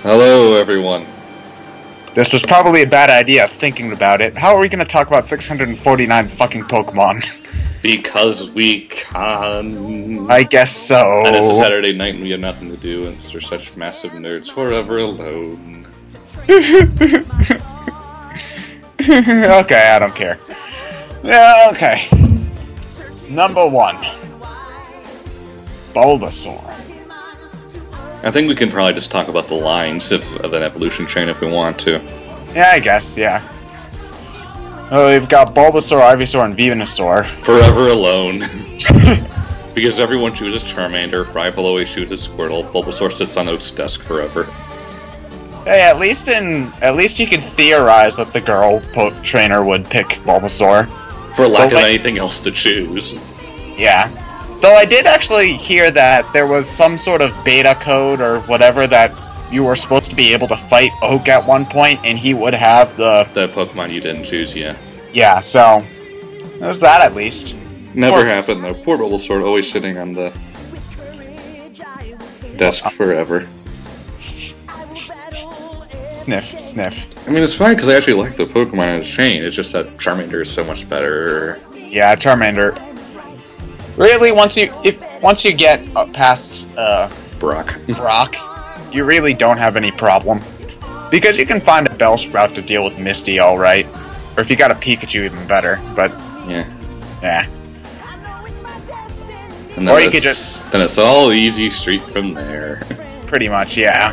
Hello, everyone. This was probably a bad idea, thinking about it. How are we going to talk about 649 fucking Pokemon? Because we can. I guess so. And it's a Saturday night and we have nothing to do, and we're such massive nerds forever alone. Okay, I don't care. Yeah, okay. Number 1. Bulbasaur. I think we can probably just talk about the lines of an evolution chain if we want to. Yeah, I guess, yeah. Well, we've got Bulbasaur, Ivysaur, and Venusaur. Forever alone. Because everyone chooses Charmander, Rhypal always chooses Squirtle, Bulbasaur sits on Oak's desk forever. Hey, at least you can theorize that the girl trainer would pick Bulbasaur. For lack of anything else to choose. Yeah. Though I did actually hear that there was some sort of beta code or whatever that you were supposed to be able to fight Oak at one point, and he would have the Pokemon you didn't choose, yeah. Yeah, so there's that at least. Never happened though. Poor Bulbasaur always sitting on the desk forever. Sniff, sniff. I mean, it's fine because I actually like the Pokemon in the chain. It's just that Charmander is so much better. Yeah, Charmander. Really, once you get past Brock, you really don't have any problem because you can find a Bellsprout to deal with Misty, all right. Or if you got a Pikachu, even better. But yeah. And then, then it's all easy street from there. Pretty much, yeah.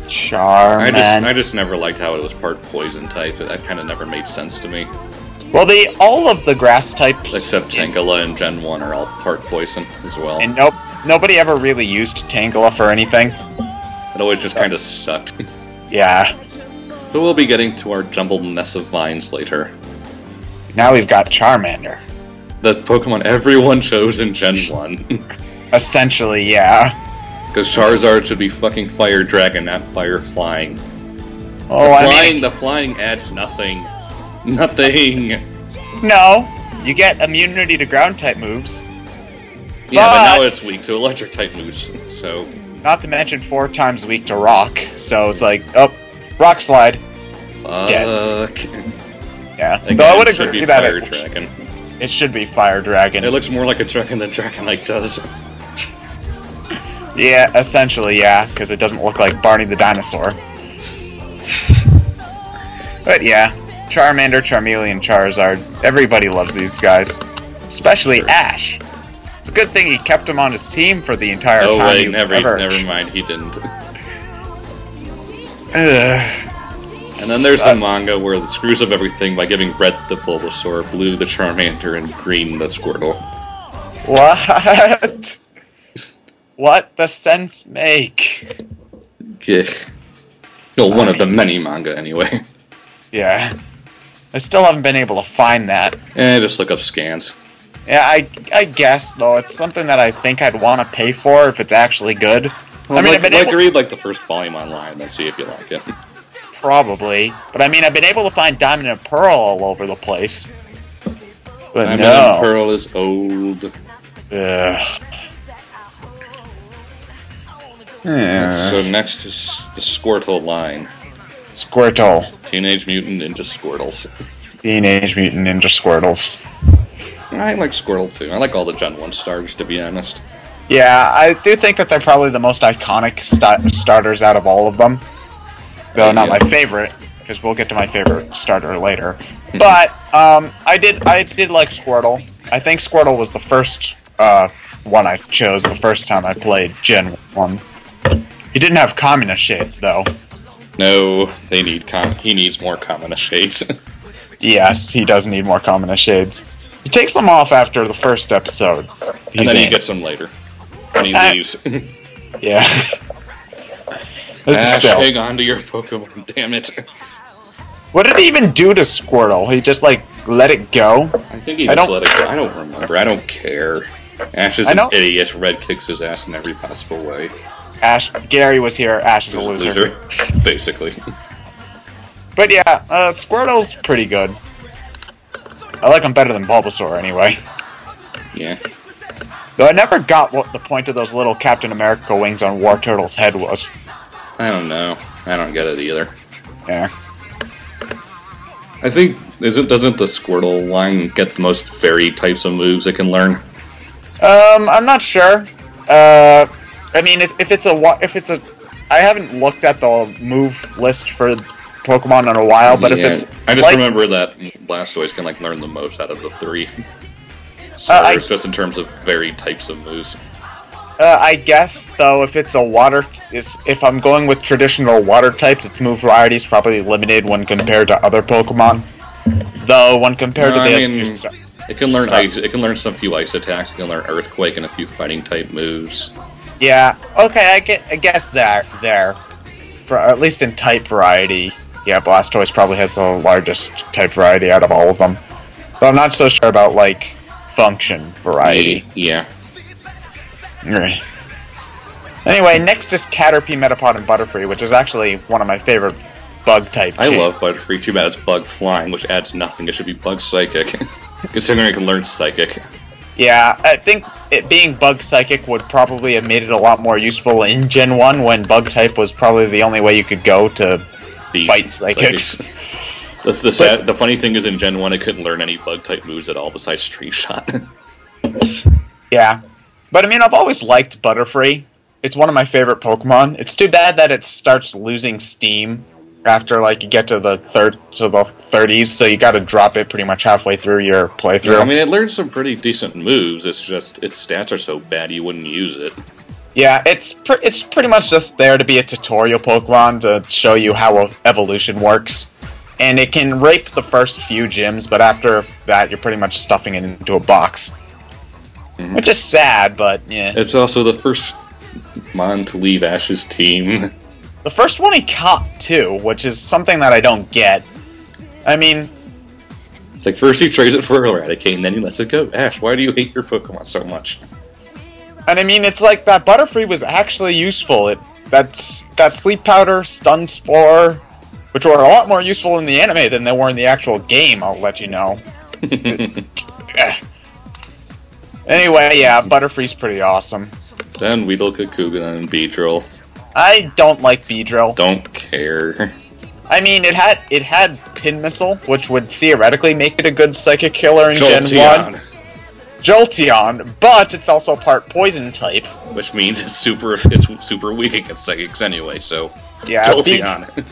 Charmander. I just never liked how it was part poison type. That kind of never made sense to me. Well, all of the grass types, except Tangela and Gen 1, are all part poison as well. And nobody ever really used Tangela for anything. It always just kind of sucked. Yeah. But we'll be getting to our jumbled mess of vines later. Now we've got Charmander. The Pokemon everyone chose in Gen 1. Essentially, yeah. Because Charizard should be fucking Fire Dragon, not Fire Flying. Oh, the flying adds nothing. Nothing! No! You get immunity to ground-type moves. Yeah, but now it's weak to electric-type moves, so... Not to mention 4 times weak to rock, so it's like, oh, rock slide. Fuck. Yeah, Again, though I would agree that Fire Dragon. It should be Fire Dragon. It looks more like a dragon than Dragonite does. Yeah, essentially, yeah, because it doesn't look like Barney the Dinosaur. But yeah. Charmander, Charmeleon, Charizard. Everybody loves these guys. Especially Ash. It's a good thing he kept him on his team for the entire time. Oh wait, never mind, he didn't. And then there's a manga where it screws up everything by giving red the Bulbasaur, blue the Charmander, and green the Squirtle. What? What does sense make? Well, one of the many manga, anyway. Yeah. I still haven't been able to find that. Just look up scans. Yeah, I guess, though. It's something that I think I'd want to pay for if it's actually good. Well, I mean, read like the first volume online, then see if you like it. Probably. But I mean, I've been able to find Diamond and Pearl all over the place. But Diamond and Pearl is old. So next is the Squirtle line. Squirtle. Teenage Mutant Ninja Squirtles. Teenage Mutant Ninja Squirtles. I like Squirtle too. I like all the Gen 1 starters, to be honest. Yeah, I do think that they're probably the most iconic starters out of all of them. Though not my favorite, because we'll get to my favorite starter later. But I did like Squirtle. I think Squirtle was the first one I chose the first time I played Gen 1. He didn't have Communist Shades, though. No, he needs more Communist Shades. Yes, he does need more Communist Shades. He takes them off after the first episode. And then he gets them later. When he leaves. Yeah. Ash, hang on to your Pokemon, damn it. What did he even do to Squirtle? He just, like, let it go? I think he just let it go. I don't remember. I don't care. Ash is an idiot. Red kicks his ass in every possible way. Gary was here. Ash is a loser. Basically. But yeah, Squirtle's pretty good. I like him better than Bulbasaur, anyway. Yeah. Though I never got what the point of those little Captain America wings on War Turtle's head was. I don't know. I don't get it either. Yeah. I think doesn't the Squirtle line get the most varied types of moves it can learn? I'm not sure. I mean, if it's a, I haven't looked at the move list for Pokemon in a while, but if it's, I just remember that Blastoise can like learn the most out of the three starters, just in terms of varied types of moves. I guess though, if it's a if I'm going with traditional water types, its move variety is probably limited when compared to other Pokemon. Though when compared to the it can learn ice. It can learn some few ice attacks. It can learn Earthquake and a few fighting type moves. Yeah. Okay. I guess that for at least in type variety, yeah, Blastoise probably has the largest type variety out of all of them. But I'm not so sure about like function variety. Yeah. Right. Anyway, next is Caterpie, Metapod, and Butterfree, which is actually one of my favorite bug-type I love Butterfree, too bad it's Bug Flying, which adds nothing. It should be Bug Psychic. Considering it can learn Psychic. Yeah, I think it being Bug Psychic would probably have made it a lot more useful in Gen 1, when Bug-type was probably the only way you could go to fight Psychics. The funny thing is, in Gen 1, it couldn't learn any Bug-type moves at all besides Street Shot. Yeah. But I mean, I've always liked Butterfree. It's one of my favorite Pokemon. It's too bad that it starts losing steam after like you get to the 30s, so you got to drop it pretty much halfway through your playthrough. Yeah, I mean, it learns some pretty decent moves. It's just its stats are so bad you wouldn't use it. Yeah, it's pretty much just there to be a tutorial Pokemon to show you how evolution works. And it can rape the first few gyms, but after that, you're pretty much stuffing it into a box. Mm-hmm. Which is sad, but yeah. It's also the first Mon to leave Ash's team. The first one he caught, too, which is something that I don't get. I mean... It's like, first he trades it for Eradicate, and then he lets it go. Ash, why do you hate your Pokemon so much? And I mean, it's like, that Butterfree was actually useful. That Sleep Powder, Stun Spore, which were a lot more useful in the anime than they were in the actual game, I'll let you know. Anyway, yeah, Butterfree's pretty awesome. Then Weedle, Kakugana, and Beedrill. I don't like Beedrill. Don't care. I mean, it had Pin Missile, which would theoretically make it a good Psychic killer in Gen 1. Jolteon, but it's also part Poison type. Which means it's super weak against Psychics anyway, so... Yeah, Jolteon.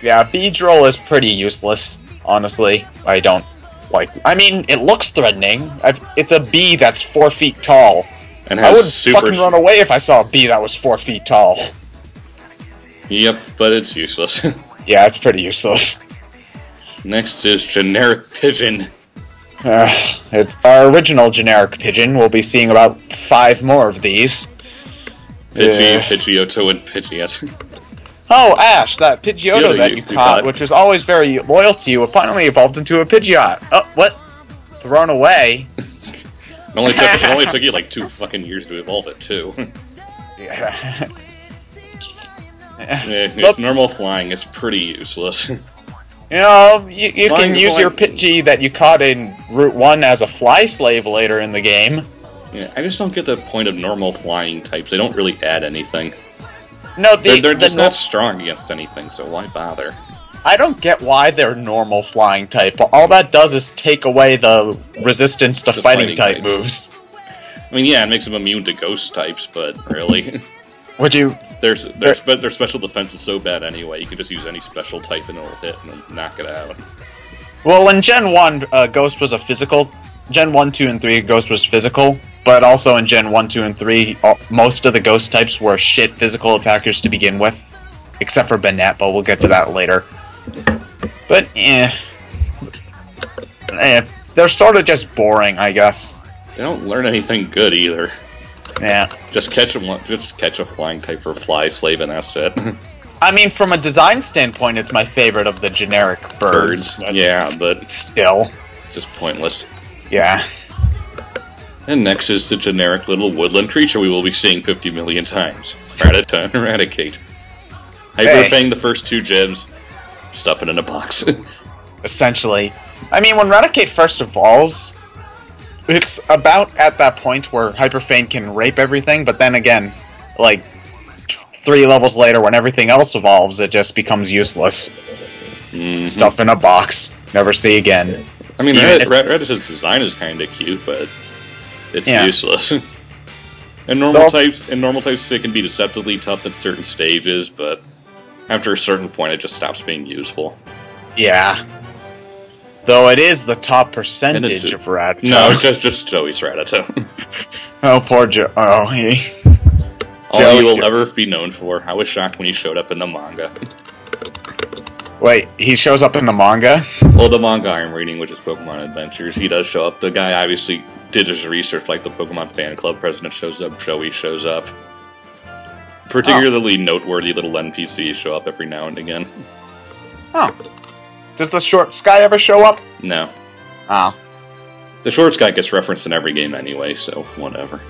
Yeah, Beedrill is pretty useless, honestly. I don't like... I mean, it looks threatening. It's a bee that's 4 feet tall. And I would fucking run away if I saw a bee that was 4 feet tall. Yep, but it's useless. Yeah, it's pretty useless. Next is Generic Pigeon. It's our original Generic Pigeon. We'll be seeing about 5 more of these. Pidgeotto, and Pidgeot. Oh, Ash, that Pidgeotto that you caught, which was always very loyal to you, finally evolved into a Pidgeot. Oh, what? Thrown away? It only took you like 2 fucking years to evolve it, too. Yeah. It's normal flying is pretty useless. You know, you can use your Pidgey that you caught in Route 1 as a fly slave later in the game. Yeah, I just don't get the point of normal flying types. They don't really add anything. No, they're just not strong against anything, so why bother? I don't get why they're normal flying type. All that does is take away the resistance to fighting type moves. I mean, yeah, it makes them immune to ghost types, but really... Would you... Their special defense is so bad anyway, you can just use any special type and it'll hit and knock it out. Well, in Gen 1, Ghost was a physical... Gen 1, 2, and 3, Ghost was physical, but also in Gen 1, 2, and 3, most of the Ghost types were shit physical attackers to begin with. Except for Banette, but we'll get to that later. But, they're sort of just boring, I guess. They don't learn anything good either. Yeah. Just catch a flying type for Fly Slave and that's it. I mean, from a design standpoint, it's my favorite of the generic birds. Yeah, but... Still. Just pointless. Yeah. And next is the generic little woodland creature we will be seeing 50 million times. Rattata and Eradicate. Hyper Fang the first 2 gems. Stuff it in a box. Essentially. I mean, when Eradicate first evolves, it's about at that point where Hyperfane can rape everything, but then again, like 3 levels later, when everything else evolves, it just becomes useless. Mm-hmm. Stuff in a box, never see again. I mean, Redditor's design is kind of cute, but it's useless. In normal types, it can be deceptively tough at certain stages, but after a certain point, it just stops being useful. Yeah. Though it is the top percentage of Rattata. No, just Joey's Rattata. Oh, poor Joe. Oh, he... All he will ever be known for. I was shocked when he showed up in the manga. Wait, he shows up in the manga? Well, the manga I'm reading, which is Pokemon Adventures, he does show up. The guy obviously did his research, like the Pokemon fan club president shows up, Joey shows up. Particularly noteworthy little NPCs show up every now and again. Oh. Does the Shorts guy ever show up? No. Oh. The Shorts guy gets referenced in every game anyway, so whatever.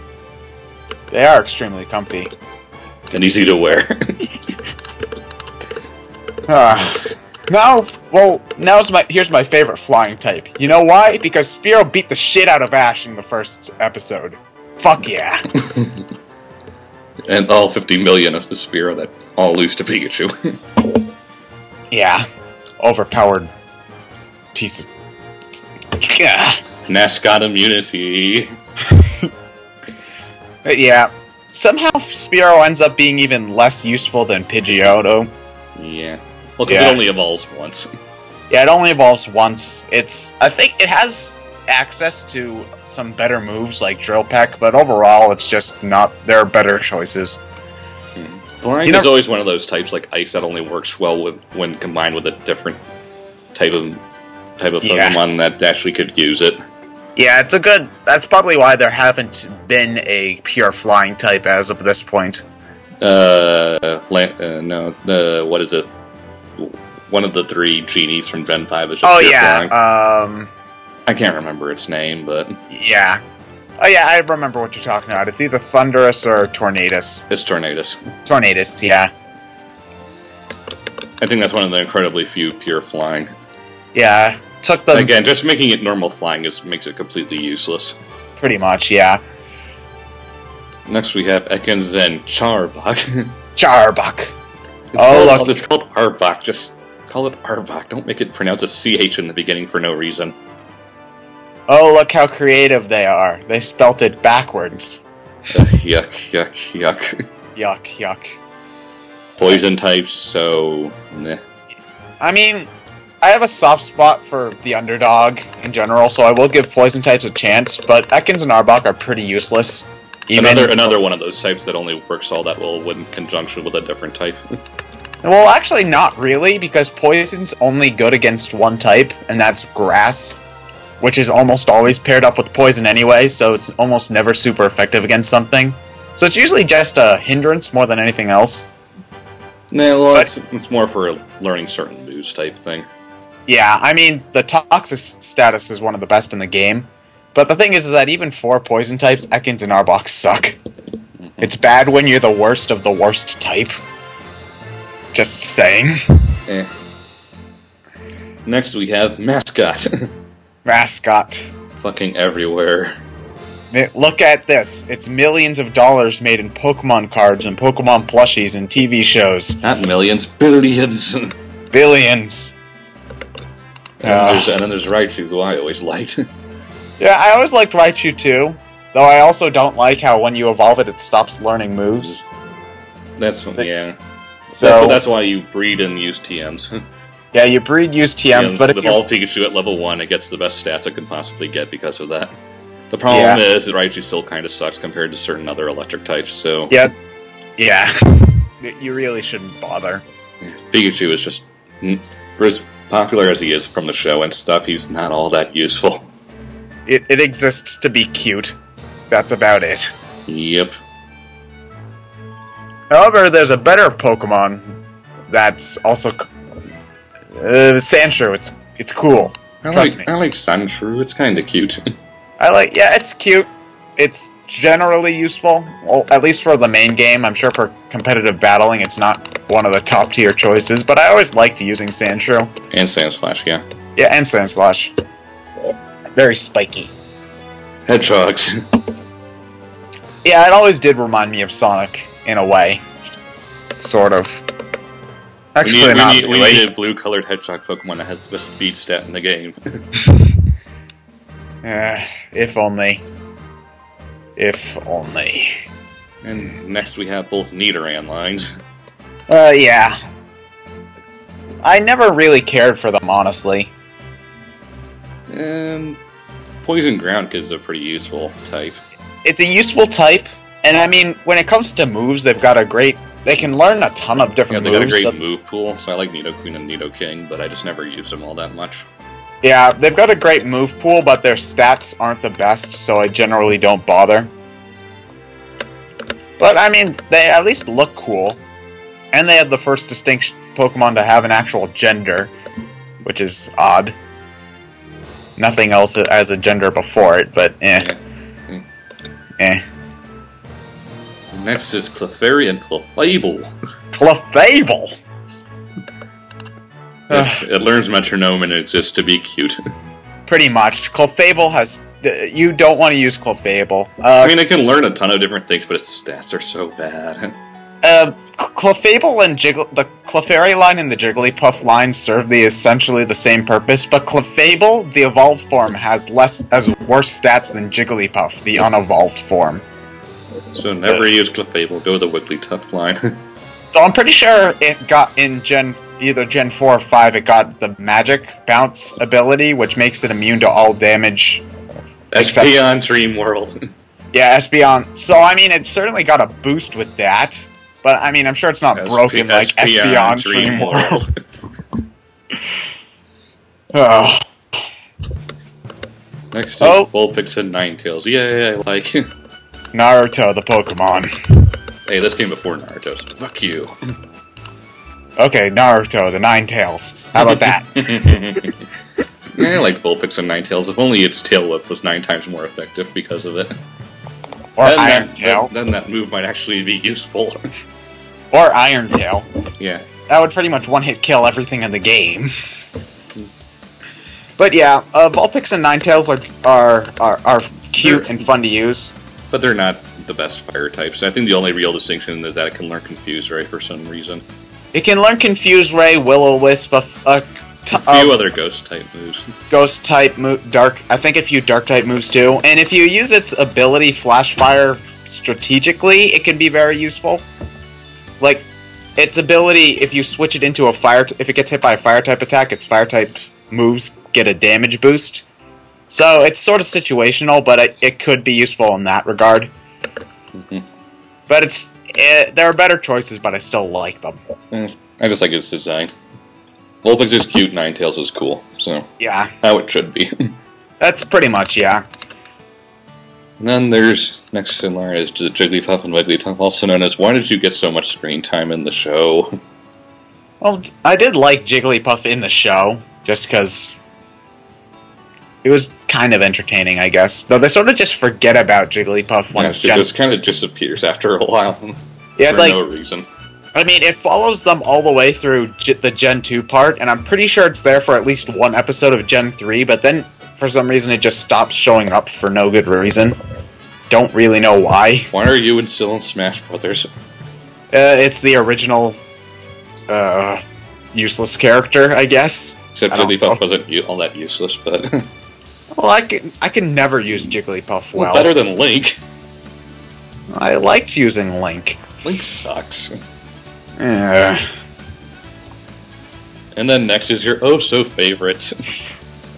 They are extremely comfy. And easy to wear. Here's my favorite flying type. You know why? Because Spearow beat the shit out of Ash in the first episode. Fuck yeah. And all 50 million of the Spearow that all lose to Pikachu. Yeah. Overpowered piece of... Mascot immunity. Yeah. Somehow Spearow ends up being even less useful than Pidgeotto. Yeah. Well, because it only evolves once. Yeah, it only evolves once. I think it has access to some better moves like Drill Peck, but overall it's just not... There are better choices. Flying is always one of those types like Ice that only works well when combined with a different type of Pokemon that actually could use it. Yeah, it's a good... That's probably why there haven't been a pure flying type as of this point. No, what is it? One of the 3 genies from Gen 5 is just pure flying. I can't remember its name, but... Yeah. Oh yeah, I remember what you're talking about. It's either Thundurus or Tornadus. It's Tornadus. Tornadus, yeah. I think that's one of the incredibly few pure flying. Yeah. Took them... Again, just making it normal flying makes it completely useless. Pretty much, yeah. Next we have ExandShadow. Charbok. It's called Arbok. Just call it Arbok. Don't make it pronounce a CH in the beginning for no reason. Oh, look how creative they are. They spelt it backwards. Yuck, yuck, yuck. Yuck, yuck. Poison types, so... Meh. I mean, I have a soft spot for the underdog in general, so I will give poison types a chance, but Ekans and Arbok are pretty useless. Another one of those types that only works all that well in conjunction with a different type. Well, actually not really, because poison's only good against one type, and that's grass, which is almost always paired up with poison anyway, so it's almost never super effective against something. So it's usually just a hindrance more than anything else. No, well, it's more for learning certain moves type thing. Yeah, I mean, the toxic status is one of the best in the game. But the thing is that even for poison types, Ekans and Arbok suck. Mm-hmm. It's bad when you're the worst of the worst type. Just saying. Next we have Mascot. Mascot. Fucking everywhere. Look at this. It's millions of dollars made in Pokemon cards and Pokemon plushies and TV shows. Not millions, billions. Billions. And then there's Raichu, who I always liked. Yeah, I always liked Raichu too. Though I also don't like how when you evolve it, it stops learning moves. Yeah. So that's why you breed and use TMs. Yeah, you breed, use TMs, but if you evolve Pikachu at level 1, it gets the best stats it can possibly get because of that. The problem is that Raichu still kind of sucks compared to certain other electric types, so... Yeah. You really shouldn't bother. Pikachu is just... For as popular as he is from the show and stuff, he's not all that useful. It exists to be cute. That's about it. Yep. However, there's a better Pokemon that's also... Sandshrew, it's cool. Trust me. I like Sandshrew, it's kinda cute. Yeah, it's cute. It's generally useful, well, at least for the main game. I'm sure for competitive battling it's not one of the top tier choices, but I always liked using Sandshrew. And Sandslash, yeah. Yeah, and Sandslash. Very spiky. Hedgehogs. Yeah, it always did remind me of Sonic, in a way. Sort of. Actually, we need a blue-colored hedgehog Pokemon that has the best speed stat in the game. If only. If only. And next we have both Nidoran lines. Yeah. I never really cared for them, honestly. And Poison Ground is a pretty useful type. It's a useful type, and I mean, when it comes to moves, they've got a great... They can learn a ton of different moves. Yeah, they got a great move pool, so I like Nidoqueen and Nidoking, but I just never used them all that much. Yeah, they've got a great move pool, but their stats aren't the best, so I generally don't bother. But, I mean, they at least look cool. And they have the first distinct Pokemon to have an actual gender, which is odd. Nothing else has a gender before it, but eh. Yeah. Eh. Next is Clefairy and Clefable. Clefable! It learns Metronome and it exists to be cute. Pretty much. Clefable has... You don't want to use Clefable. I mean, it can learn a ton of different things, but its stats are so bad. Clefable and the Clefairy line and the Jigglypuff line serve essentially the same purpose, but Clefable, the evolved form, has worse stats than Jigglypuff, the unevolved form. So never use Clefable, go the Wigglytuff line. So I'm pretty sure it got in either Gen 4 or 5, it got the Magic Bounce ability, which makes it immune to all damage. Espeon Dream World. Yeah, Espeon. So, I mean, it certainly got a boost with that. But, I mean, I'm sure it's not broken like Espeon Dream World. Oh. Next is Vulpix and Ninetales. Yay, I like Naruto, the Pokemon. Hey, this came before Naruto, so fuck you. Okay, Naruto, the Ninetales. How about that? Yeah, I like Vulpix and Ninetales. If only its tail whip was 9 times more effective because of it. Or Iron Tail. Then that move might actually be useful. Or Iron Tail. Yeah. That would pretty much one-hit kill everything in the game. But yeah, Vulpix and Ninetales are cute and fun to use. But they're not the best fire types. I think the only real distinction is that it can learn Confuse Ray for some reason. It can learn Confuse Ray, Will-O-Wisp, a few other Ghost-type moves. Ghost-type, Dark... I think a few Dark-type moves too. And if you use its ability, Flash Fire, strategically, it can be very useful. Like, its ability, if you switch it into a fire... If it gets hit by a Fire-type attack, its Fire-type moves get a damage boost. So, it's sort of situational, but it could be useful in that regard. Mm-hmm. But there are better choices, but I still like them. I just like its design. Vulpix is cute, Ninetales is cool, so... Yeah. How it should be. That's pretty much, yeah. And then there's, next in line is Jigglypuff and Wigglytuff, also known as Why Did You Get So Much Screen Time in the Show? Well, I did like Jigglypuff in the show, just because it was kind of entertaining, I guess. Though they sort of just forget about Jigglypuff when it just kind of disappears after a while. Yeah, for no reason. I mean, it follows them all the way through the Gen 2 part, and I'm pretty sure it's there for at least one episode of Gen 3, but then, for some reason, it just stops showing up for no good reason. Don't really know why. Why are you still in Smash Brothers? It's the original, useless character, I guess. Except Jigglypuff wasn't all that useless, but... Well, I can never use Jigglypuff well. Better than Link. I liked using Link. Link sucks. Yeah. And then next is your oh-so-favorite.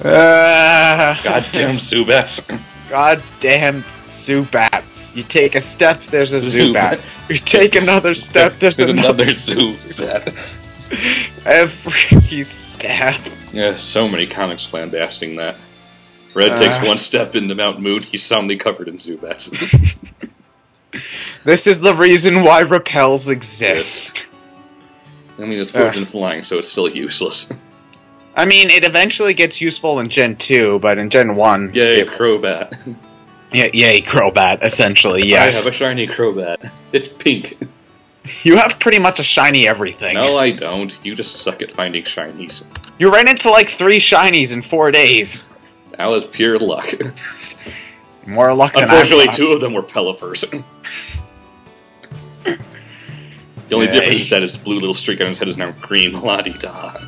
Goddamn Zubats. Goddamn Zubats. You take a step, there's a Zubat. You take another step, there's another Zubat. Every step. Yeah, so many comics lambasting that. Red takes one step into Mount Moon, he's suddenly covered in Zubats. This is the reason why repels exist. Yes. I mean, it's poison flying, so it's still useless. I mean, it eventually gets useful in Gen 2, but in Gen 1... Yay, Crobat. Yeah, yay, Crobat, essentially, yes. I have a shiny Crobat. It's pink. You have pretty much a shiny everything. No, I don't. You just suck at finding shinies. You ran into like 3 shinies in 4 days. That was pure luck. More luck than Unfortunately, 2 of them were Pelipper's. The only difference is that his blue little streak on his head is now green. La-di-da.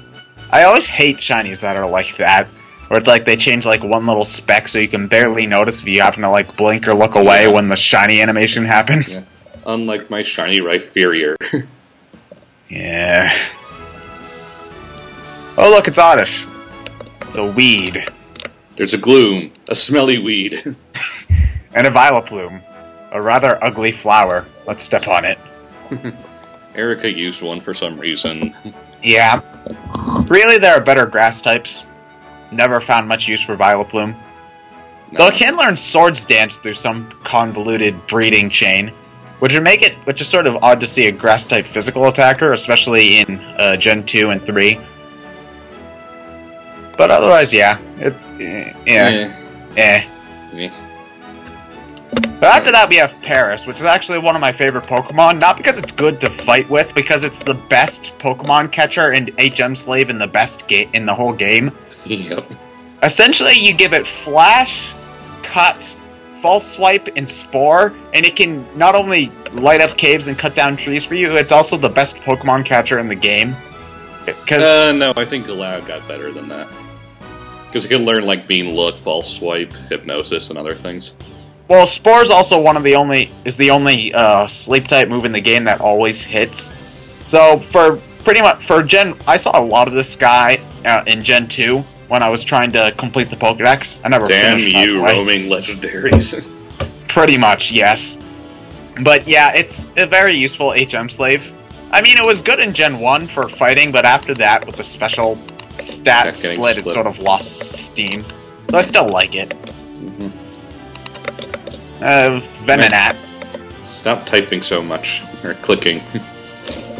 I always hate shinies that are like that. Where it's like they change like one little speck so you can barely notice if you happen to like blink or look away when the shiny animation happens. Yeah. Unlike my shiny Rhyperior. Yeah. Oh look, it's Oddish. It's a weed. There's a Gloom, a smelly weed. And a Vileplume. A rather ugly flower. Let's step on it. Erica used one for some reason. Yeah. Really, there are better grass types. Never found much use for Vileplume. No. Though it can learn Swords Dance through some convoluted breeding chain, which is sort of odd to see a grass type physical attacker, especially in Gen 2 and 3. But otherwise, yeah, it's But after that, we have Paris, which is actually one of my favorite Pokemon. Not because it's good to fight with, because it's the best Pokemon catcher and HM Slave in the best in the whole game. Yep. Essentially, you give it Flash, Cut, False Swipe, and Spore, and it can not only light up caves and cut down trees for you, it's also the best Pokemon catcher in the game. No, I think Galao got better than that. Because it can learn, like, Bean Look, False Swipe, Hypnosis, and other things. Well, Spore is also the only Sleep-type move in the game that always hits. So, for Gen... I saw a lot of this guy in Gen 2 when I was trying to complete the Pokedex. I never finished that. Damn you, roaming legendaries. Pretty much, yes. But yeah, it's a very useful HM Slave. I mean, it was good in Gen 1 for fighting, but after that, with the special stat split, it sort of lost steam. But I still like it. Venonat. Stop typing so much. Or clicking.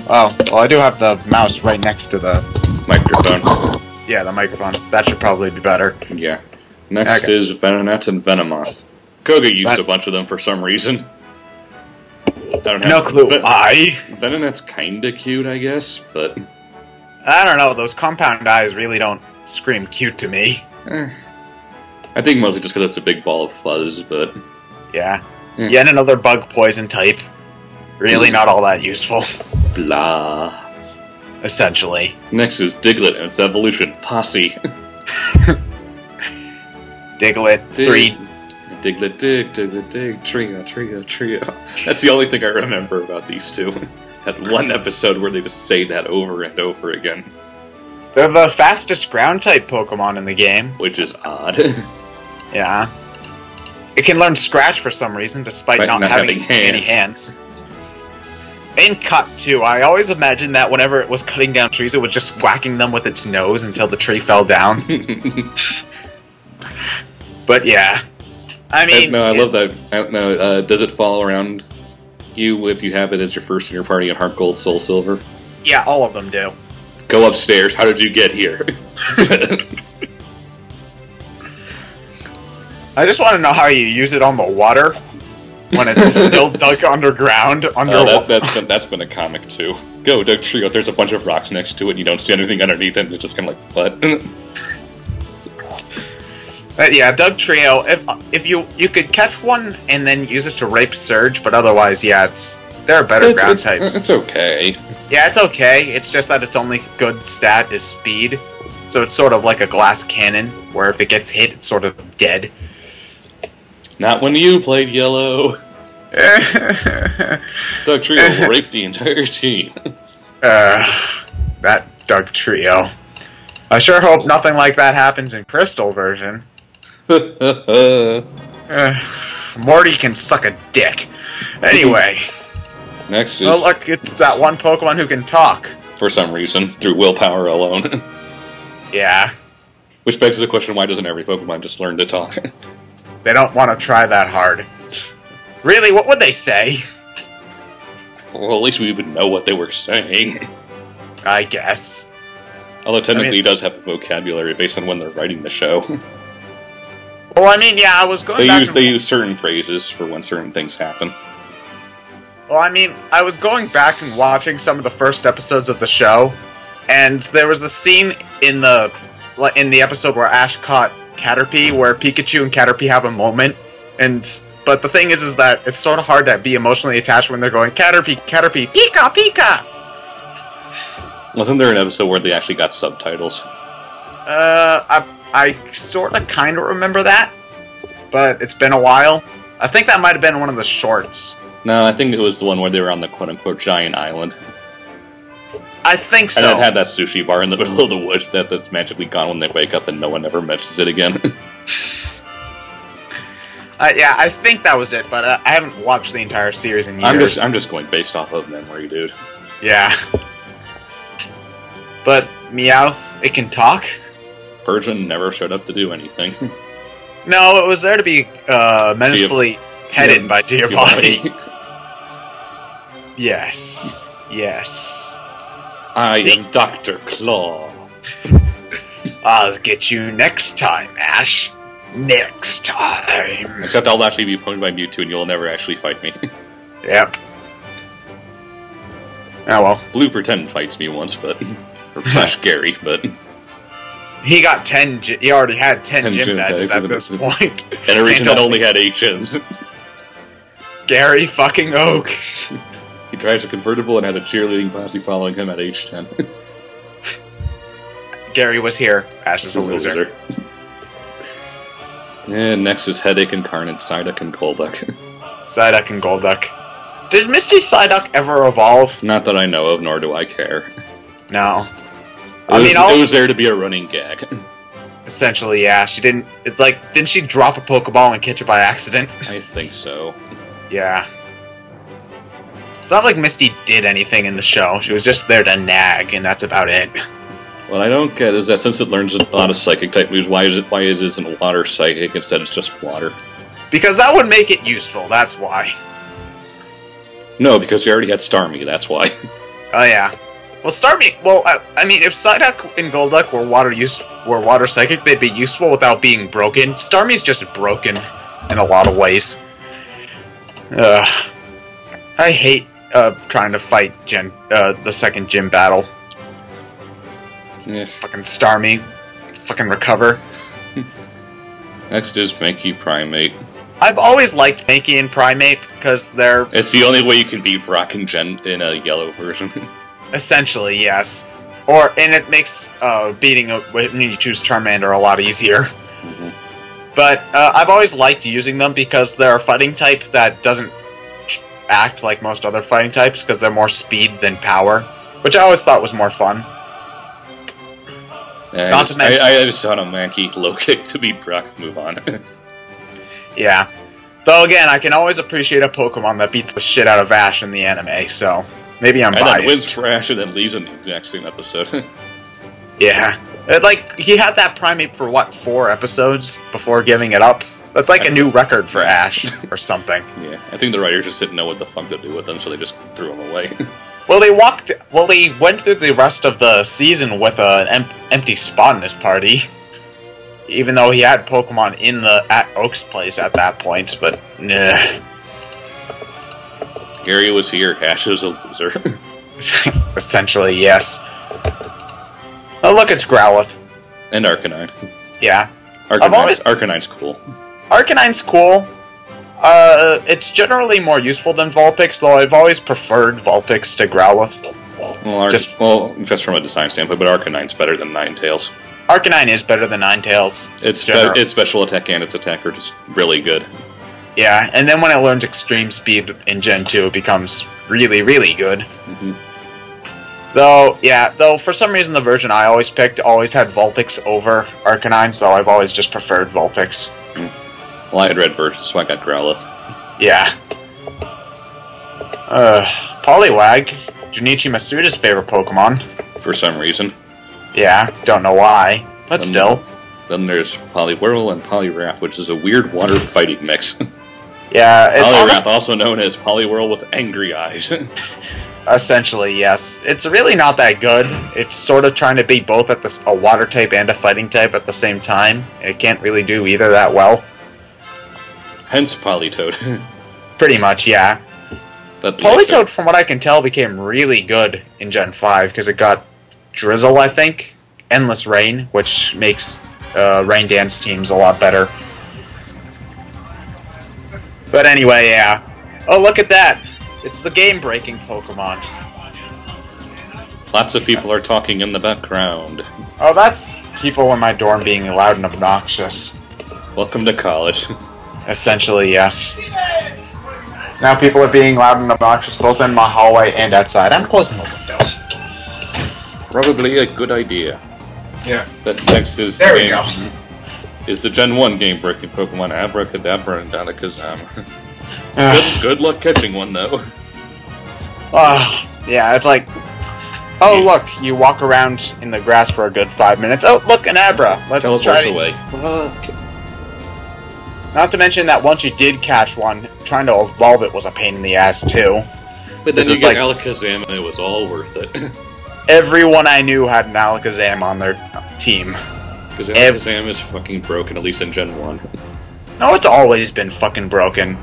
Oh, well, I do have the mouse right next to the... microphone. Yeah, the microphone. That should probably be better. Yeah. Next is Venonat and Venomoth. Koga used a bunch of them for some reason. I don't have no clue why. Venonat's kinda cute, I guess, but... I don't know, those compound eyes really don't scream cute to me. I think mostly just because it's a big ball of fuzz, but... Yeah. Yet another bug poison type. Really not all that useful. Blah. Essentially. Next is Diglett and its evolution, Posse. Diglett, Diglett, dig, trio. That's the only thing I remember about these two. That one episode where they just say that over and over again. They're the fastest ground-type Pokemon in the game. Which is odd. Yeah. It can learn Scratch for some reason, despite not having any hands. And Cut, too. I always imagined that whenever it was cutting down trees, it was just whacking them with its nose until the tree fell down. But yeah. I mean... No, I love that. Does it follow around you if you have it as your first in your party in Heart Gold, Soul Silver? Yeah, all of them do. Go upstairs. How did you get here? I just want to know how you use it on the water when it's still dug underground. That's been a comic too. Go, Doug Trio. There's a bunch of rocks next to it, and you don't see anything underneath it, and it's just kind of like, what? Yeah, Doug Trio. If you could catch one and then use it to rape Surge, but otherwise, yeah, there are better ground types. It's okay. Yeah, it's okay. It's just that its only good stat is speed, so it's sort of like a glass cannon, where if it gets hit, it's sort of dead. Not when you played Yellow. Doug Trio will rape the entire team. That Doug Trio. I sure hope nothing like that happens in Crystal version. Morty can suck a dick. Anyway. Next is... Oh, look, it's that one Pokemon who can talk. For some reason, through willpower alone. Yeah. Which begs the question, why doesn't every Pokemon just learn to talk? They don't want to try that hard. Really, what would they say? Well, at least we would know what they were saying. I guess. Although technically he does have a vocabulary based on when they're writing the show. Well, I mean, yeah, I was going They use certain phrases for when certain things happen. Well, I mean, I was going back and watching some of the first episodes of the show, and there was a scene in the episode where Ash caught Caterpie, where Pikachu and Caterpie have a moment, But the thing is that it's sort of hard to be emotionally attached when they're going Caterpie, Caterpie, Pika, Pika. Wasn't there an episode where they actually got subtitles? I sort of kind of remember that, but it's been a while. I think that might have been one of the shorts. No, I think it was the one where they were on the quote-unquote giant island. I think so. And it had that sushi bar in the middle of the woods that's magically gone when they wake up and no one ever mentions it again. Yeah, I think that was it, but I haven't watched the entire series in years. I'm just going based off of memory, dude. Yeah. But Meowth, it can talk? Persian never showed up to do anything. No, it was there to be menacingly petted by Giovanni. Yes. Yes. I am Dr. Claw. I'll get you next time, Ash. Next time. Except I'll actually be opponed by Mewtwo and you'll never actually fight me. Yep. Oh well. Blue Pretend fights me once, but... slash Gary, but... He got 10... He already had 10 gym badges at this point. And a region that only had 8 gyms. Gary fucking Oak. He drives a convertible and has a cheerleading posse following him at age 10. Gary was here. Ash is a loser. And next is Headache Incarnate, Psyduck, and Golduck. Psyduck and Golduck. Did Misty Psyduck ever evolve? Not that I know of, nor do I care. No. It was there to be a running gag. Essentially, yeah. She didn't... It's like, didn't she drop a Pokeball and catch it by accident? I think so. Yeah. It's not like Misty did anything in the show. She was just there to nag, and that's about it. What I don't get is that since it learns a lot of Psychic-type moves, why it isn't Water Psychic instead it's just Water? Because that would make it useful, that's why. No, because you already had Starmie, that's why. Oh, yeah. Well, Starmie... Well, I mean, if Psyduck and Golduck were Water Psychic, they'd be useful without being broken. Starmie's just broken in a lot of ways. I hate trying to fight the second gym battle. Yeah. Fucking Starmie. Fucking recover. Next is Mankey Primate. I've always liked Mankey and Primate because they're... It's the only way you can beat Brock and Jen in a yellow version. Essentially, yes. And it makes beating when you choose Charmander a lot easier. Mm-hmm. But I've always liked using them because they're a fighting type that doesn't act like most other fighting types because they're more speed than power, which I always thought was more fun. I just saw a Mankey low kick to beat Brock. Move on. Yeah. Though again, I can always appreciate a Pokemon that beats the shit out of Ash in the anime, so maybe I'm biased. And then wins trash and then leaves in the exact same episode. Yeah. He had that Primate for, 4 episodes before giving it up? That's like a new record for Ash, or something. Yeah, I think the writers just didn't know what the fuck to do with them, so they just threw them away. Well, they went through the rest of the season with an empty spot in his party. Even though he had Pokemon at Oak's place at that point, but nah. Gary was here, Ash was a loser. Essentially, yes. Oh, look, it's Growlithe. And Arcanine. Yeah. Arcanine's cool. Arcanine's cool. It's generally more useful than Vulpix, though I've always preferred Vulpix to Growlithe. Well, just from a design standpoint, but Arcanine's better than Ninetales. Arcanine is better than Ninetales. Its special attack and its attack are just really good. Yeah, and then when it learns Extreme Speed in Gen 2, it becomes really, really good. Mm-hmm. Though for some reason the version I always picked always had Vulpix over Arcanine, so I've always just preferred Vulpix. Well, I had red versions, so I got Growlithe. Yeah. Poliwag, Junichi Masuda's favorite Pokemon. For some reason. Yeah, don't know why, but still. Then there's Poliwhirl and Poliwrath, which is a weird water fighting mix. Yeah, it's Poliwrath, also known as Poliwhirl with angry eyes. Essentially, yes. It's really not that good. It's sort of trying to be both at a water type and a fighting type at the same time. It can't really do either that well. Hence Politoed. Pretty much, yeah. Politoed, from what I can tell, became really good in Gen 5 because it got Drizzle, I think, Endless Rain, which makes Rain Dance teams a lot better. But anyway, yeah. Oh, look at that! It's the game-breaking Pokemon. Lots of people are talking in the background. Oh, that's people in my dorm being loud and obnoxious. Welcome to college. Essentially, yes. Now people are being loud and obnoxious both in my hallway and outside. I'm closing the window. Probably a good idea. Yeah. That next is there we go. Is the Gen 1 game-breaking Pokemon Abracadabra and Alakazam. Good luck catching one, though. Yeah, it's like... Oh, look, you walk around in the grass for a good 5 minutes. Oh, look, an Abra. Let's try it away. Fuck. Not to mention that once you did catch one, trying to evolve it was a pain in the ass, too. But then you get Alakazam and it was all worth it. Everyone I knew had an Alakazam on their team. Because Alakazam is fucking broken, at least in Gen 1. No, it's always been fucking broken.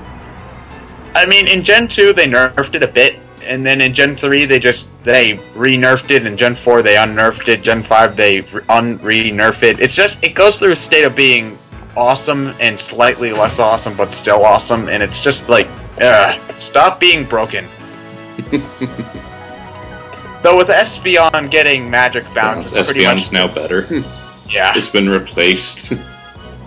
I mean, in Gen 2 they nerfed it a bit, and then in Gen 3 they re-nerfed it, in Gen 4 they unnerfed it, Gen 5 they re-nerfed it. It's just, it goes through a state of being awesome and slightly less awesome, but still awesome, and it's just like, stop being broken. Though with Espeon getting Magic Bounce, it's pretty much... Espeon's now better. Yeah. It's been replaced.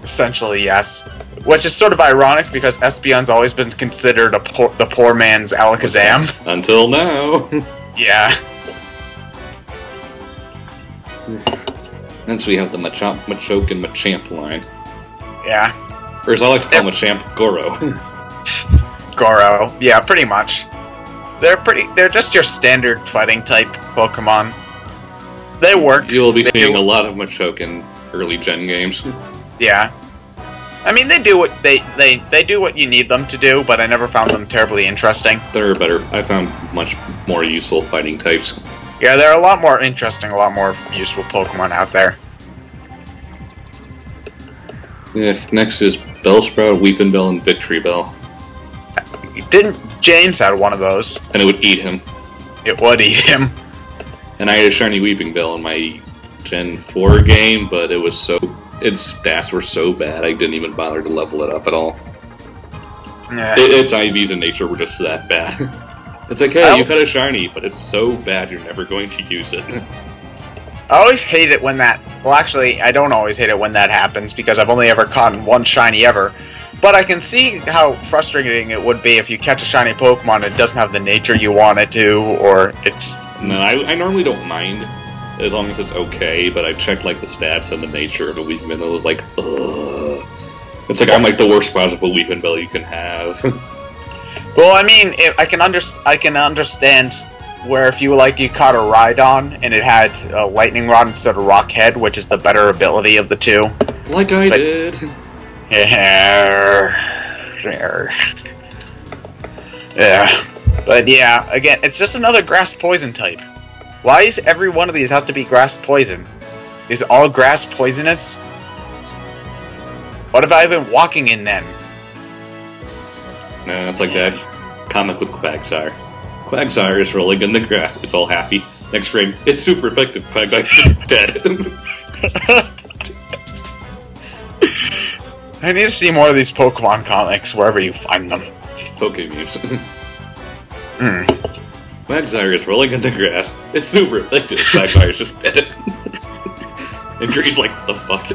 Essentially, yes. Which is sort of ironic, because Espeon's always been considered the poor man's Alakazam. Until now. Yeah. Next we have the Machoke and Machamp line. Yeah. Or as I like to call Machamp, Goro. Goro. Yeah, pretty much. They're just your standard fighting type Pokemon. They work. You'll be seeing a lot of Machoke in early gen games. Yeah. I mean, they do what they do what you need them to do, but I never found them terribly interesting. They're better. I found much more useful fighting types. Yeah, they're a lot more interesting, a lot more useful Pokemon out there. Yeah, next is Bellsprout, Weepinbell, and Victreebel. Didn't James had one of those? And it would eat him. It would eat him. And I had a shiny Weepinbell in my Gen 4 game, but its stats were so bad I didn't even bother to level it up at all. Yeah. Its IVs in nature were just that bad. It's like, hey, you got a shiny, but it's so bad you're never going to use it. I always hate it when that... Well, actually, I don't always hate it when that happens, because I've only ever caught one shiny ever. But I can see how frustrating it would be if you catch a shiny Pokemon and it doesn't have the nature you want it to, or it's... No, I normally don't mind, as long as it's okay, but I checked, like, the stats and the nature of a Weepinbell, and it was like, ugh. It's like, I'm like the worst possible Weepinbell you can have. Well, I mean, I can understand where if you caught a Rhydon and it had a Lightning Rod instead of Rock Head, which is the better ability of the two. Like I did. Yeah. But yeah, again, it's just another grass poison type. Why does every one of these have to be grass poison? Is all grass poisonous? What have I been walking in then? No, it's like that comic with Quagsire. Quagsire is rolling in the grass. It's all happy. Next frame, it's super effective. Quagsire's just dead. I need to see more of these Pokemon comics wherever you find them. Pokemuse. Quagsire is rolling in the grass. It's super effective. Quagsire's just dead. And Greed's like, the fuck?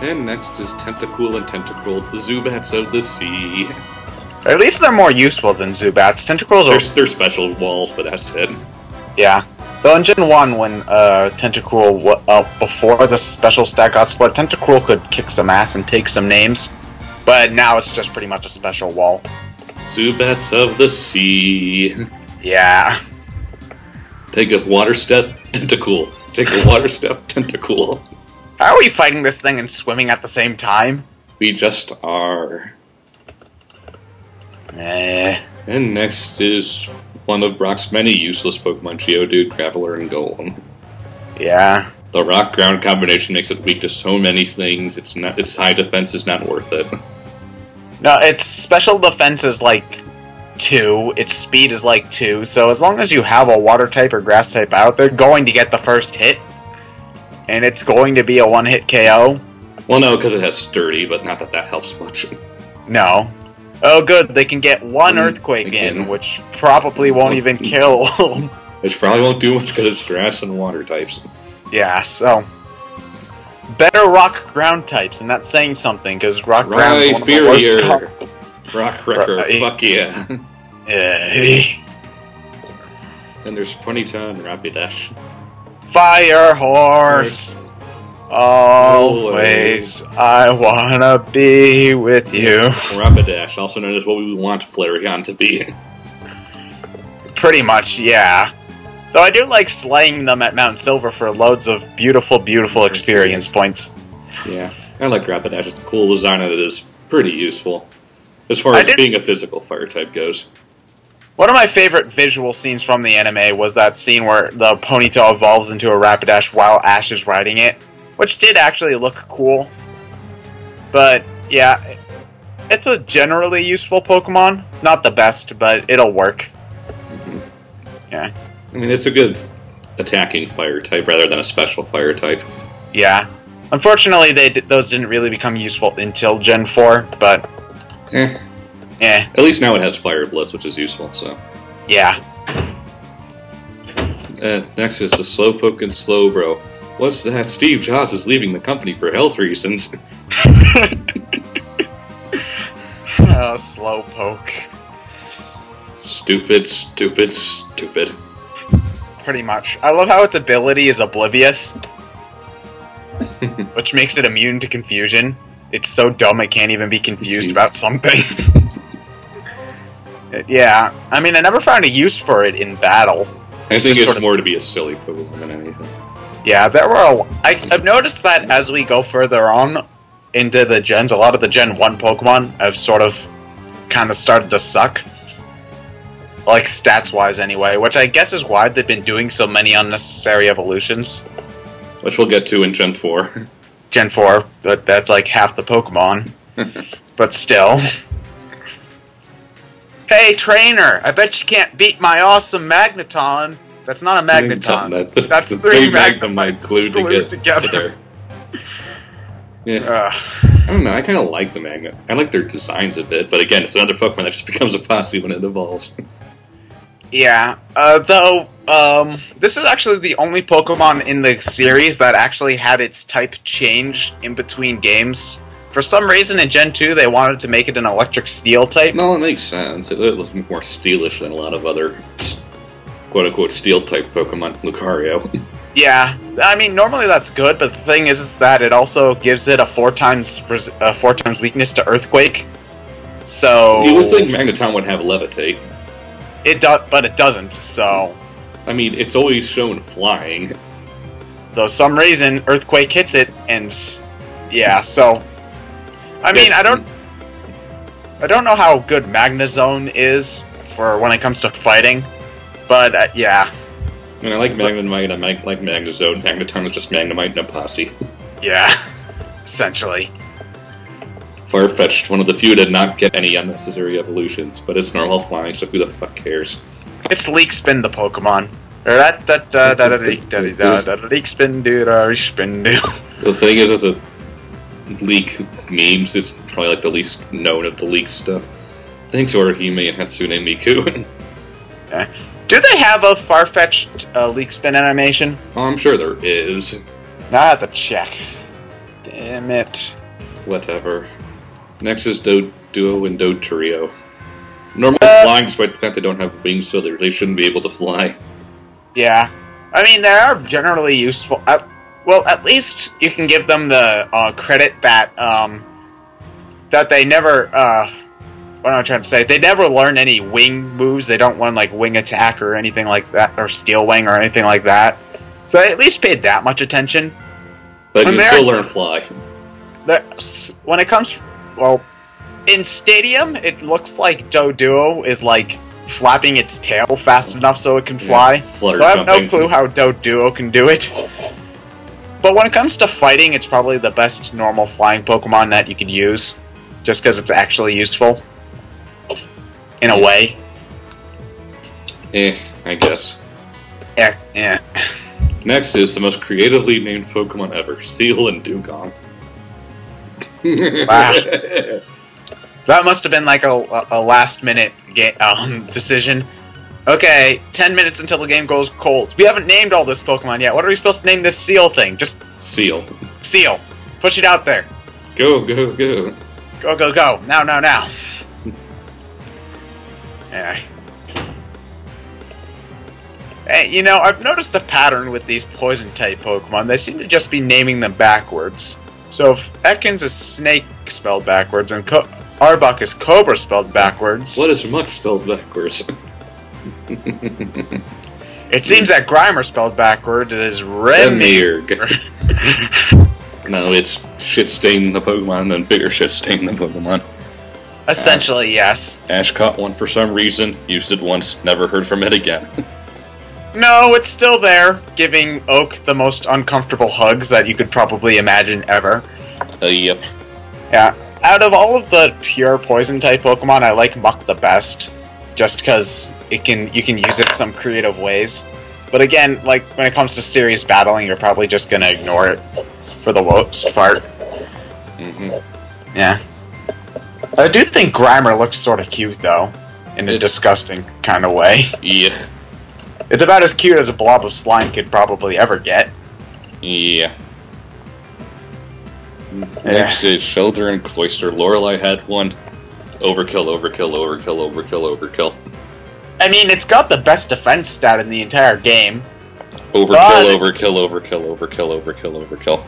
And next is Tentacool and Tentacruel, the Zubats of the sea. At least they're more useful than Zubats. Tentacruels are... They're special walls, but that's it. Yeah. Though in Gen 1, when Tentacruel, before the special stat got split, Tentacruel could kick some ass and take some names. But now it's just pretty much a special wall. Zubats of the sea. Yeah. Take a water step, Tentacool. Take a water step, Tentacool. How are we fighting this thing and swimming at the same time? We just are. And next is one of Brock's many useless Pokemon, Geodude, Graveler, and Golem. Yeah. The rock-ground combination makes it weak to so many things. Its high defense is not worth it. No, its special defense is like 2. Its speed is like 2. So as long as you have a water type or grass type out, they're going to get the first hit. And it's going to be a one-hit KO. Well, no, because it has sturdy, but not that that helps much. No. Oh, good. They can get one earthquake in, which probably won't even kill. Which probably won't do much because it's grass and water types. Yeah, so... better rock ground types, and that's saying something, because rock ground is one of the worst. Rock wrecker, fuck yeah. And there's Ponyta and Rapidash. Fire horse! Always, I wanna be with you. Rapidash, also known as what we want Flareon to be. Pretty much, yeah. Though I do like slaying them at Mount Silver for loads of beautiful, beautiful experience points. Yeah, I like Rapidash. It's a cool design and it is pretty useful. As far as being a physical fire type goes. One of my favorite visual scenes from the anime was that scene where the Ponyta evolves into a Rapidash while Ash is riding it. Which did actually look cool. But, yeah, it's a generally useful Pokemon. Not the best, but it'll work. Mm-hmm. Yeah. I mean, it's a good attacking fire type rather than a special fire type. Yeah. Unfortunately, those didn't really become useful until Gen 4, but... At least now it has Fire Blitz, which is useful, so... Yeah. Next is the Slowpoke and Slowbro. What's that? Steve Jobs is leaving the company for health reasons. Oh, Slowpoke. Stupid, stupid, stupid. Pretty much. I love how its ability is oblivious. Which makes it immune to confusion. It's so dumb it can't even be confused about something. Yeah, I mean, I never found a use for it in battle. I think it's more to be a silly Pokemon than anything. Yeah, there were I've noticed that as we go further on into the gens, a lot of the Gen 1 Pokemon have sort of kind of started to suck. Like, stats-wise anyway, which I guess is why they've been doing so many unnecessary evolutions. Which we'll get to in Gen 4. Gen 4, but that's like half the Pokemon. But still. Hey, trainer! I bet you can't beat my awesome Magneton! That's not a Magneton. That's three Magnemite glued together. Yeah. I don't know, I kind of like the Magnet. I like their designs a bit, but again, it's another Pokemon that just becomes a posse when it evolves. Yeah, though, this is actually the only Pokemon in the series that actually had its type change in between games. For some reason, in Gen 2, they wanted to make it an electric steel type. No, it makes sense. It looks more steelish than a lot of other quote-unquote steel-type Pokemon, Lucario. Yeah, I mean, normally that's good, but the thing is that it also gives it a 4 times weakness to Earthquake. So... You would think Magneton would have Levitate. It does, but it doesn't, so... I mean, it's always shown flying. Though some reason, Earthquake hits it, and... Yeah, so... I mean, I don't know how good Magnezone is for when it comes to fighting, but, yeah. I mean, I like Magnemite, I like Magnezone. Magneton is just Magnemite and a posse. Yeah, essentially. Farfetch'd, one of the few to not get any unnecessary evolutions, but it's normal flying, so who the fuck cares? It's Leak Spin the Pokemon. Leak Spin, spin, The thing is, as a Leak memes, it's probably like the least known of the Leak stuff. Thanks, Orihime and Hatsune Miku. Yeah. Do they have a Farfetch'd Leak Spin animation? Oh, I'm sure there is. Now I have to check. Damn it. Whatever. Next is Doduo and Dodrio. Normally flying, despite the fact they don't have wings, so they shouldn't be able to fly. Yeah. I mean, they are generally useful. Well, at least you can give them the credit that that they never... what am I trying to say? They never learn any wing moves. They don't learn, like, wing attack or anything like that, or steel wing or anything like that. So they at least paid that much attention. But you still learn fly. When it comes... Well, in Stadium, it looks like Doduo is, like, flapping its tail fast enough so it can fly. Yeah, so I have no clue how Doduo can do it. But when it comes to fighting, it's probably the best normal flying Pokemon that you could use. Just because it's actually useful. In a way. I guess. Yeah. Next is the most creatively named Pokemon ever, Seal and Dugong. Wow. That must have been like a last-minute decision. Okay, 10 minutes until the game goes cold. We haven't named all this Pokemon yet. What are we supposed to name this seal thing? Just... Seal. Seal. Push it out there. Go, go, go. Go, go, go. Now, now, now. Yeah. Hey, you know, I've noticed a pattern with these poison-type Pokemon. They seem to just be naming them backwards. So if Ekans is snake spelled backwards and Arbok is cobra spelled backwards... What is Muk spelled backwards? It seems that Grimer spelled backward is Remirg. No, it's shit stain the Pokemon and then bigger shit stain the Pokemon. Essentially, yes. Ash caught one for some reason, used it once, never heard from it again. No, it's still there, giving Oak the most uncomfortable hugs that you could probably imagine ever. Yep. Yeah. Out of all of the pure poison-type Pokemon, I like Muk the best. Just because you can use it some creative ways. But again, like, when it comes to serious battling, you're probably just gonna ignore it for the most part. Mm-hmm. Yeah. I do think Grimer looks sort of cute, though. In a disgusting kind of way. Yeah. It's about as cute as a blob of slime could probably ever get. Yeah. Next is Shelter and Cloister. Lorelei had one. Overkill, overkill, overkill, overkill, overkill. I mean, it's got the best defense stat in the entire game. Overkill, overkill, overkill, overkill, overkill, overkill.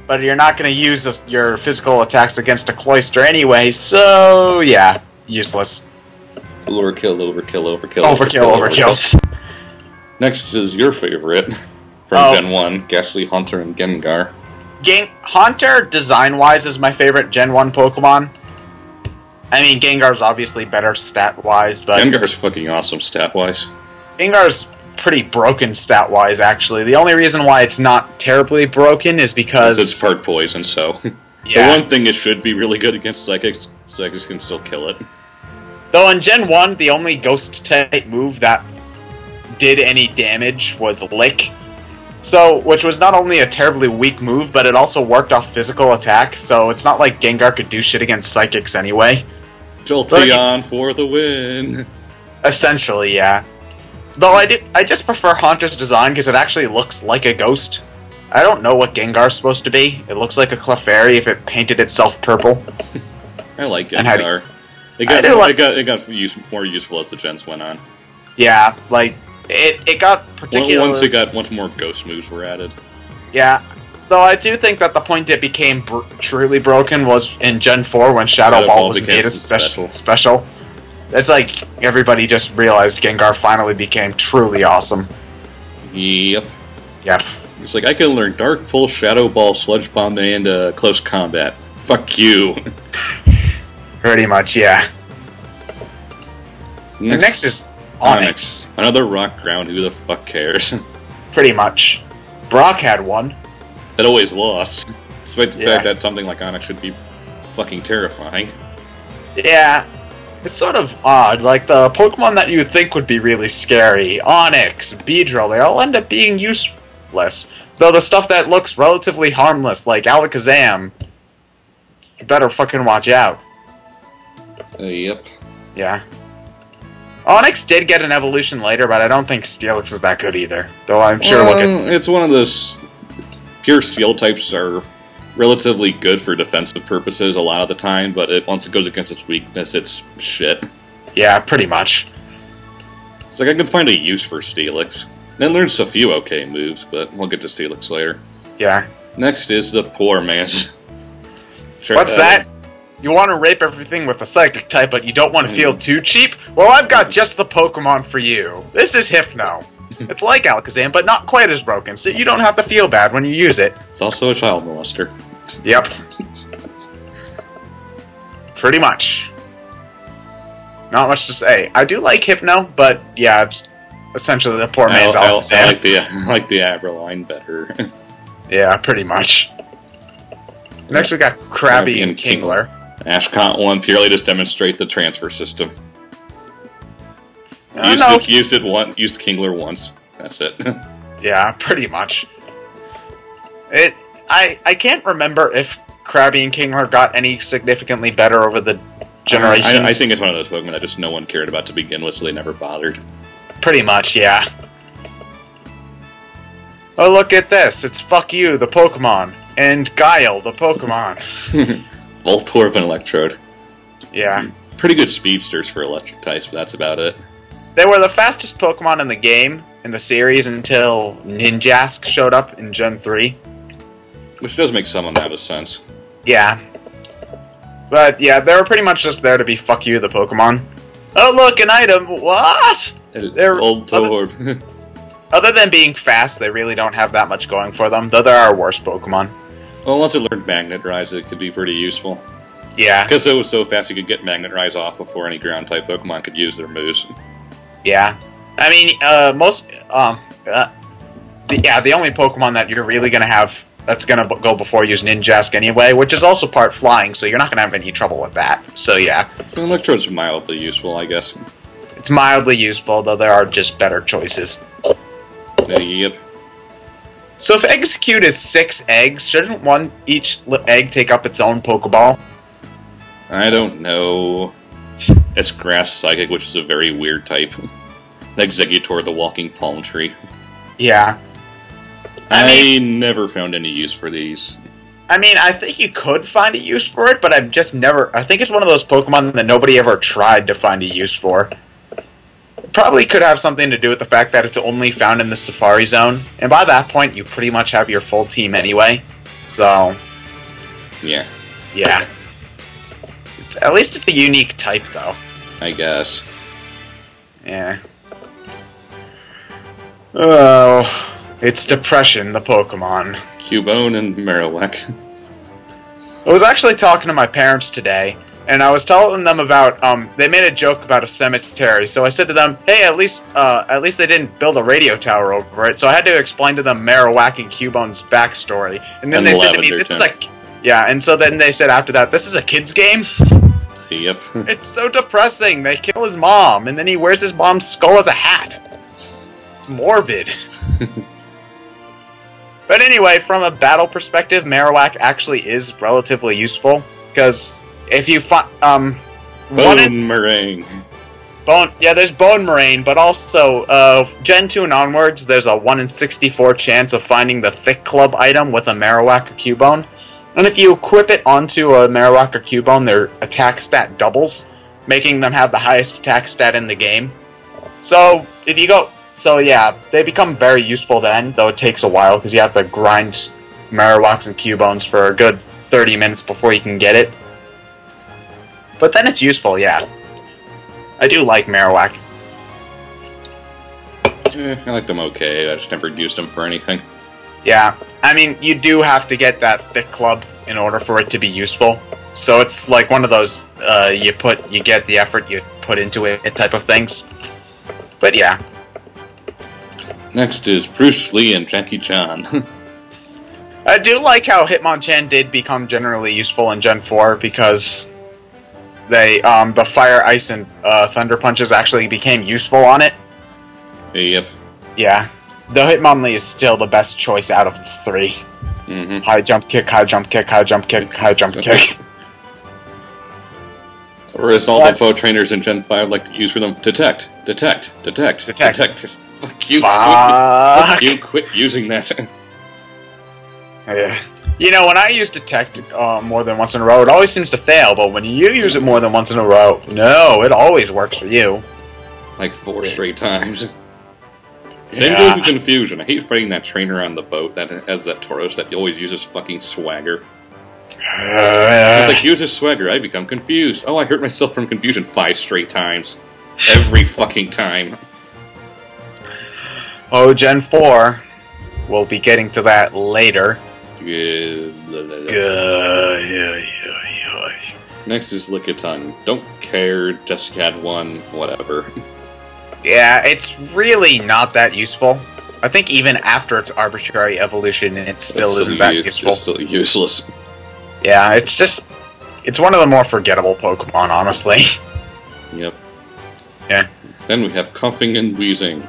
But you're not going to use your physical attacks against a Cloister anyway, so yeah, useless. Overkill, overkill, overkill, overkill, overkill. Next is your favorite from Gen 1, Ghastly Haunter and Gengar. Haunter, design-wise, is my favorite Gen 1 Pokemon. I mean, Gengar's obviously better stat-wise, but... Gengar's fucking awesome stat-wise. Gengar's pretty broken stat-wise, actually. The only reason why it's not terribly broken is because... It's part poison, so... Yeah. The one thing it should be really good against Psychics, Psychics can still kill it. Though in Gen 1, the only Ghost-type move that did any damage was Lick. So, which was not only a terribly weak move, but it also worked off physical attack, so it's not like Gengar could do shit against Psychics anyway. Jolteon for the win! Essentially, yeah. Though I just prefer Haunter's design because it actually looks like a ghost. I don't know what Gengar's supposed to be. It looks like a Clefairy if it painted itself purple. I like Gengar. It got more useful as the gens went on. Yeah, like, it got particularly... Once more ghost moves were added. Yeah. Though I do think that the point it became truly broken was in Gen 4 when Shadow Ball was made a special. It's like everybody just realized Gengar finally became truly awesome. Yep. Yep. It's like, I can learn Dark Pulse, Shadow Ball, Sludge Bomb, and Close Combat. Fuck you. Pretty much, yeah. Next is Onix. Another rock ground, who the fuck cares? Pretty much. Brock had one. It always lost. Despite the fact that something like Onix should be fucking terrifying. Yeah. It's sort of odd. Like, the Pokemon that you would think would be really scary, Onix, Beedrill, they all end up being useless. Though the stuff that looks relatively harmless, like Alakazam, you better fucking watch out. Yep. Yeah. Onix did get an evolution later, but I don't think Steelix is that good either. Though I'm sure we'll get... It's one of those... Pure Steel types are relatively good for defensive purposes a lot of the time, but once it goes against its weakness, it's shit. Yeah, pretty much. It's like I can find a use for Steelix. And it learns a few okay moves, but we'll get to Steelix later. Yeah. Next is the poor man's... What's that? You want to rape everything with a psychic type, but you don't want to feel too cheap? Well, I've got just the Pokemon for you. This is Hypno. It's like Alakazam, but not quite as broken, so you don't have to feel bad when you use it. It's also a child molester. Yep. Pretty much. Not much to say. I do like Hypno, but yeah, it's essentially the poor man's Alakazam. I like the Abraline better. Yeah, pretty much. Next we got Krabby and Kingler. Ash caught one purely to demonstrate the transfer system. Used Kingler once. That's it. Yeah, pretty much. I can't remember if Krabby and Kingler got any significantly better over the generations? I think it's one of those Pokemon that just no one cared about to begin with, so they never bothered. Pretty much, yeah. Oh, look at this. It's Fuck You, the Pokemon. And Guile, the Pokemon. Voltorb and Electrode. Yeah. Pretty good speedsters for electric types, but that's about it. They were the fastest Pokemon in the game, in the series, until Ninjask showed up in Gen 3. Which does make some amount of sense. Yeah. But, yeah, they were pretty much just there to be Fuck You, the Pokemon. Oh, look, an item! What? They're Old Torb. Other than being fast, they really don't have that much going for them, though there are worse Pokemon. Well, once it learned Magnet Rise, it could be pretty useful. Yeah. Because it was so fast, you could get Magnet Rise off before any ground-type Pokemon could use their moves. Yeah. I mean, the only Pokemon that you're really going to have that's going to go before you is Ninjask anyway, which is also part flying, so you're not going to have any trouble with that. So, yeah. So Electrode's mildly useful, I guess. It's mildly useful, though there are just better choices. Yep. So if Execute is 6 eggs, shouldn't each egg take up its own Pokeball? I don't know. It's Grass Psychic, which is a very weird type. Executor, the walking palm tree. Yeah. I never found any use for these. I mean, I think you could find a use for it, but I've just never... I think it's one of those Pokemon that nobody ever tried to find a use for. Probably could have something to do with the fact that it's only found in the Safari Zone, and by that point, you pretty much have your full team anyway. So, yeah. At least it's a unique type, though. I guess. Yeah. Oh, it's Depression, the Pokemon. Cubone and Marowak. I was actually talking to my parents today, and I was telling them about, they made a joke about a cemetery, so I said to them, hey, at least they didn't build a radio tower over it, so I had to explain to them Marowak and Cubone's backstory. And then they said to me, this is like, yeah, and so then they said after that, this is a kid's game? Yep. It's so depressing. They kill his mom, and then he wears his mom's skull as a hat. It's morbid. But anyway, from a battle perspective, Marowak actually is relatively useful, because if you find, Bone-Meringue. There's Bone-Meringue, but also, Gen 2 and onwards, there's a 1 in 64 chance of finding the Thick Club item with a Marowak or Cubone. And if you equip it onto a Marowak or Cubone, their attack stat doubles, making them have the highest attack stat in the game. So, yeah, they become very useful then, though it takes a while, because you have to grind Marowaks and Cubones for a good 30 minutes before you can get it. But then it's useful, yeah. I do like Marowak. I like them okay, I just never used them for anything. Yeah, I mean, you do have to get that Thick Club in order for it to be useful. So it's like one of those, you get the effort you put into it type of things. But yeah. Next is Bruce Lee and Jackie Chan. I do like how Hitmonchan did become generally useful in Gen 4, because they, the Fire, Ice, and Thunder Punches actually became useful on it. Yep. Yeah. The Hitmonlee is still the best choice out of the 3. Mm-hmm. High jump kick, high jump kick, high jump kick, high jump kick. Whereas all the foe trainers in Gen 5 like to use for them, detect. Fuck you, fuck you, quit using that. Yeah. You know, when I use detect more than once in a row, it always seems to fail, but when you use it more than once in a row, no, it always works for you. Like 4 straight times. Same goes with Confusion. I hate fighting that trainer on the boat that has that Tauros that always uses fucking swagger. It's like, use his swagger, I become confused. Oh, I hurt myself from Confusion 5 straight times. Every fucking time. Oh, Gen 4. We'll be getting to that later. Next is Lickitung. Don't care, just had one, whatever. Yeah, it's really not that useful. I think even after its arbitrary evolution, it still isn't that useful. It's still useless. Yeah, it's one of the more forgettable Pokemon, honestly. Yep. Yeah. Then we have Coughing and Wheezing.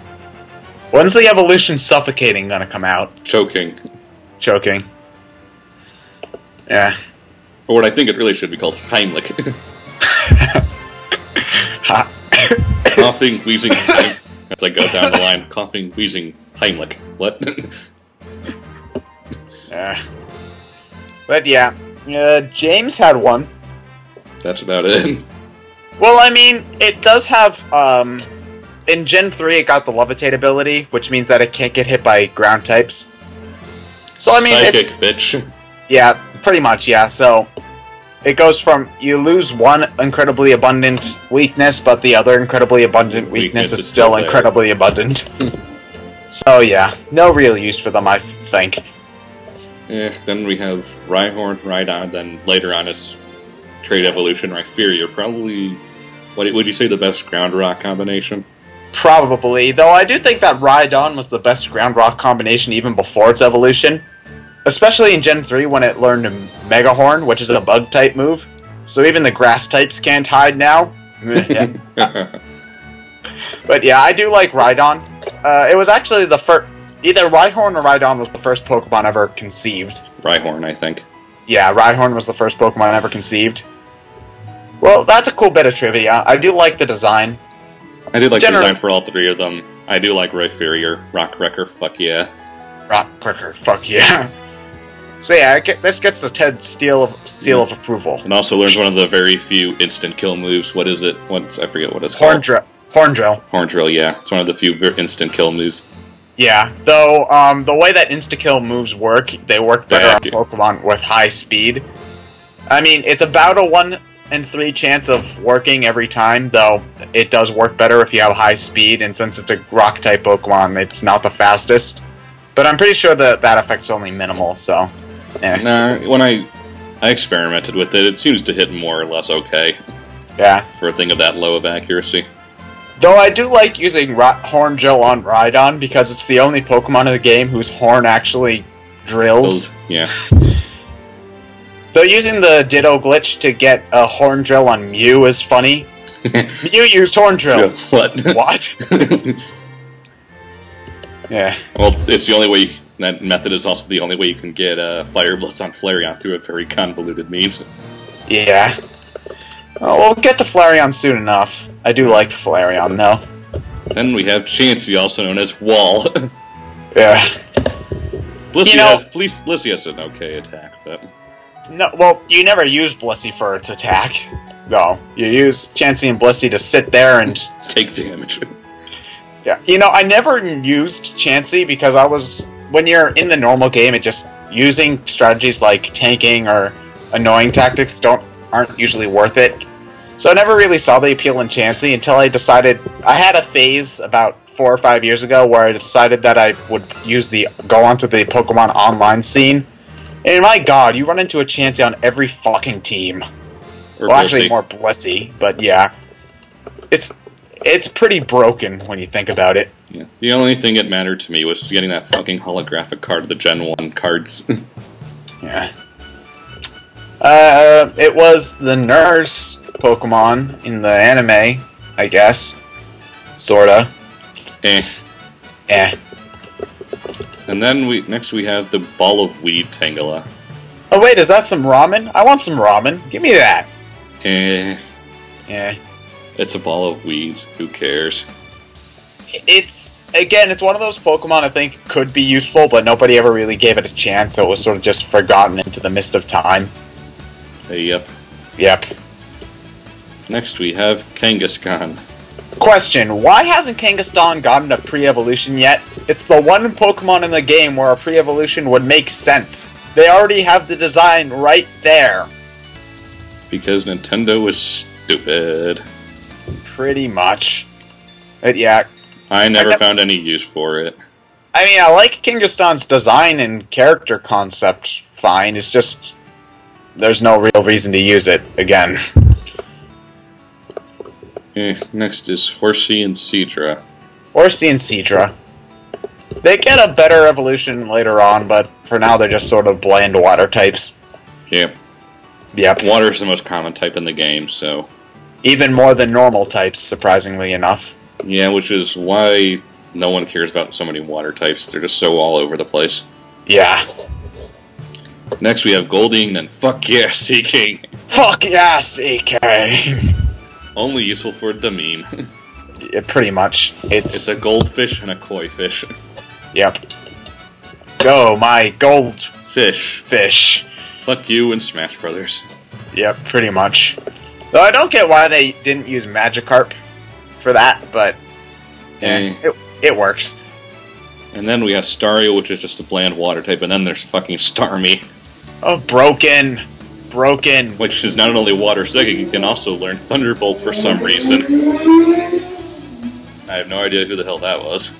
When's the evolution Suffocating gonna come out? Choking. Yeah. Or what I think it really should be called, Heimlich. Coughing, wheezing, as I go down the line. Coughing, wheezing, Heimlich. What? But yeah, James had one. That's about it. Well, I mean, it does have, in Gen 3 it got the Levitate ability, which means that it can't get hit by ground types. So, I mean, Psychic, bitch. Yeah, pretty much, yeah, so it goes from, you lose one incredibly abundant weakness, but the other incredibly abundant weakness is still incredibly abundant. So, yeah, no real use for them, I think. Then we have Rhyhorn, Rhydon, then later on is Trade Evolution, Rhyperior. Probably, what would you say, the best ground rock combination? Probably, though I do think that Rhydon was the best ground rock combination even before its evolution. Especially in Gen 3 when it learned Mega Horn, which is a bug type move. So even the grass types can't hide now. But yeah, I do like Rhydon. It was actually the first... Either Rhyhorn or Rhydon was the first Pokemon ever conceived. Rhyhorn, I think. Yeah, Rhyhorn was the first Pokemon ever conceived. Well, that's a cool bit of trivia. I do like the design. I did like the design for all three of them. I do like Rhyperior. Rockwrecker, fuck yeah. Rockwrecker, fuck yeah. So yeah, this gets the TED seal of approval. And also learns one of the very few instant kill moves. What is it? I forget what it's called. Horn Drill. Horn Drill, yeah. It's one of the few instant kill moves. Yeah, though the way that insta-kill moves work, they work better on Pokemon with high speed. I mean, it's about a 1 in 3 chance of working every time, though it does work better if you have high speed, and since it's a rock-type Pokemon, it's not the fastest. But I'm pretty sure that effect's only minimal, so... Nah, when I experimented with it, it seems to hit more or less okay. Yeah. For a thing of that low of accuracy. Though I do like using Horn Drill on Rhydon, because it's the only Pokemon in the game whose horn actually drills. Yeah. Though using the Ditto glitch to get a Horn Drill on Mew is funny. Mew used Horn Drill. What? What? Yeah. Well, it's the only way... That method is also the only way you can get Fire Blitz on Flareon through a very convoluted means. Yeah. Well, we'll get to Flareon soon enough. I do like Flareon, though. Then we have Chansey, also known as Wall. Yeah. Blissey has an okay attack, but... No, well, you never use Blissey for its attack. No, you use Chansey and Blissey to sit there and... take damage. Yeah. I never used Chansey because I was... When you're in the normal game, it just using strategies like tanking or annoying tactics aren't usually worth it. So I never really saw the appeal in Chansey until I decided I had a phase about 4 or 5 years ago where I decided that I would go onto the Pokemon online scene. And my god, you run into a Chansey on every fucking team. Well, actually more Blissey, but yeah. It's pretty broken when you think about it. Yeah. The only thing that mattered to me was getting that fucking holographic card of the Gen 1 cards. Yeah. It was the nurse Pokemon in the anime, I guess. Sorta. And then next we have the Ball of Weed Tangela. Oh wait, is that some ramen? I want some ramen. Give me that. Yeah. It's a ball of weeds. Who cares? It's one of those Pokemon I think could be useful, but nobody ever really gave it a chance, so it was sort of just forgotten into the mist of time. Yep. Next we have Kangaskhan. Question, why hasn't Kangaskhan gotten a pre-evolution yet? It's the one Pokemon in the game where a pre-evolution would make sense. They already have the design right there. Because Nintendo is stupid. Pretty much. But yeah. I never found any use for it. I mean, I like Kangaskhan's design and character concept fine. It's just... there's no real reason to use it again. Next is Horsea and Seadra. Horsea and Seadra. They get a better evolution later on, but for now they're just sort of bland water types. Yep. Water is the most common type in the game, so... Even more than normal types, surprisingly enough. Yeah, which is why no one cares about so many water types. They're just so all over the place. Yeah. Next we have Golding, and fuck yeah, Seeking. Fuck yeah, CK! Only useful for the meme. Yeah, pretty much. It's a goldfish and a koi fish. Yep. Go, my Fish. Fish. Fuck you and Smash Brothers. Yep, pretty much. Though I don't get why they didn't use Magikarp for that, but it works. And then we have Stario, which is just a bland water type, and then there's fucking Starmie. Oh, broken. Broken. Which is not only water psychic, you can also learn Thunderbolt for some reason. I have no idea who the hell that was.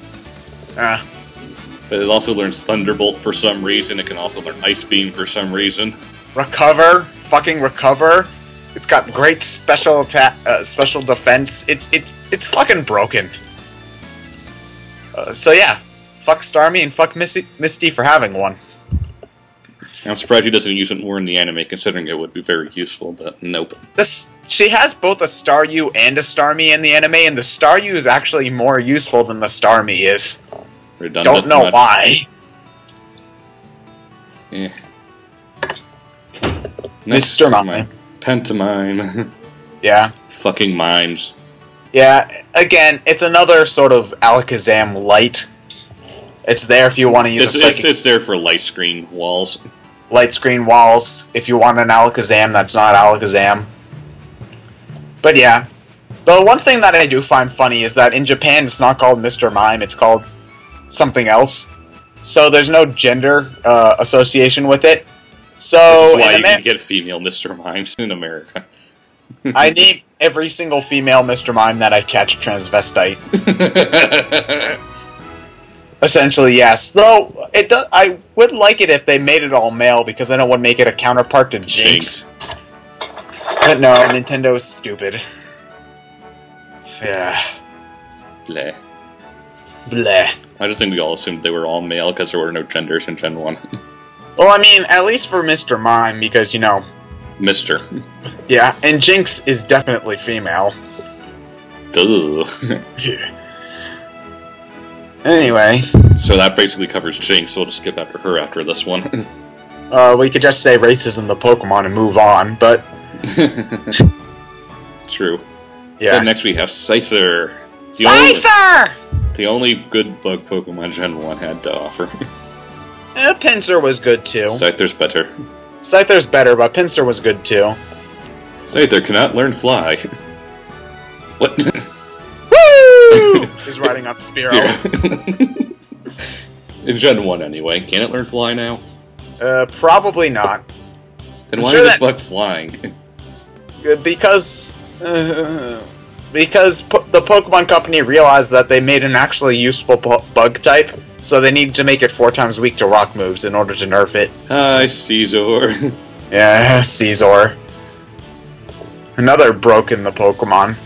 But it also learns Thunderbolt for some reason. It can also learn Ice Beam for some reason. Recover. Fucking recover. It's got great special attack, special defense. It's fucking broken. So yeah, fuck Starmie and fuck Misty for having one. I'm surprised he doesn't use it more in the anime, considering it would be very useful, but nope. She has both a Staryu and a Starmie in the anime, and the Staryu is actually more useful than the Starmie is. Redundant. Don't know why. Yeah. Mr. Mime. Pantomime. Yeah. Fucking mimes. Yeah, again, it's another sort of Alakazam light. It's there if you want to use it's there for light screen walls. Light screen walls, if you want an Alakazam that's not Alakazam. But yeah. The one thing that I do find funny is that in Japan it's not called Mr. Mime, it's called something else. So there's no gender association with it. So which is why you can get female Mr. Mimes in America. I need every single female Mr. Mime that I catch transvestite. Essentially, yes. Though I would like it if they made it all male, because then it would make it a counterpart to Jinx. But no, Nintendo's stupid. Yeah. Bleh. Bleh. I just think we all assumed they were all male because there were no genders in Gen 1. Well, I mean, at least for Mr. Mime, because, you know... Mister. Yeah, and Jinx is definitely female. Duh. Yeah. Anyway. So that basically covers Jinx, so we'll just skip after her after this one. We could just say races in the Pokemon and move on, but... True. Yeah. Then next we have Scyther. Scyther! The only good bug Pokemon Gen 1 had to offer. Pinsir was good too. Scyther's better. Scyther's better, but Pinsir was good too. Scyther cannot learn Fly. What? Woo! He's riding up Spearow. In Gen 1 anyway. Can it learn Fly now? Probably not. Then why is it bug flying? Because the Pokemon Company realized that they made an actually useful bug type, so they need to make it 4 times weak to rock moves in order to nerf it. Hi, Caesar. Yeah, Caesar. Another broke in the Pokemon.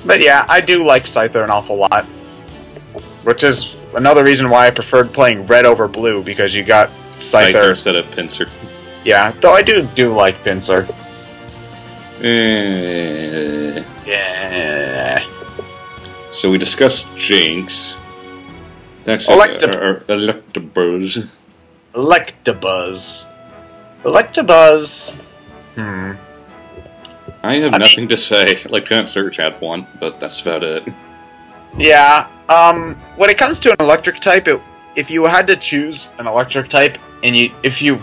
But yeah, I do like Scyther an awful lot. Which is another reason why I preferred playing Red over Blue, because you got Scyther instead of Pinsir. Yeah, though I do like Pinsir. Yeah. So we discussed Jinx. Next is Electabuzz. Electabuzz. I have nothing to say. Lieutenant Surge had one, but that's about it. Yeah. When it comes to an electric type, if you had to choose an electric type, and if you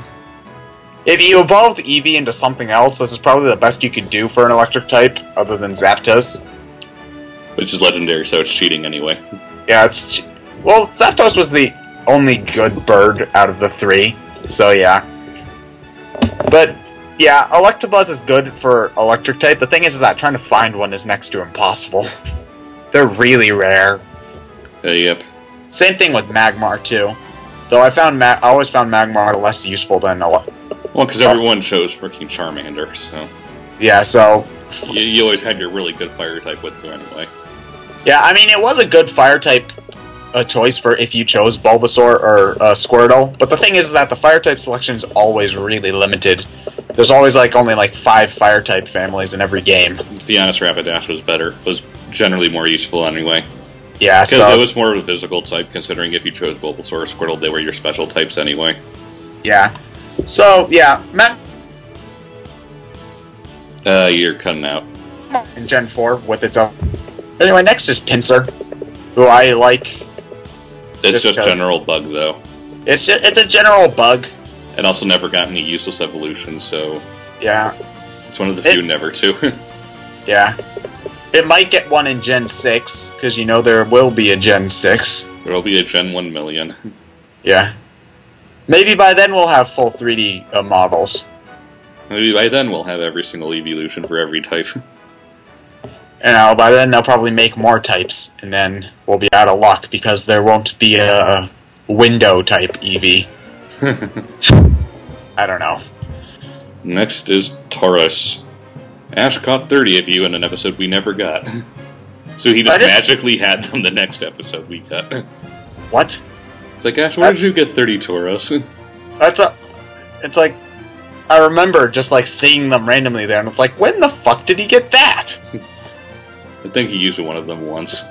evolved Eevee into something else, this is probably the best you could do for an electric type, other than Zapdos. Which is legendary, so it's cheating anyway. Yeah, well, Zapdos was the only good bird out of the 3, so yeah. But, yeah, Electabuzz is good for electric type. The thing is that trying to find one is next to impossible. They're really rare. Yep. Same thing with Magmar, too. Though I always found Magmar less useful than Well, because everyone chose freaking Charmander, so... Yeah, so... You always had your really good fire type with you anyway. Yeah, I mean, it was a good fire type choice for if you chose Bulbasaur or Squirtle, but the thing is that the fire type selection is always really limited. There's always only 5 fire type families in every game. To be honest, Rapidash was better. Was generally more useful anyway. Yeah, because it was more of a physical type, considering if you chose Bulbasaur or Squirtle, they were your special types anyway. Yeah. So, yeah, Matt... You're cutting out. In Gen 4 with its own... Anyway, next is Pinsir, who I like. It's just general bug, though. It's a general bug. It also never got any useless evolution, so... Yeah. It's one of the few never to. Yeah. It might get one in Gen 6, because you know there will be a Gen 6. There will be a Gen 1 million. Yeah. Maybe by then we'll have full 3D models. Maybe by then we'll have every single evolution for every type. You know, by then they'll probably make more types, and then we'll be out of luck, because there won't be a window-type Eevee. I don't know. Next is Taurus. Ash caught 30 of you in an episode we never got. So he just magically had them the next episode we got. What? It's like, Ash, where did you get 30 Tauros? It's like, I remember just like seeing them randomly there, and it's like, when the fuck did he get that? I think he used one of them once.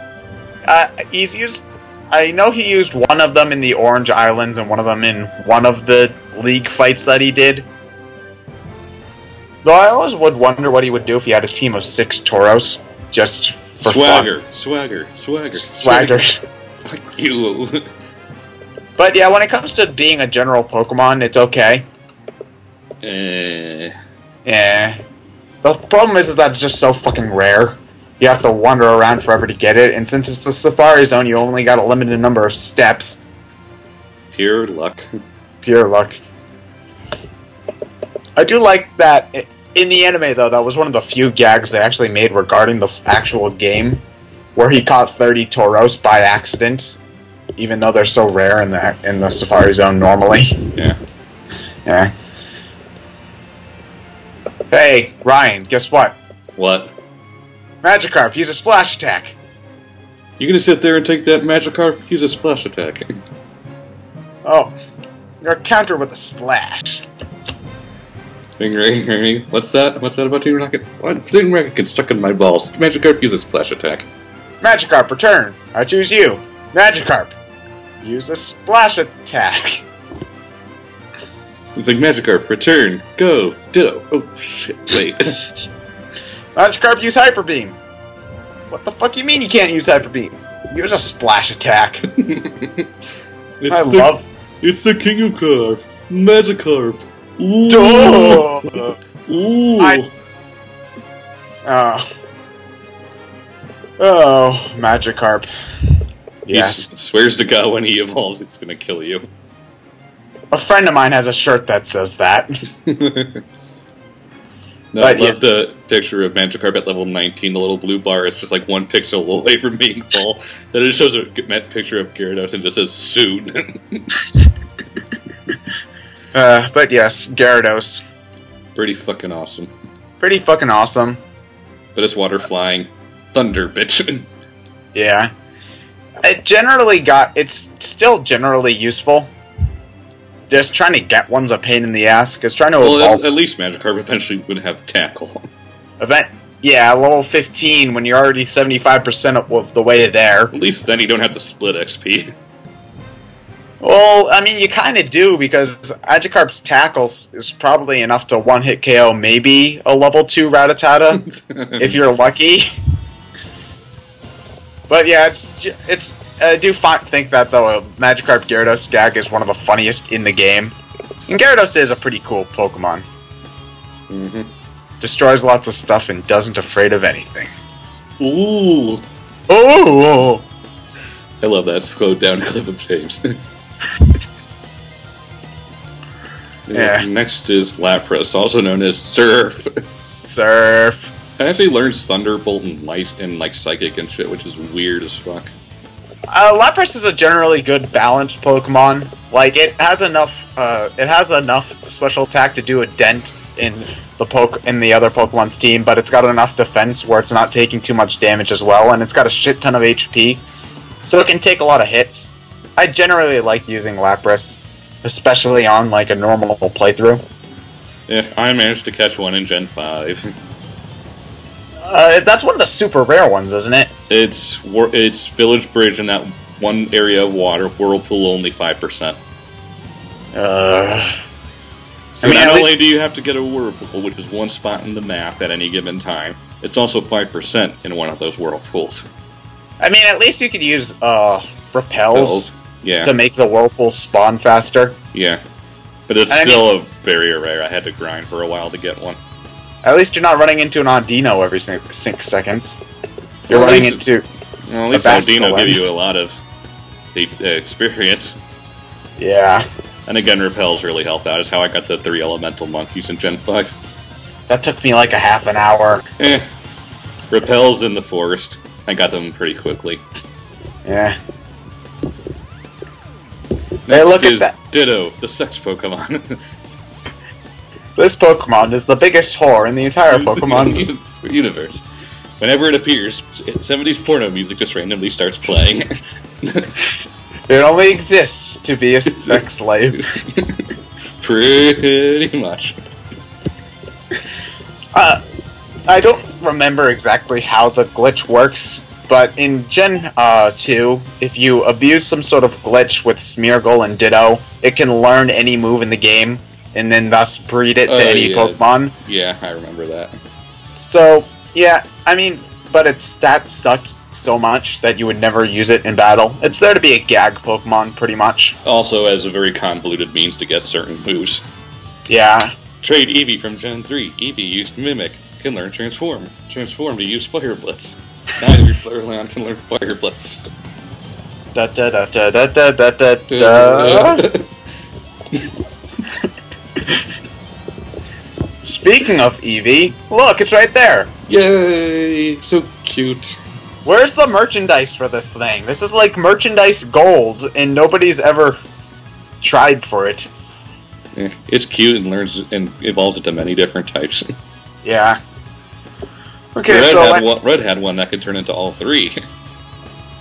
I know he used one of them in the Orange Islands and one of them in one of the League fights that he did. Though I always would wonder what he would do if he had a team of 6 Tauros, just for Swagger, fun. Swagger. Fuck you. But yeah, when it comes to being a general Pokemon, it's okay. Yeah. The problem is that it's just so fucking rare. You have to wander around forever to get it, and since it's the Safari Zone, you only got a limited number of steps. Pure luck. Pure luck. I do like that. In the anime, though, that was one of the few gags they actually made regarding the actual game, where he caught 30 Tauros by accident, even though they're so rare in the Safari Zone normally. Yeah. Yeah. Hey, Ryan, guess what? What? Magikarp, use a splash attack. You gonna sit there and take that Magikarp? Use a splash attack. Oh, you're a counter with a splash. Ring. What's that? What's that about Team Rocket? What? Team Rocket gets stuck in my balls. Magikarp uses splash attack. Magikarp, return. I choose you. Magikarp, use a splash attack. It's like, Magikarp, return, go, ditto. Oh shit, wait. Magikarp, use Hyper Beam. What the fuck you mean you can't use Hyper Beam? Use a splash attack. It's the King of Carp, Magikarp. Ooh. Ooh. Oh, Magikarp. Yes. He swears to God when he evolves, it's gonna kill you. A friend of mine has a shirt that says that. No, I love the picture of Magikarp at level 19, the little blue bar. It's just like 1 pixel away from being full. Then it shows a picture of Gyarados and just says, soon. But yes, Gyarados. Pretty fucking awesome. Pretty fucking awesome. But it's water flying. Thunder, bitch. Yeah. It's still generally useful. Just trying to get one's a pain in the ass, because trying to evolve... At least Magikarp eventually would have Tackle. Yeah, level 15, when you're already 75% of the way there. At least then you don't have to split XP. Well, I mean, you kind of do, because Magikarp's Tackle is probably enough to one-hit KO maybe a level 2 Rattata, if you're lucky. But yeah, I do think that, though, a Magikarp Gyarados gag is one of the funniest in the game. And Gyarados is a pretty cool Pokemon. Mm-hmm. Destroys lots of stuff and doesn't afraid of anything. Ooh! Oh! I love that slowed down clip of James. Yeah. Next is Lapras, also known as Surf. Surf. I actually learned Thunderbolt and like Psychic and shit, which is weird as fuck. Lapras is a generally good balanced Pokemon. Like, it has enough special attack to do a dent in the other Pokemon's team, but it's got enough defense where it's not taking too much damage as well, and it's got a shit ton of HP, so it can take a lot of hits. I generally like using Lapras, especially on like a normal playthrough. Yeah, I managed to catch one in Gen 5. That's one of the super rare ones, isn't it? It's Village Bridge in that one area of water. Whirlpool only 5%. So not only do you have to get a whirlpool, which is one spot in the map at any given time, it's also 5% in one of those whirlpools. I mean, at least you could use repels yeah. to make the whirlpools spawn faster. Yeah. But it's still very rare. I had to grind for a while to get one. At least you're not running into an Audino every 6 seconds. You're running into at least Audino give you a lot of experience. Yeah. And again, repels really help out. It's how I got the 3 elemental monkeys in Gen 5. That took me like a half an hour. Repels in the forest. I got them pretty quickly. Yeah. Next look is at that. Ditto, the sex Pokemon. This Pokemon is the biggest whore in the entire Pokemon universe. Whenever it appears, 70s porno music just randomly starts playing. It only exists to be a sex slave. Pretty much. I don't remember exactly how the glitch works, but in Gen 2, if you abuse some sort of glitch with Smeargle and Ditto, it can learn any move in the game, and then thus breed it to any Pokemon. Yeah, I remember that. So, yeah, I mean, but its stats suck so much that you would never use it in battle. It's there to be a gag Pokemon, pretty much. Also as a very convoluted means to get certain moves. Yeah. Trade Eevee from Gen 3. Eevee used Mimic. Can learn Transform. Transform to use Fire Blitz. Now your Flareon can learn Fire Blitz. Da da da da da da da da da. Speaking of Eevee, look, it's right there. Yay! So cute. Where's the merchandise for this thing? This is like merchandise gold, and nobody's ever tried for it. It's cute and learns and evolves into many different types. Yeah. Okay, Red had one that could turn into all 3.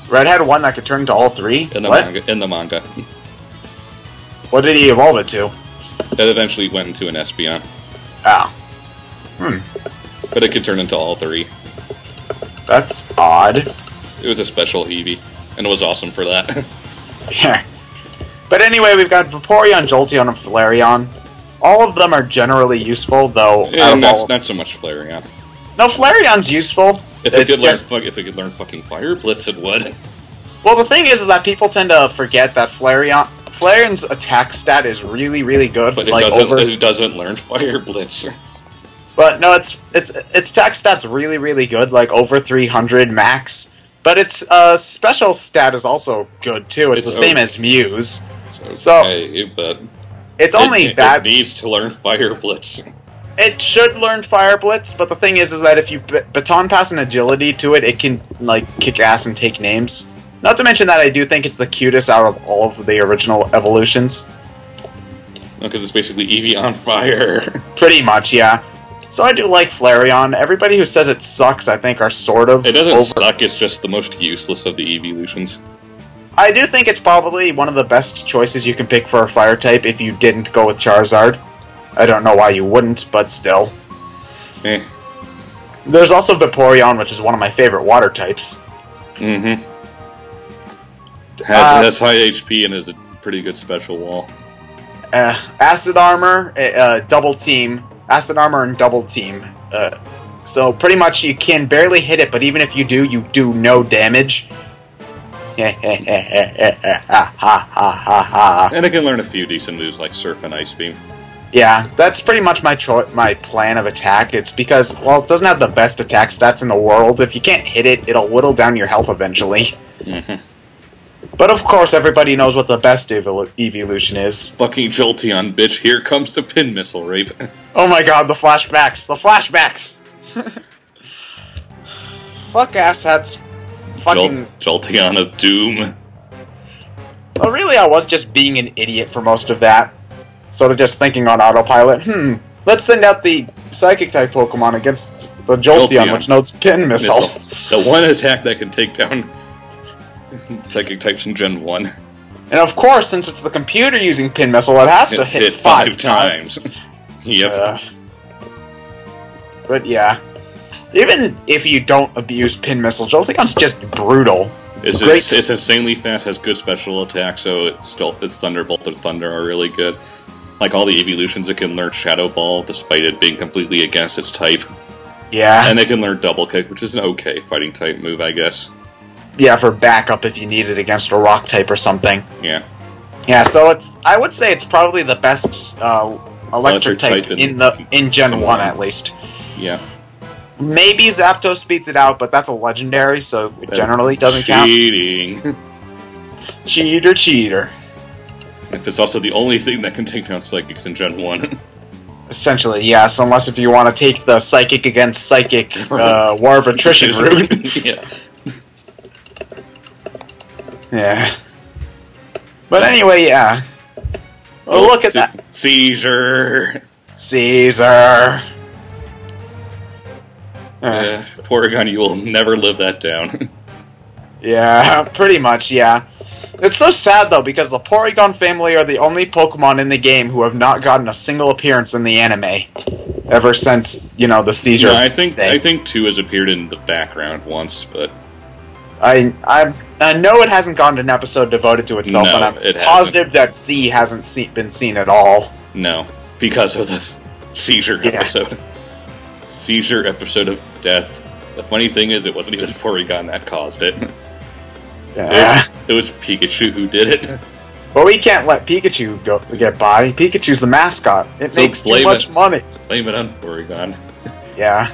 Red had one that could turn into all 3? In the manga. What did he evolve it to? It eventually went into an Espeon. Oh. But it could turn into all 3. That's odd. It was a special Eevee, and it was awesome for that. Yeah. But anyway, we've got Vaporeon, Jolteon, and Flareon. All of them are generally useful, though. Yeah, not so much Flareon. No, Flareon's useful. If it could learn fucking Fire Blitz, it would. Well, the thing is that people tend to forget that Flareon's attack stat is really, really good. But it doesn't learn Fire Blitz. But no, its attack stat's really, really good, like over 300 max. But its special stat is also good too. It's the same as Mew's. But it's only bad. It needs to learn Fire Blitz. It should learn Fire Blitz, but the thing is that if you baton pass an agility to it, it can like kick ass and take names. Not to mention that I do think it's the cutest out of all of the original evolutions. Because it's basically Eevee on fire. Pretty much, yeah. So I do like Flareon. Everybody who says it sucks, I think, are sort of... It doesn't suck, it's just the most useless of the evolutions. I do think it's probably one of the best choices you can pick for a fire type if you didn't go with Charizard. I don't know why you wouldn't, but still. There's also Vaporeon, which is one of my favorite water types. Mm-hmm. Has high HP and is a pretty good special wall. Acid Armor, Double Team. Acid Armor and Double Team. So pretty much you can barely hit it, but even if you do no damage. And it can learn a few decent moves like Surf and Ice Beam. Yeah, that's pretty much my plan of attack. It's because, well, it doesn't have the best attack stats in the world. If you can't hit it, it'll whittle down your health eventually. Mm-hmm. But of course, everybody knows what the best evolution is. Fucking Jolteon, bitch. Here comes the pin missile rape. Oh my god, the flashbacks. The flashbacks! Fuck asshats. Fucking... Jolteon of Doom. Well, really, I was just being an idiot for most of that. Sort of just thinking on autopilot. Let's send out the Psychic-type Pokemon against the Jolteon, which knows Pin Missile. The one attack that can take down Psychic types in Gen 1. And of course, since it's the computer using Pin Missile, it has to hit 5 times. Yep. But yeah. Even if you don't abuse Pin Missile, Jolteon's just brutal. It's insanely fast, has good special attacks, so its Thunderbolt and Thunder are really good. Like all the evolutions, it can learn Shadow Ball despite it being completely against its type. Yeah. And they can learn Double Kick, which is an okay fighting type move, I guess. Yeah, for backup if you need it against a rock type or something. Yeah. Yeah, so I would say it's probably the best electric type in Gen 1 at least. Yeah. Maybe Zapdos beats it out, but that's a legendary, so it generally doesn't count. Cheating. Cheater. If it's also the only thing that can take down Psychics in Gen 1. Essentially, yes, unless if you want to take the Psychic against Psychic War of Attrition route. Yeah. Yeah. But anyway, yeah. Oh, look at that. Caesar. Porygon, you will never live that down. Yeah, pretty much, yeah. It's so sad, though, because the Porygon family are the only Pokemon in the game who have not gotten a single appearance in the anime. Ever since, you know, the seizure. No, I think 2 has appeared in the background once, but... I know it hasn't gotten an episode devoted to itself, no, and I'm positive that Z hasn't been seen at all. No, because of the seizure episode. Seizure episode of death. The funny thing is, it wasn't even Porygon that caused it. Yeah. It was Pikachu who did it. But we can't let Pikachu get by. Pikachu's the mascot. It makes too much money. Blame it on Porygon. Yeah.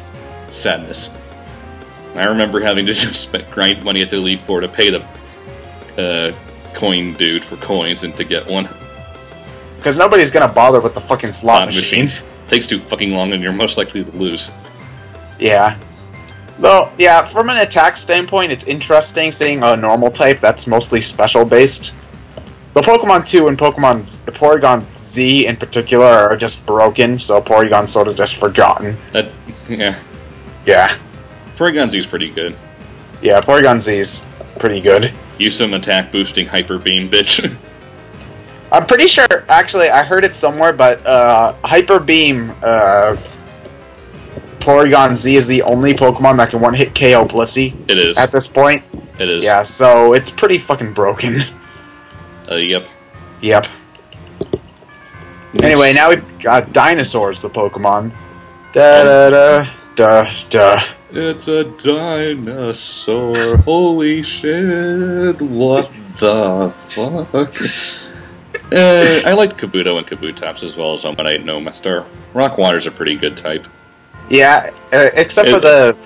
Sadness. I remember having to just grind money at the Elite Four to pay the coin dude for coins and to get one. Because nobody's gonna bother with the fucking slot machines. Takes too fucking long and you're most likely to lose. Yeah. Though, yeah, from an attack standpoint, it's interesting seeing a normal type that's mostly special based. The Pokemon 2 and Porygon Z in particular are just broken, so Porygon's sort of just forgotten. Yeah. Yeah. Porygon Z is pretty good. Yeah, Porygon Z's pretty good. Use some attack boosting Hyper Beam, bitch. I'm pretty sure, actually, I heard it somewhere, but Hyper Beam, Porygon Z is the only Pokemon that can one-hit KO Blissey. It is. At this point. It is. Yeah, so it's pretty fucking broken. Yep. Yep. Anyway, now we've got Dinosaurs, the Pokemon. Da-da-da-da-da. It's a dinosaur. Holy shit. What the fuck? I liked Kabuto and Kabutops as well as Omanite and Omastar. Rock Water's a pretty good type. Yeah, except for the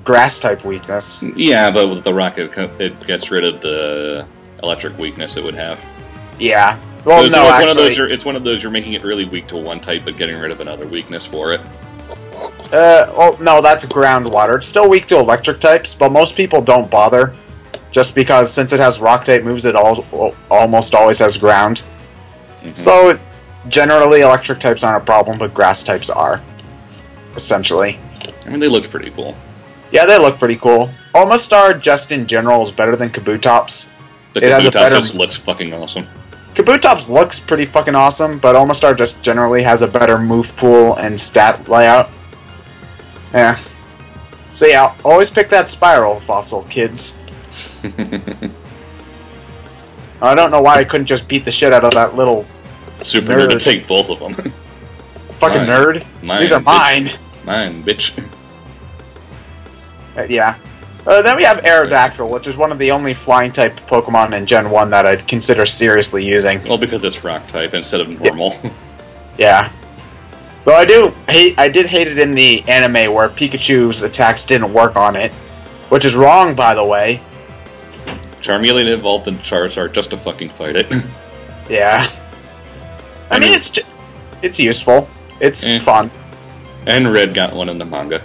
grass type weakness. Yeah, but with the rock, it gets rid of the electric weakness it would have. Yeah. Well, so no, it's actually, it's one of those you're making it really weak to one type, but getting rid of another weakness for it. Well, no, that's groundwater. It's still weak to electric types, but most people don't bother. Just because since it has rock type moves, it almost always has ground. Mm-hmm. So, generally, electric types aren't a problem, but grass types are. Essentially. I mean, they look pretty cool. Yeah, they look pretty cool. Omastar, just in general, is better than Kabutops. The Kabutops just looks fucking awesome. Kabutops looks pretty fucking awesome, but Omastar just generally has a better move pool and stat layout. Yeah. So yeah, always pick that Spiral fossil, kids. I don't know why I couldn't just beat the shit out of that little super nerd to take both of them. Fucking nerd. These are mine. Mine, bitch. Yeah. Then we have Aerodactyl, which is one of the only flying type Pokemon in Gen 1 that I'd consider seriously using. Well, because it's rock type instead of normal. Yeah. Though I did hate it in the anime where Pikachu's attacks didn't work on it. Which is wrong, by the way. Charmeleon evolved in Charizard just to fucking fight it. Yeah. I mean, it's useful. It's fun. And Red got one in the manga.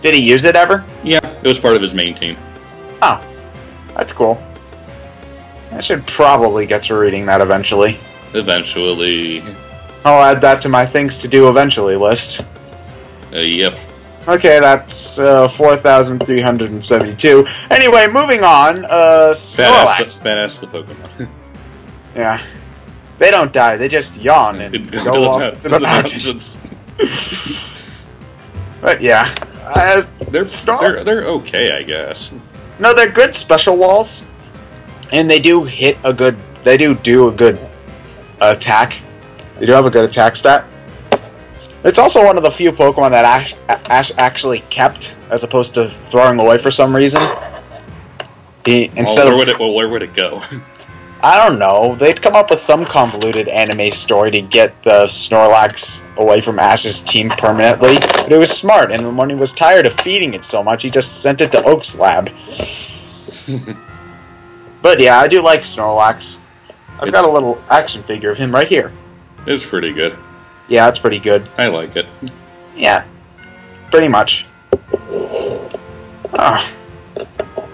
Did he use it ever? Yeah, it was part of his main team. Oh. That's cool. I should probably get to reading that eventually. Eventually. I'll add that to my things to do eventually list. Yep. Okay, that's 4,372. Anyway, moving on. Snorlax. Badass the Pokemon. Yeah. They don't die, they just yawn and go up to the mountains. But yeah. They're okay, I guess. No, they're good special walls. And they do hit a good... They do a good attack. They do have a good attack stat. It's also one of the few Pokemon that Ash actually kept, as opposed to throwing away for some reason. Where would it go? I don't know. They'd come up with some convoluted anime story to get the Snorlax away from Ash's team permanently, but it was smart, and when he was tired of feeding it so much, he just sent it to Oak's lab. But yeah, I do like Snorlax. I've got a little action figure of him right here. It's pretty good. Yeah, it's pretty good. I like it. Yeah, pretty much.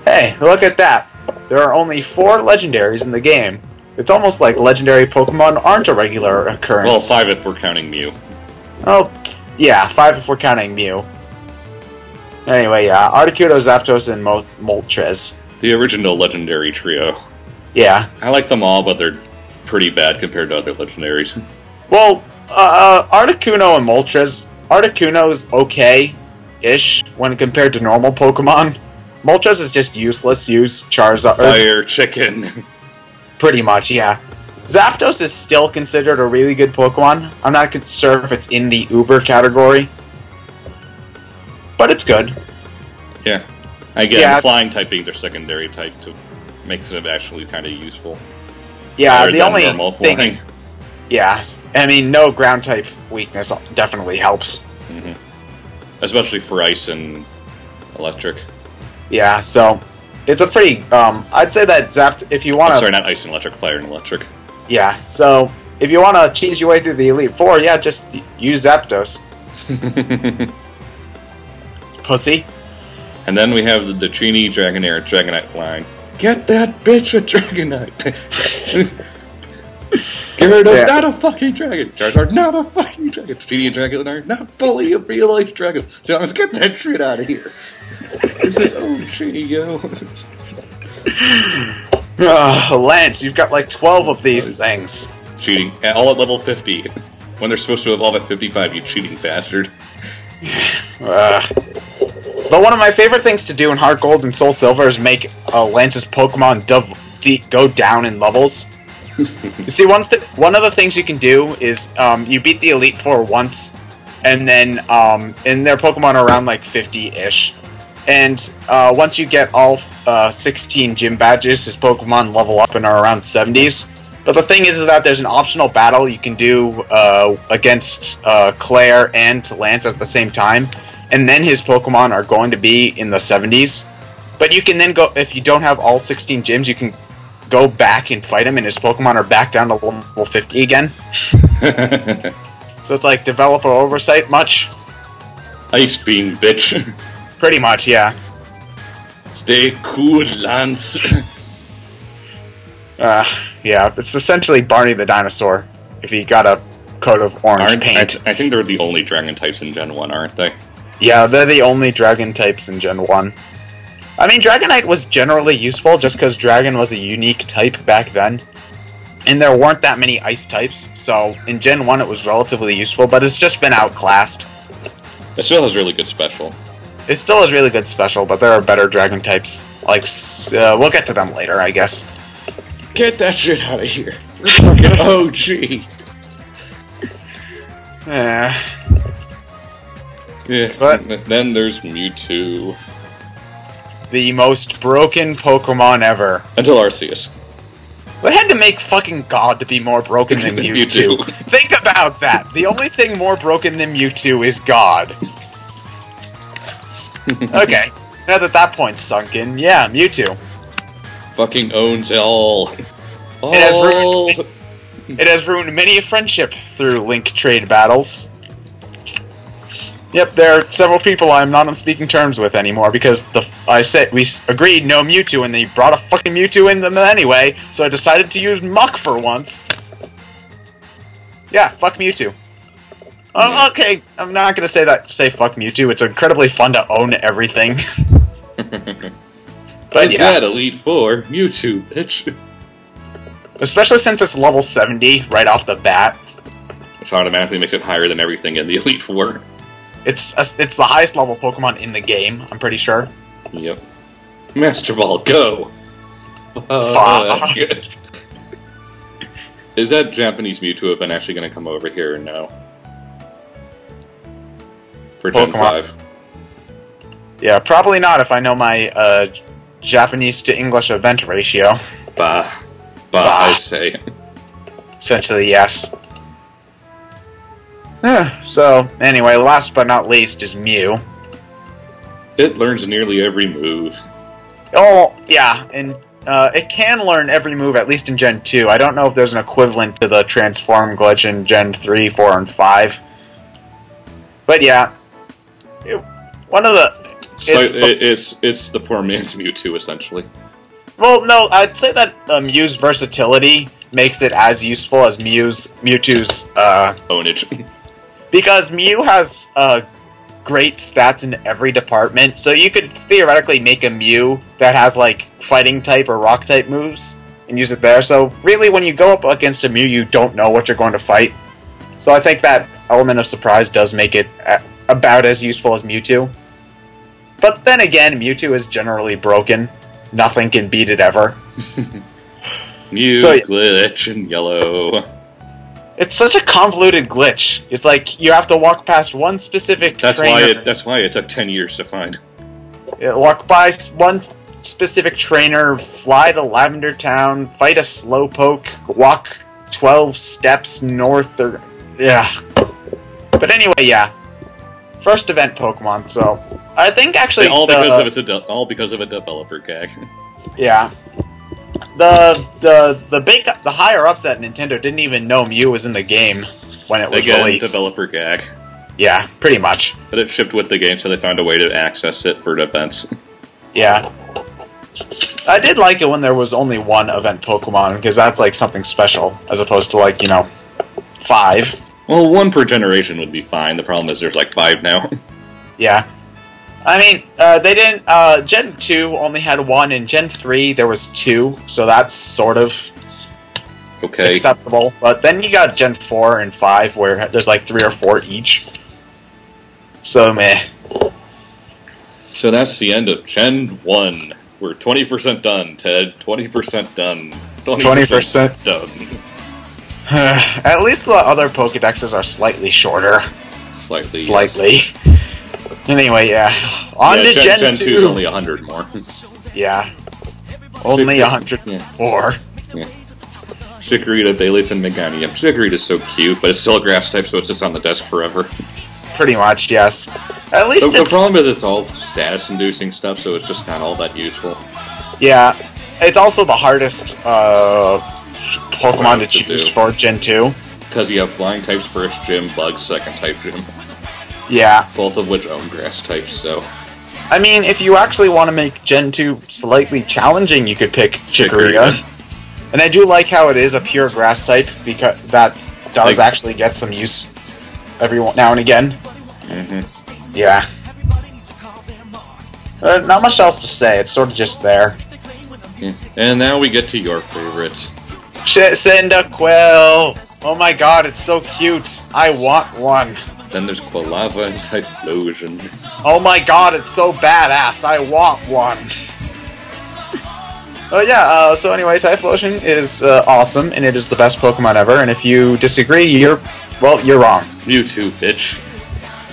Hey, look at that. There are only 4 legendaries in the game. It's almost like legendary Pokemon aren't a regular occurrence. Well, 5 if we're counting Mew. Oh, yeah, 5 if we're counting Mew. Anyway, yeah, Articuno, Zapdos, and Moltres. The original legendary trio. Yeah. I like them all, but they're pretty bad compared to other legendaries. Well, Articuno and Moltres. Articuno's okay-ish when compared to normal Pokemon. Moltres is just useless. Use Charizard. Fire chicken. Pretty much, yeah. Zapdos is still considered a really good Pokemon. I'm not sure if it's in the Uber category. But it's good. Yeah. Again, flying type being their secondary type makes it actually kind of useful. Yeah, the only thing... Yeah, I mean, no ground type weakness definitely helps. Mm-hmm. Especially for ice and electric. Yeah, so it's a pretty. I'd say that if you want to. Sorry, not ice and electric, fire and electric. Yeah, so if you want to cheese your way through the Elite Four, yeah, just use Zapdos. Pussy. And then we have the Dratini, Dragonair, Dragonite line. Get that bitch a Dragonite! Gyarados, not a fucking dragon. Charizard, not a fucking dragon. Dratini and Dragonair, not fully real-life dragons. So let's get that shit out of here. It says, oh, shitty, yo. Lance, you've got like 12 of these things. Cheating. All at level 50. When they're supposed to evolve at 55, you cheating bastard. But one of my favorite things to do in Heart Gold and Soul Silver is make Lance's Pokemon go down in levels. You see, one of the things you can do is you beat the Elite Four once, and then and their Pokemon are around like 50-ish. And once you get all 16 gym badges, his Pokemon level up and are around 70s. But the thing is that there's an optional battle you can do against Claire and Lance at the same time. And then his Pokemon are going to be in the 70s. But you can then go, if you don't have all 16 gyms, you can go back and fight him, and his Pokemon are back down to level 50 again. So it's like developer oversight much. Ice Beam, bitch. Pretty much, yeah. Stay cool, Lance. Yeah, it's essentially Barney the Dinosaur, if he got a coat of orange paint. I think they're the only dragon types in Gen 1, aren't they? Yeah, they're the only dragon types in Gen 1. I mean, Dragonite was generally useful just because Dragon was a unique type back then. And there weren't that many ice types, so in Gen 1 it was relatively useful, but it's just been outclassed. It still has really good special. It still has really good special, but there are better dragon types. Like, we'll get to them later, I guess. Get that shit out of here. We're talking OG. Yeah, but then there's Mewtwo. The most broken Pokemon ever. Until Arceus. They had to make fucking God to be more broken than Mewtwo. Think about that. The only thing more broken than Mewtwo is God. Okay, now that point's sunk in, yeah, Mewtwo. Fucking owns all. It has ruined many a friendship through link trade battles. Yep, there are several people I'm not on speaking terms with anymore because we agreed no Mewtwo and they brought a fucking Mewtwo in them anyway, so I decided to use Muck for once. Yeah, fuck Mewtwo. Okay, I'm not gonna say fuck Mewtwo. It's incredibly fun to own everything. But yeah, that Elite Four Mewtwo, bitch. Especially since it's level 70 right off the bat, which automatically makes it higher than everything in the Elite Four. It's the highest level Pokemon in the game. I'm pretty sure. Yep. Master Ball, go. Is that Japanese Mewtwo event actually going to come over here or no? For Gen 5? Yeah, probably not if I know my Japanese to English event ratio. Bah, I say. Essentially, yes. So, anyway, last but not least is Mew. It learns nearly every move. Oh, yeah, and it can learn every move, at least in Gen 2. I don't know if there's an equivalent to the Transform glitch in Gen 3, 4, and 5. But yeah, one of the... It's the poor man's Mewtwo, essentially. Well, no, I'd say that Mew's versatility makes it as useful as Mewtwo's... ownage. Because Mew has great stats in every department, so you could theoretically make a Mew that has, like, fighting type or rock type moves and use it there. So really, when you go up against a Mew, you don't know what you're going to fight. So I think that element of surprise does make it about as useful as Mewtwo. But then again, Mewtwo is generally broken. Nothing can beat it ever. Mew, so, glitch, and yellow. It's such a convoluted glitch. It's like you have to walk past one specific trainer. That's why it took 10 years to find. Walk by one specific trainer, fly to Lavender Town, fight a Slowpoke, walk 12 steps north, or... Yeah. But anyway, yeah. First event Pokemon, so... I think actually... All because of a developer gag. Yeah. The higher-ups at Nintendo didn't even know Mew was in the game when it was released. Developer gag. Yeah, pretty much. But it shipped with the game, so they found a way to access it for events. Yeah. I did like it when there was only one event Pokemon, because that's like something special, as opposed to like, 5. Well, 1 per generation would be fine. The problem is there's like 5 now. Yeah. I mean, they didn't, Gen 2 only had 1, and Gen 3 there was 2, so that's sort of acceptable. But then you got Gen 4 and 5, where there's like 3 or 4 each. So, meh. So that's the end of Gen 1. We're 20% done, Ted. 20% done. 20% done. At least the other Pokedexes are slightly shorter. Slightly. Yes. Anyway, yeah. On to Gen 2. Gen 2 is only 100 more. Yeah. Only 104. Yeah. Chikorita, Bayleaf, and Meganium. Chikorita's so cute, but it's still a grass type, so it's just on the desk forever. Pretty much, yes. At least the problem is it's all status-inducing stuff, so it's just not all that useful. Yeah. It's also the hardest Pokemon to choose for Gen 2. Because you have Flying types first gym, Bug second type gym. Yeah. Both of which own grass types, so... I mean, if you actually want to make Gen 2 slightly challenging, you could pick Chikorita. And I do like how it is a pure grass type, because that does actually get some use every now and again. Mm-hmm. Yeah. Not much else to say, it's sort of just there. Yeah. And now we get to your favorites. Cyndaquil! Oh my god, it's so cute! I want one! Then there's Quilava and Typhlosion. Oh my god, it's so badass! I want one! Oh yeah, so anyway, Typhlosion is awesome, and it is the best Pokemon ever, and if you disagree, you're wrong. Mewtwo, bitch.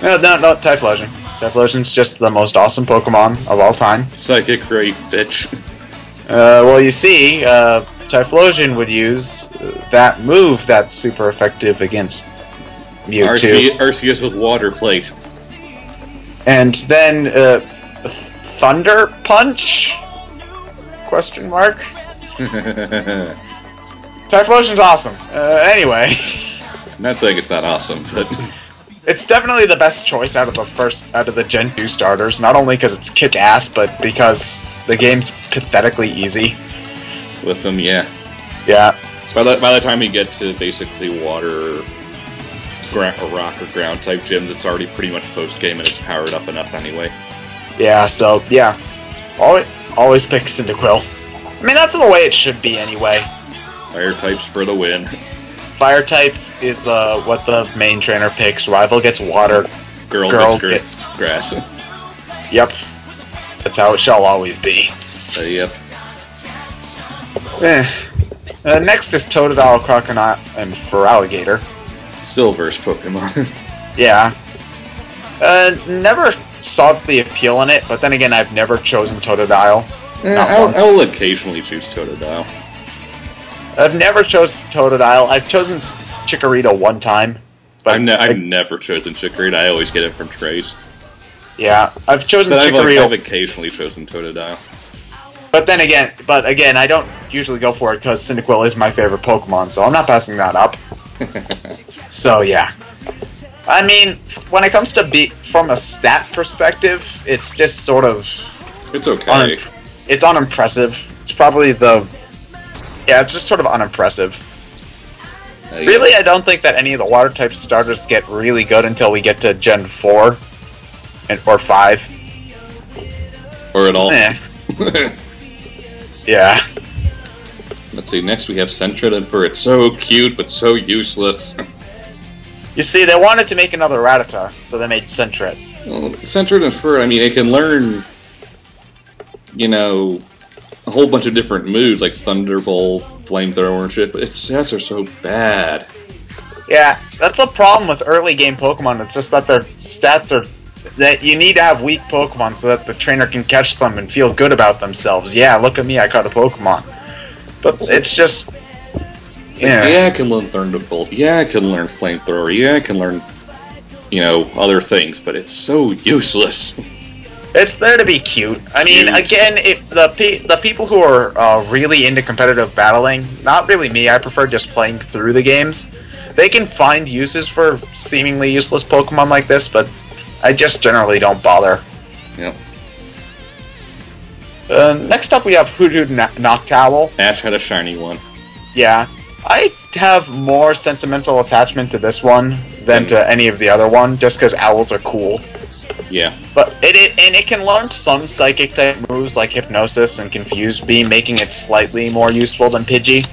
No, Typhlosion. Typhlosion's just the most awesome Pokemon of all time. Psychic Ray, bitch. Well, you see, Typhlosion would use that move that's super effective against Mewtwo. Arceus with Water Plate. And then, Thunder Punch? Question mark? Typhlosion's awesome. Anyway. I'm not saying it's not awesome, but... It's definitely the best choice out of the Gen 2 starters, not only because it's kick-ass, but because the game's pathetically easy. With them, yeah. Yeah. By the time you get to basically water, rock, or ground type gyms, it's already pretty much post-game and it's powered up enough anyway. Yeah, so, yeah. Always pick Cyndaquil. I mean, that's the way it should be anyway. Fire types for the win. Fire type is what the main trainer picks. Rival gets water. Girl gets grass. Yep. That's how it shall always be. Yep. Next is Totodile, Crocodile, and Feraligatr. Silver's Pokemon. Yeah. Never saw the appeal in it, but then again, I've never chosen Totodile. I'll occasionally choose Totodile. I've never chosen Totodile. I've chosen Chikorita one time. But I've never chosen Chikorita. I always get it from Trace. Yeah, I've chosen Chikorita. I've occasionally chosen Totodile. But then again, I don't usually go for it because Cyndaquil is my favorite Pokemon, so I'm not passing that up. So yeah. I mean, when it comes to from a stat perspective, it's just sort of... It's okay. It's unimpressive. It's probably the... Yeah, it's just sort of unimpressive. Yeah. Really, I don't think that any of the Water-type starters get really good until we get to Gen 4 or 5. Or at all. Yeah. Let's see, next we have Sentret, and for it's so cute, but so useless. You see, they wanted to make another Rattata, so they made Sentret. Well, Sentret and Fur, I mean, it can learn, you know, a whole bunch of different moves, like Thunderbolt, Flamethrower, and shit, but its stats are so bad. Yeah, that's the problem with early game Pokemon, it's just that their stats are... that you need to have weak Pokemon so that the trainer can catch them and feel good about themselves. Yeah, look at me, I caught a Pokemon. But it's just... Yeah. Yeah, I can learn Thunderbolt. Yeah, I can learn Flamethrower. Yeah, I can learn, you know, other things, but it's so useless. It's there to be cute. I mean, again, if the people who are really into competitive battling, not really me, I prefer just playing through the games, they can find uses for seemingly useless Pokemon like this, but I just generally don't bother. Yep. Next up we have Hoothoot Noctowl. Ash had a shiny one. Yeah. I have more sentimental attachment to this one than to any of the other one, just because owls are cool. Yeah. But it can learn some psychic type moves like Hypnosis and Confuse Beam, making it slightly more useful than Pidgey.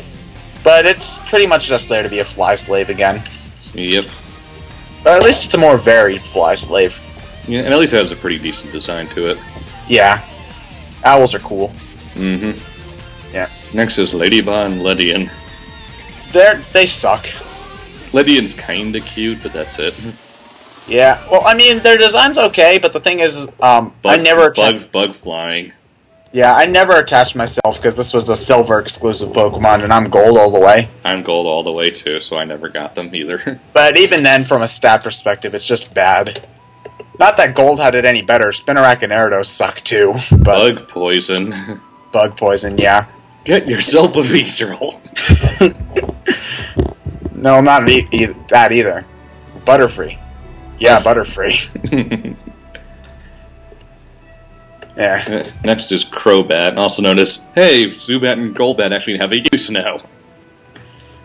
But it's pretty much just there to be a fly slave again. Yep. But at least it's a more varied fly slave. Yeah, and at least it has a pretty decent design to it. Yeah. Owls are cool. Mm-hmm. Yeah. Next is Ladybug and Ledian. They suck. Ledian's kinda cute, but that's it. Yeah, well, I mean, their design's okay, but the thing is, I never... Bug flying. Yeah, I never attached myself, because this was a Silver exclusive Pokemon, and I'm Gold all the way. I'm Gold all the way, too, so I never got them either. But even then, from a stat perspective, it's just bad. Not that Gold had it any better. Spinarak and Gyarados suck, too. But Bug Poison. Bug Poison, yeah. Get yourself a Beedrill. No, not that either. Butterfree. Yeah, Butterfree. Yeah. Next is Crobat, also known as, hey, Zubat and Golbat actually have a use now.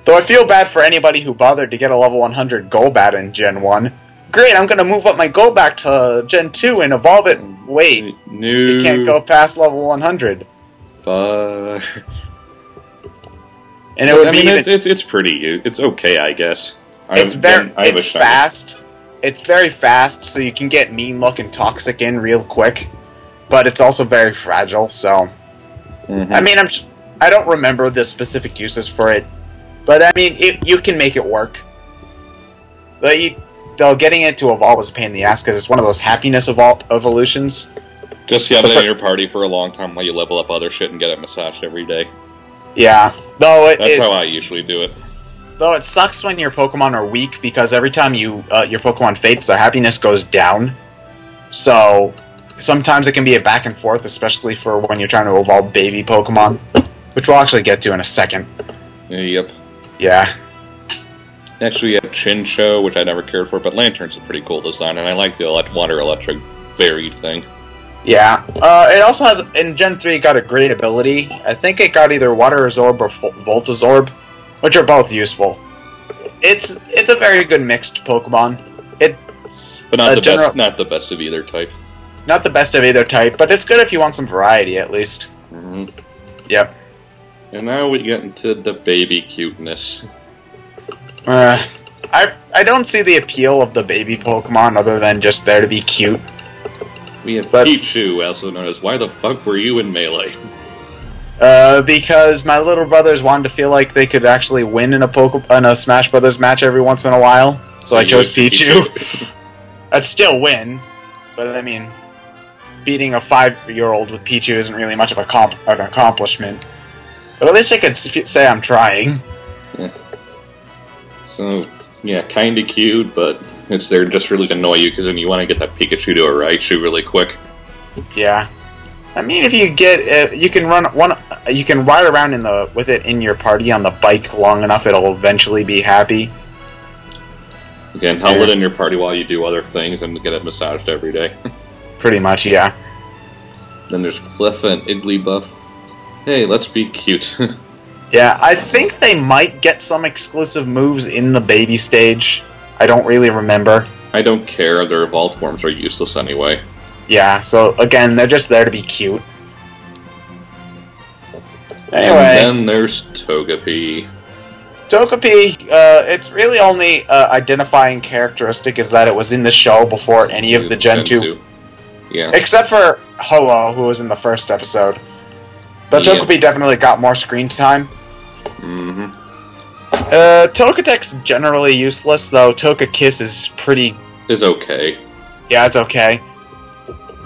Though I feel bad for anybody who bothered to get a level 100 Golbat in Gen 1. Great, I'm gonna move up my Golbat to Gen 2 and evolve it. Wait, no. You can't go past level 100. Fuck. And it would be it's pretty. It's okay, I guess. It's fast. It's very fast, so you can get Mean Look and Toxic in real quick. But it's also very fragile. So, I mean, I don't remember the specific uses for it, but I mean, you can make it work. Though getting it to evolve is a pain in the ass because it's one of those happiness evolutions. Just have it in your party for a long time while you level up other shit and get it massaged every day. Yeah, that's how I usually do it. Though it sucks when your Pokemon are weak because every time your Pokemon faints, their happiness goes down. So sometimes it can be a back and forth, especially for when you're trying to evolve baby Pokemon, which we'll actually get to in a second. Yep. Yeah. Next we have Chinchou, which I never cared for, but Lantern's a pretty cool design, and I like the water electric varied thing. Yeah. It also has, in Gen 3, it got a great ability. I think it got either Water Absorb or Volt Absorb, which are both useful. It's a very good mixed Pokemon. But not the best of either type. Not the best of either type, but it's good if you want some variety, at least. Yep. And now we get into the baby cuteness. I don't see the appeal of the baby Pokemon other than just there to be cute. We have Pichu, also known as Why the Fuck Were You in Melee? Because my little brothers wanted to feel like they could actually win in a Smash Brothers match every once in a while, so I chose Pichu. I'd still win, but I mean, beating a 5-year-old with Pichu isn't really much of an accomplishment. But at least I could say I'm trying. Yeah. So, yeah, kinda cute, but it's there just really to annoy you, because then you want to get that Pikachu to a Raichu really quick. Yeah. I mean, if you get, you can ride around with it in your party on the bike long enough, it'll eventually be happy. Again, hold it in your party while you do other things and get it massaged every day. Pretty much, yeah. Then there's Cliff and Igglybuff. Hey, let's be cute. Yeah, I think they might get some exclusive moves in the baby stage. I don't really remember. I don't care, their evolved forms are useless anyway. Yeah, so again, they're just there to be cute. Anyway. And then there's Togepi. Togepi, its really only identifying characteristic is that it was in the show before any of the Gen 2. Yeah. Except for Ho-Oh, who was in the first episode. But Togepi definitely got more screen time. Mm-hmm. Togeki's generally useless, though Togekiss is okay. Yeah, it's okay.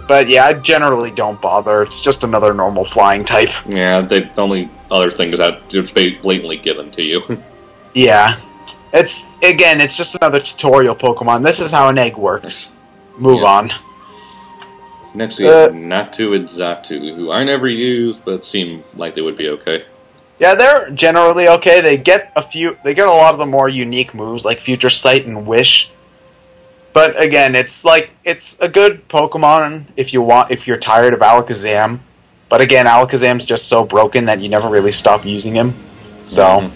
But yeah, I generally don't bother. It's just another normal flying type. Yeah, the only other thing is that it's blatantly given to you. Yeah. It's just another tutorial Pokemon. This is how an egg works. Move on. Next we have Natu and Xatu, who I never used, but seem like they would be okay. Yeah, they're generally okay. They get a lot of the more unique moves, like Future Sight and Wish. But again, it's a good Pokemon if you're tired of Alakazam. But again, Alakazam's just so broken that you never really stop using him. So,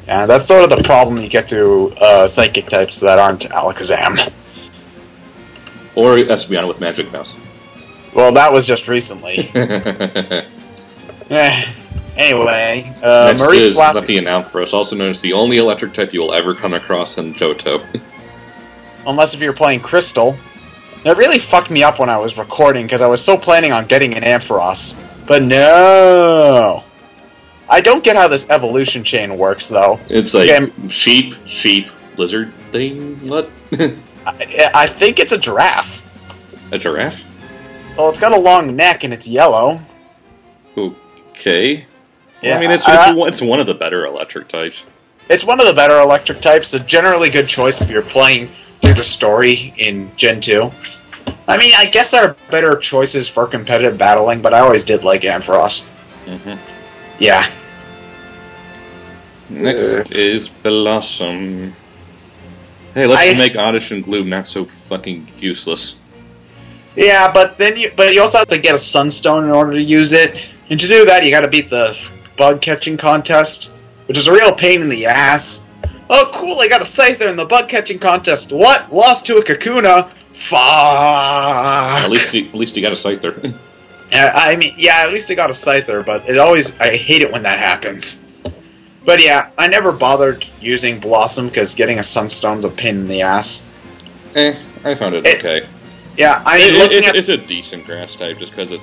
yeah, that's sort of the problem you get to Psychic types that aren't Alakazam. Or Espeon with Magic Mouse. Well, that was just recently. Anyway, next is Lefty and Ampharos, also known as the only electric type you will ever come across in Johto. Unless if you're playing Crystal. It really fucked me up when I was recording, because I was so planning on getting an Ampharos. But no! I don't get how this evolution chain works, though. It's like sheep, lizard thing, what? I think it's a giraffe. A giraffe? Well, it's got a long neck and it's yellow. Okay. Yeah, well, I mean, it's one of the better electric types. It's one of the better electric types. A generally good choice if you're playing through the story in Gen 2. I mean, I guess there are better choices for competitive battling, but I always did like Ampharos. Yeah. Next is Blossom. Hey, let's make Oddish and Gloom not so fucking useless. Yeah, but you also have to get a Sunstone in order to use it, and to do that you gotta beat the bug catching contest, which is a real pain in the ass. Oh cool, I got a Scyther in the bug catching contest. What? Lost to a Kakuna? Fuck. At least you got a Scyther. I mean, yeah, at least I got a Scyther, but I hate it when that happens. But yeah, I never bothered using Blossom because getting a Sunstone's a pain in the ass. I found it okay. Yeah, it's a decent grass type just because its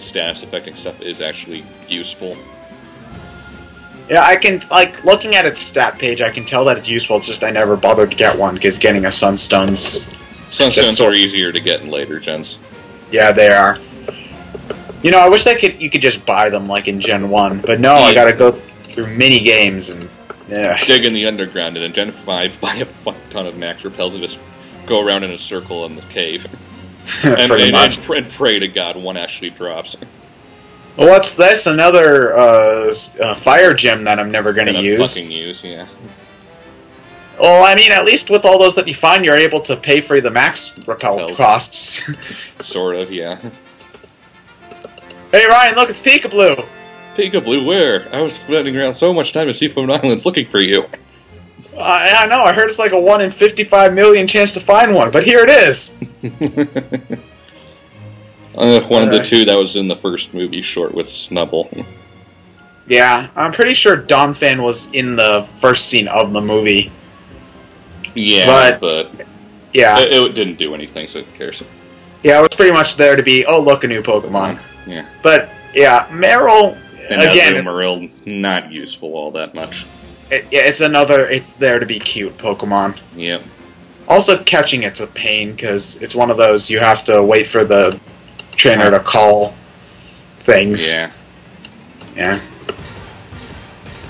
status affecting stuff is actually useful. Yeah, I can, looking at its stat page, I can tell that it's useful, it's just I never bothered to get one because getting a Sunstone's... Sunstones are easier to get in later gens. Yeah, they are. You know, I wish you could just buy them like in Gen 1, but no, I gotta go through mini games and... dig in the underground, and in Gen 5 buy a fuck ton of Max Repels and just go around in a circle in the cave. and pray to God one actually drops. Well, what's this? Another fire gem that I'm never gonna use. Fucking use, yeah. Well, I mean, at least with all those that you find, you're able to pay for the Max Repel costs. Sort of, yeah. Hey Ryan, look, it's Peekaboo! Peekaboo, where? I was spending around so much time at Seafoam Islands looking for you. I know, I heard it's like a 1 in 55 million chance to find one, but here it is! One of the two that was in the first movie short with Snubble. Yeah, I'm pretty sure Donphan was in the first scene of the movie. Yeah, but yeah, it didn't do anything, so who cares? Yeah, it was pretty much there to be, oh look, a new Pokemon. Yeah. But, yeah, Meryl, And again, Azumarill, not useful all that much. It's there to be cute Pokemon. Yep. Also, catching it's a pain, because it's one of those you have to wait for the trainer to call things. Yeah. Yeah.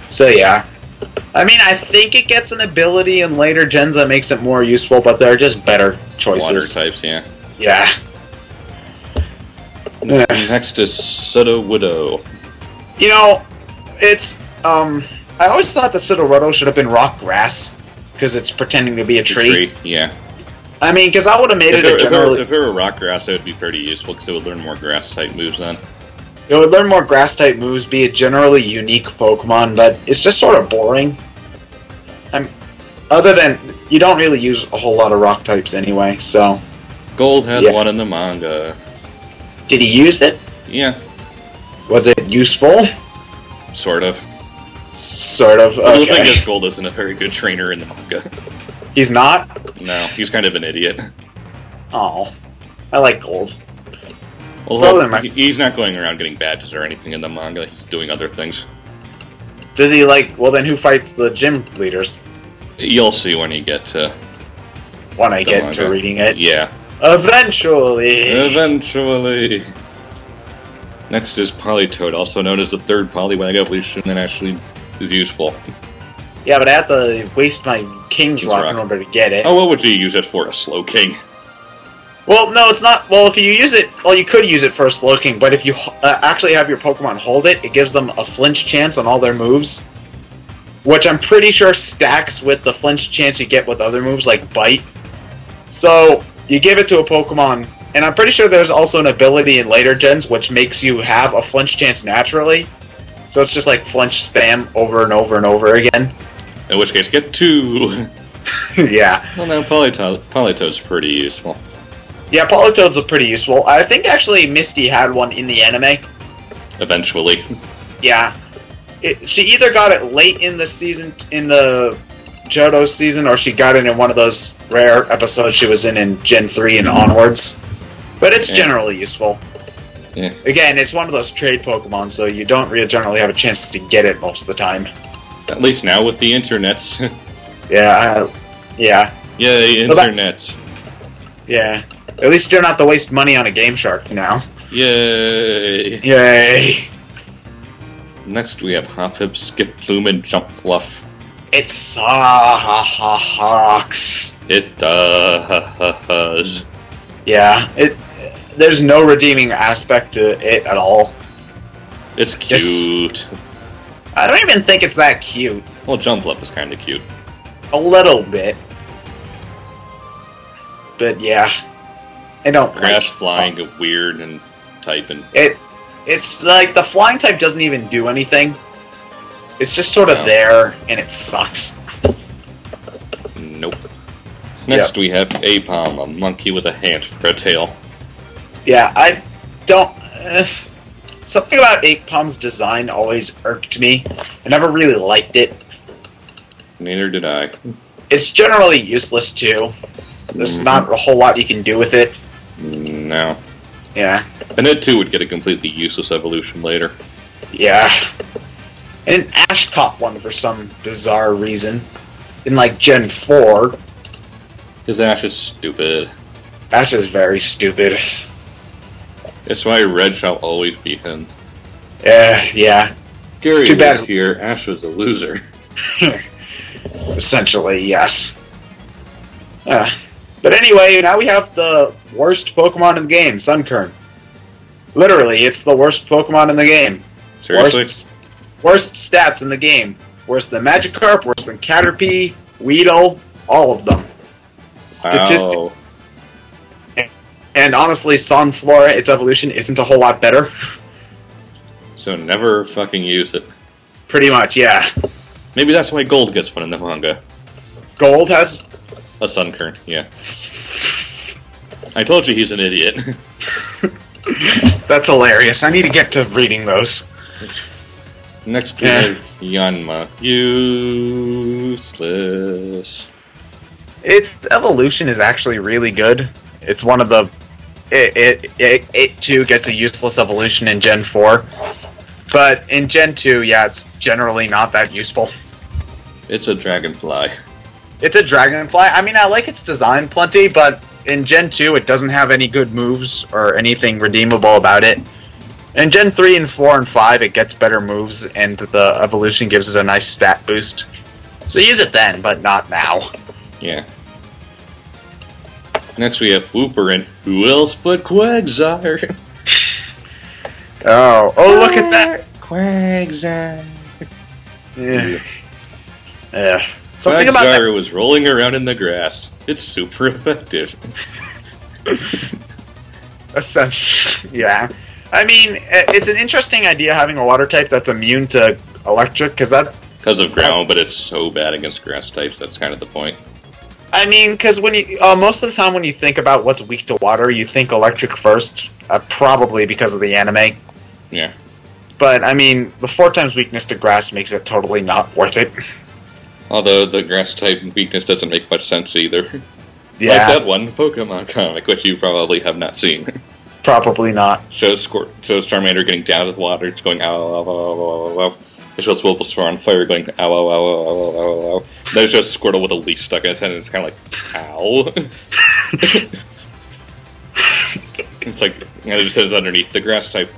So, yeah. I mean, I think it gets an ability in later gens that makes it more useful, but they're just better choices. Water types, yeah. Yeah. Next is Sudowoodo. You know, it's, I always thought that Sudowoodo should have been rock grass, because it's pretending to be a tree. Yeah. I mean, because I would have made it a generally... If it were rock grass, it would be pretty useful, because it would learn more grass-type moves then. It would learn more grass-type moves, be a generally unique Pokemon, but it's just sort of boring. Other than, you don't really use a whole lot of rock types anyway, so... Gold had one in the manga. Did he use it? Yeah. Was it useful? Sort of. Sort of, okay. Well, the thing is, Gold isn't a very good trainer in the manga. He's not? No, he's kind of an idiot. Oh. I like Gold. Well, he's not going around getting badges or anything in the manga, he's doing other things. Does he, like... Well, then who fights the gym leaders? You'll see when you get to... When I get to reading it? Yeah. Eventually! Eventually! Next is Politoed, also known as the third Poliwag evolution, that actually is useful. Yeah, but I have to waste my King's Rock in order to get it. Oh, what would you use it for? A Slowking? Well, no, it's not. Well, if you use it... Well, you could use it for a Slowking, but if you actually have your Pokemon hold it, it gives them a flinch chance on all their moves. Which I'm pretty sure stacks with the flinch chance you get with other moves, like Bite. So, you give it to a Pokemon, and I'm pretty sure there's also an ability in later gens which makes you have a flinch chance naturally. So it's just like flinch spam over and over and over again. In which case, get 2! Yeah. Well, no, Politoed's pretty useful. Yeah, Politoed's pretty useful. I think actually Misty had one in the anime. Eventually. Yeah. She either got it late in the season, in the Johto season, or she got it in one of those rare episodes she was in Gen 3 and onwards. But it's generally useful. Yeah. Again, it's one of those trade Pokemon, so you don't really generally have a chance to get it most of the time. At least now with the internets. Yeah. Yay, internets. Yeah. At least you don't have to waste money on a Game Shark now. Yay. Yay. Next we have Hoppip, Skiploom, and Jumpluff. It sucks. It does. Yeah, there's no redeeming aspect to it at all. It's cute. I don't even think it's that cute. Well, Jumpluff is kind of cute. A little bit. But yeah. I don't Grass flying, weird and typing. It's like the flying type doesn't even do anything. It's just sort of there, and it sucks. Nope. Next we have Apom, a monkey with a hand for a tail. Yeah, I don't... something about Apom's design always irked me. I never really liked it. Neither did I. It's generally useless, too. There's not a whole lot you can do with it. No. Yeah. And it, too, would get a completely useless evolution later. Yeah. And Ash caught one for some bizarre reason. In, like, Gen 4. Because Ash is stupid. Ash is very stupid. That's why Red shall always beat him. Yeah. Gary was here. Ash was a loser. Essentially, yes. But anyway, now we have the worst Pokemon in the game, Sunkern. Literally, it's the worst Pokemon in the game. Seriously? Worst stats in the game. Worse than Magikarp, worse than Caterpie, Weedle, all of them. Wow. And honestly, Sunflora, its evolution, isn't a whole lot better. So never fucking use it. Pretty much, yeah. Maybe that's why Gold gets one in the manga. Gold has... A Sunkern, yeah. I told you he's an idiot. That's hilarious. I need to get to reading those. Next we have Yanma. Useless. Its evolution is actually really good. It's one of the... It too gets a useless evolution in Gen 4. But in Gen 2, yeah, it's generally not that useful. It's a dragonfly. It's a dragonfly. I mean, I like its design plenty, but in Gen 2, it doesn't have any good moves or anything redeemable about it. In Gen 3 and 4 and 5, it gets better moves, and the evolution gives it a nice stat boost. So use it then, but not now. Yeah. Next we have Whooper, and who else but Quagsire? Oh, look at that! Quagsire. Yeah. Yeah. Something about Quagsire was rolling around in the grass. It's super effective. Essentially, yeah. I mean, it's an interesting idea having a water type that's immune to electric, because of ground, but it's so bad against grass types, that's kind of the point. I mean, because when you most of the time when you think about what's weak to water, you think electric first, probably because of the anime. Yeah. But, I mean, the 4 times weakness to grass makes it totally not worth it. Although the grass type weakness doesn't make much sense either. Yeah. Like that one Pokemon comic, which you probably have not seen. Probably not. Shows Charmander getting down with water, it's going ow, ow, ow, ow, ow, ow. It shows Bulbasaur on fire going ow, ow, ow, ow, ow, ow, ow. Then it's just Squirtle with a leaf stuck in his head, and it's kind of like, ow. It's like, and it says underneath, the grass type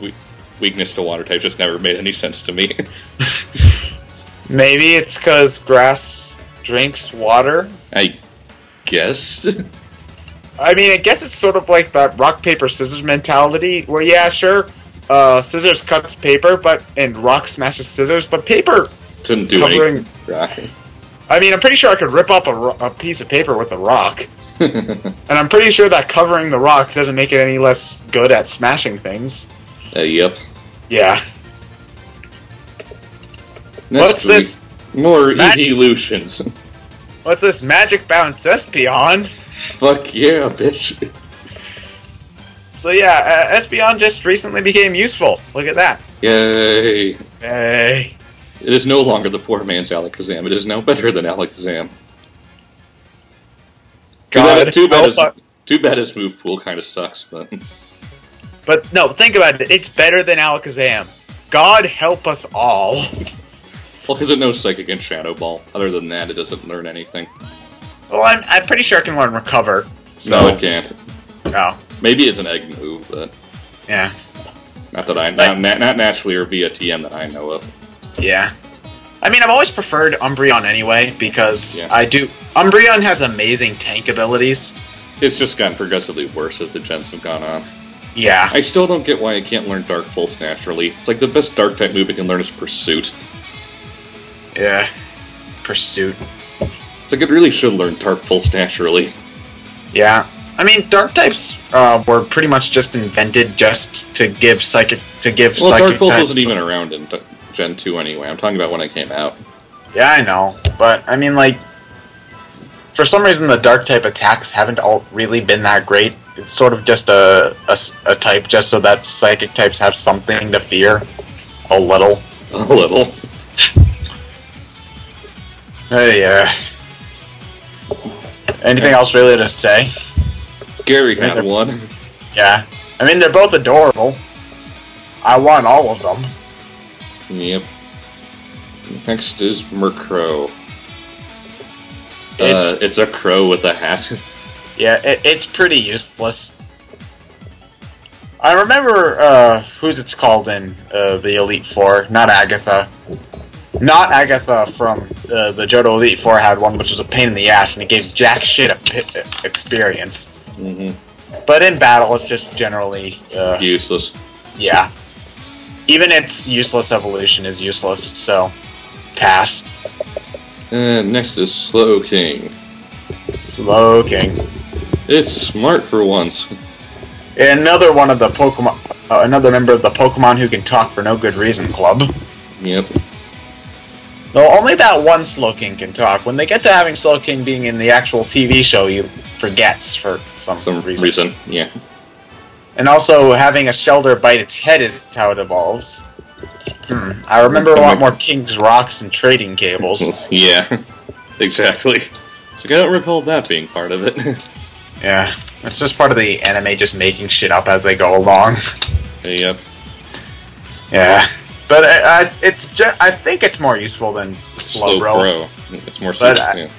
weakness to water type just never made any sense to me. Maybe it's because grass drinks water? I guess. I mean, I guess it's sort of like that rock, paper, scissors mentality, where, yeah, sure, scissors cuts paper, and rock smashes scissors, but paper doesn't do anything. Right. I mean, I'm pretty sure I could rip up a piece of paper with a rock. And I'm pretty sure that covering the rock doesn't make it any less good at smashing things. Yep. Yeah. What's this? More evolutions. What's this magic bounce Espeon? Fuck yeah, bitch. So yeah, Espeon just recently became useful. Look at that. Yay. Hey. It is no longer the poor man's Alakazam. It is now better than Alakazam. Too bad his move pool kind of sucks, but... But no, think about it. It's better than Alakazam. God help us all. Well, because it knows Psychic and Shadow Ball. Other than that, it doesn't learn anything. Well, I'm pretty sure it can learn Recover. So. No, it can't. No. Maybe it's an egg move, but... Yeah. Not naturally or via TM that I know of. Yeah. I mean, I've always preferred Umbreon anyway, because Umbreon has amazing tank abilities. It's just gotten progressively worse as the gens have gone on. Yeah. I still don't get why it can't learn Dark Pulse naturally. It's like the best Dark-type move it can learn is Pursuit. Yeah. Pursuit. It's like it really should learn Dark Pulse naturally. Yeah. I mean, Dark types were pretty much just invented just to give Psychic Well, Dark Pulse wasn't even around in Gen 2 anyway. I'm talking about when it came out. Yeah, I know. But, I mean, like, for some reason the Dark-type attacks haven't all really been that great. It's sort of just a type just so that Psychic types have something to fear. A little. A little. Yeah. Anything else really to say? Gary had one. Yeah. I mean, they're both adorable. I want all of them. Yep. Next is Murkrow. It's a crow with a hat. Yeah, it's pretty useless. I remember, who's it's called in the Elite Four. Not Agatha. Not Agatha from the Johto Elite Four had one, which was a pain in the ass, and it gave jack shit experience. But in battle, it's just generally... useless. Yeah. Even its useless evolution is useless, so... Pass. And next is Slowking. Slowking. It's smart for once. Another one of the Pokemon... another member of the Pokemon Who Can Talk for No Good Reason Club. Yep. Though only that one Slowking can talk. When they get to having Slowking being in the actual TV show, he forgets for some reason. Yeah. And also, having a Shelder bite its head is how it evolves. I remember a lot more King's Rocks and trading cables. Yeah, exactly. So I don't recall that being part of it. Yeah, it's just part of the anime just making shit up as they go along. Yep. Yeah. But I think it's more useful than Slowbro. It's more simple.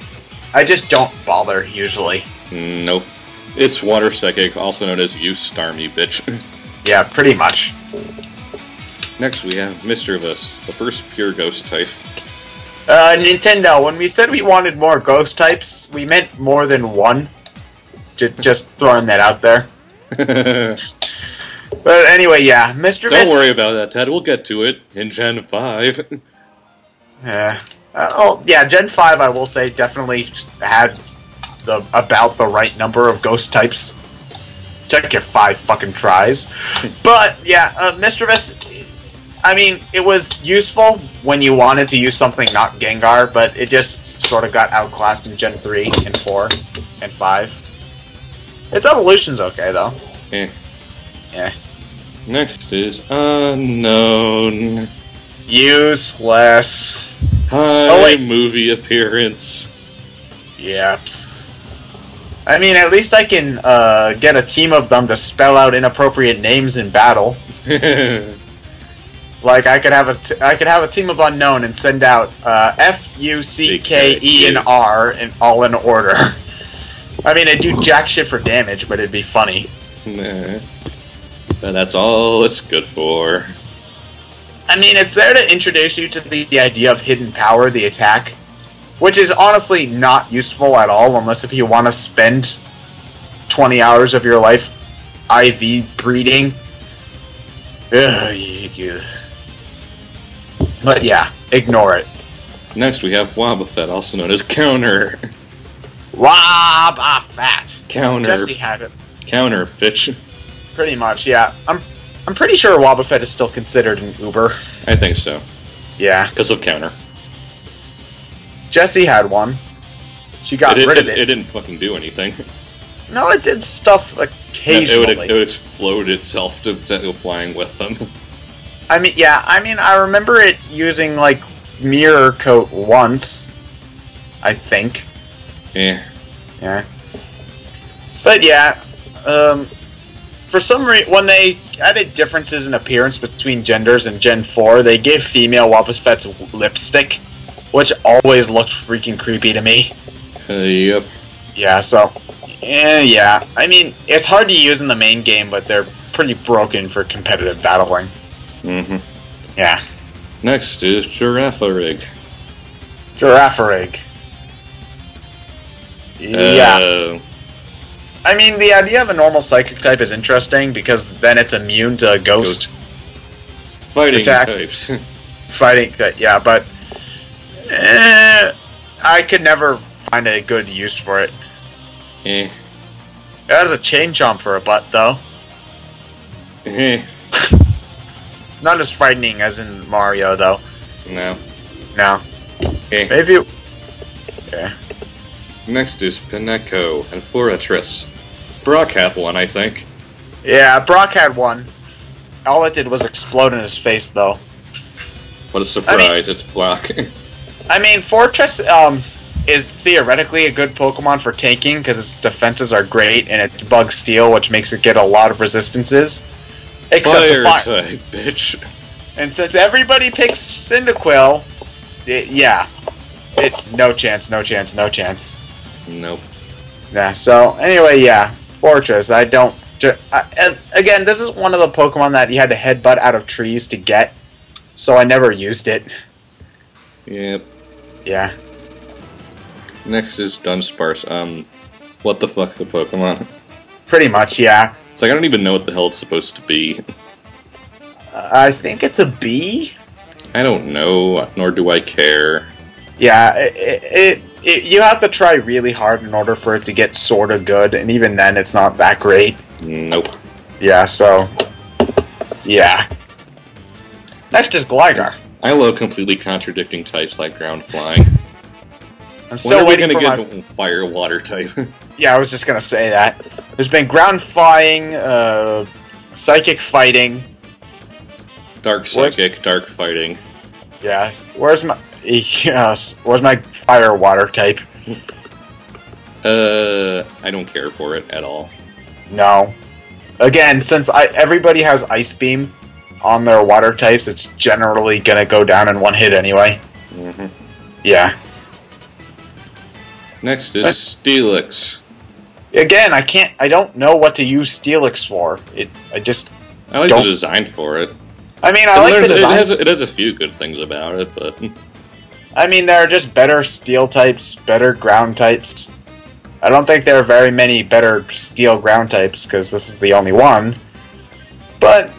I just don't bother usually. Nope. It's Water Psychic, also known as You Starmie Bitch. Yeah, pretty much. Next we have Mischievous, the first pure ghost type. Nintendo, when we said we wanted more ghost types, we meant more than one. Just throwing that out there. But anyway, yeah, Mischievous... Don't worry about that, Ted. We'll get to it in Gen 5. Yeah. Gen 5, I will say, definitely had about the right number of ghost types. Took your 5 fucking tries. But, yeah, Mischievous... I mean, it was useful when you wanted to use something not Gengar, but it just sort of got outclassed in Gen 3 and 4 and 5. Its evolution's okay, though. Yeah. Next is Unknown. Useless. Hi, movie appearance. Yeah. I mean, at least I can get a team of them to spell out inappropriate names in battle. Like I could have a team of Unknown and send out F-U-C-K-E and R and all in order. I mean, it'd do jack shit for damage, but it'd be funny. Nah. But that's all it's good for. I mean, it's there to introduce you to the idea of hidden power, the attack, which is honestly not useful at all unless if you want to spend 20 hours of your life IV breeding. But yeah, ignore it. Next we have Wobbuffet, also known as Counter. Wobbuffet. Counter. Jesse had it. Counter, bitch. Pretty much, yeah. I'm pretty sure Wobbuffet is still considered an Uber. I think so. Yeah. Because of Counter. Jessie had one. She got rid of it. It didn't fucking do anything. No, it did stuff occasionally. It would explode itself to go flying with them. I mean, yeah, I remember it using, like, Mirror Coat once. I think. Yeah. Yeah. But yeah, for some reason, when they added differences in appearance between genders in Gen 4, they gave female Wobbuffets lipstick, which always looked freaking creepy to me. Yep. Yeah, so... yeah. I mean, it's hard to use in the main game, but they're pretty broken for competitive battling. Mm-hmm. Yeah. Next is Giraffarig. Giraffarig. Yeah. I mean, the idea of a normal psychic type is interesting because then it's immune to ghost fighting attack. Types. Fighting, yeah, but I could never find a good use for it. Eh. It has a chain jump for a butt, though. Eh. Not as frightening as in Mario, though. No. No. Eh. Maybe. Okay. Next is Pinecco and Floratris. Brock had one, I think. Yeah, Brock had one. All it did was explode in his face, though. What a surprise, it's Brock. I mean, Fortress is theoretically a good Pokemon for tanking because its defenses are great and it bugs Steel, which makes it get a lot of resistances. Except Fire type, bitch. And since everybody picks Cyndaquil, no chance, no chance, no chance. Nope. Yeah, so, anyway, yeah. Fortress, I don't... again, this is one of the Pokemon that you had to headbutt out of trees to get, so I never used it. Yep. Yeah. Next is Dunsparce. What the fuck, the Pokemon? Pretty much, yeah. It's like, I don't even know what the hell it's supposed to be. I think it's a bee? I don't know, nor do I care. Yeah, you have to try really hard in order for it to get sort of good, and even then it's not that great. Nope. Yeah, so... yeah. Next is Gligar. I love completely contradicting types like Ground Flying. I'm still waiting for my... Fire Water type? Yeah, I was just gonna say that. There's been Ground Flying, Psychic Fighting... Dark Psychic, Dark Fighting. Yeah, where's my... Yes, where's my Fire Water type? I don't care for it at all. No. Again, since everybody has Ice Beam, on their water types, it's generally gonna go down in one hit anyway. Mm-hmm. Yeah. Next is Steelix. Again, I don't know what to use Steelix for. I like the design for it. I mean, I like the design. It has a few good things about it, but... I mean, there are just better steel types, better ground types. I don't think there are very many better steel ground types, because this is the only one. But,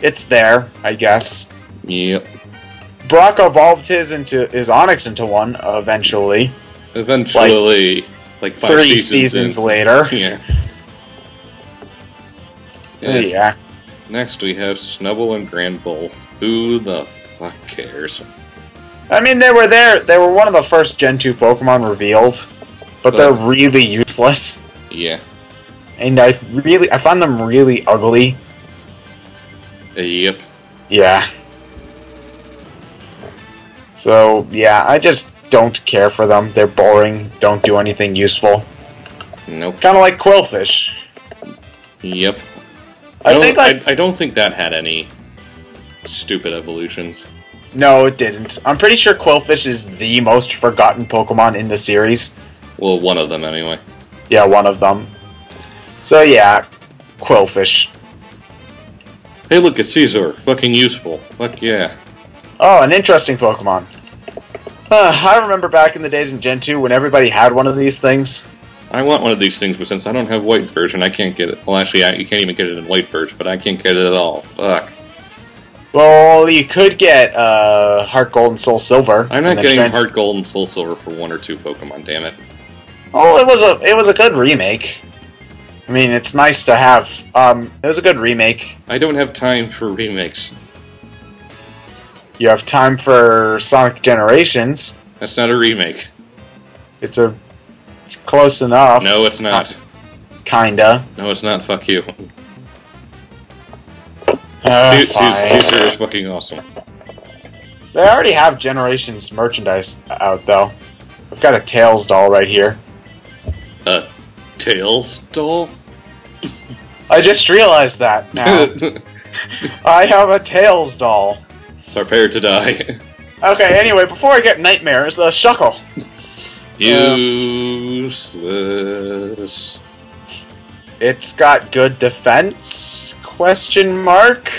it's there, I guess. Yep. Brock evolved his Onix into one, eventually. Eventually, like 5 3 seasons later. Yeah. Yeah. Next we have Snubbull and Granbull. Who the fuck cares? I mean, they were there. They were one of the first Gen 2 Pokemon revealed, but they're really useless. Yeah. And I found them really ugly. Yep. Yeah. So, yeah, I just don't care for them. They're boring, don't do anything useful. Nope. Kind of like Quillfish. Yep. I don't think that had any stupid evolutions. No, it didn't. I'm pretty sure Quillfish is the most forgotten Pokemon in the series. Well, one of them anyway. Yeah, one of them. So yeah, Quillfish. Hey, look, it's Caesar. Fucking useful. Fuck yeah. Oh, an interesting Pokemon. I remember back in the days in Gen 2 when everybody had one of these things. I want one of these things, but since I don't have white version, I can't get it. Well, actually, you can't even get it in white version, but I can't get it at all. Fuck. Well, you could get Heart Gold and Soul Silver. I'm not getting Heart Gold and Soul Silver for 1 or 2 Pokemon, damn it. Oh, it was a good remake. I mean, it's nice to have. It was a good remake. I don't have time for remakes. You have time for Sonic Generations. That's not a remake. It's close enough. No, it's not. Kinda. No, it's not. Fuck you. Caesar is fucking awesome. They already have Generations merchandise out, though. I've got a Tails doll right here. A Tails doll? I just realized that now. I have a Tails doll. Prepare to die. Okay, anyway, before I get nightmares, Shuckle. Useless. It's got good defense? Question mark?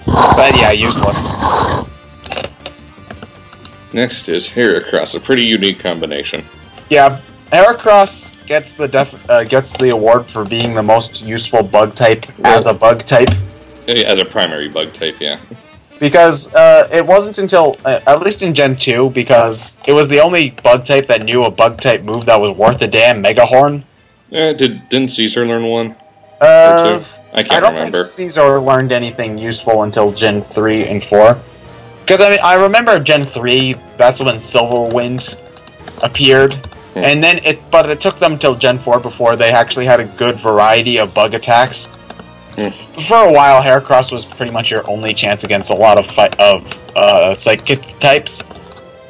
But yeah, useless. Next is Heracross, a pretty unique combination. Yeah, Heracross gets the award for being the most useful bug type as a bug type. As a primary bug type, yeah. Because it wasn't until, at least in Gen 2, because it was the only bug type that knew a bug type move that was worth a damn Mega Horn. Didn't Caesar learn 1? Or 2? I can't remember. I don't think Caesar learned anything useful until Gen 3 and 4. Because, I mean, I remember Gen 3, that's when Silverwind appeared. And then but it took them till Gen 4 before they actually had a good variety of bug attacks. For a while, Heracross was pretty much your only chance against a lot of Psychic types.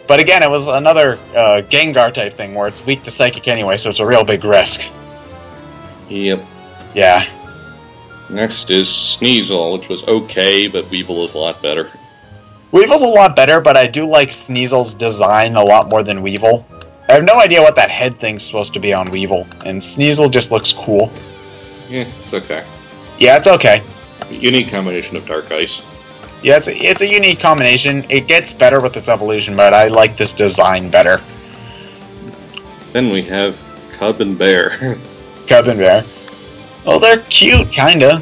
But again, it was another Gengar type thing where it's weak to Psychic anyway, so it's a real big risk. Yep. Yeah. Next is Sneasel, which was okay, but Weevil is a lot better. Weevil's a lot better, but I do like Sneasel's design a lot more than Weevil. I have no idea what that head thing's supposed to be on Weevil, and Sneasel just looks cool. Yeah, it's okay. Yeah, it's okay. Unique combination of Dark Ice. Yeah, it's a unique combination. It gets better with its evolution, but I like this design better. Then we have Cub and Bear. Cub and Bear. Well, they're cute, kinda.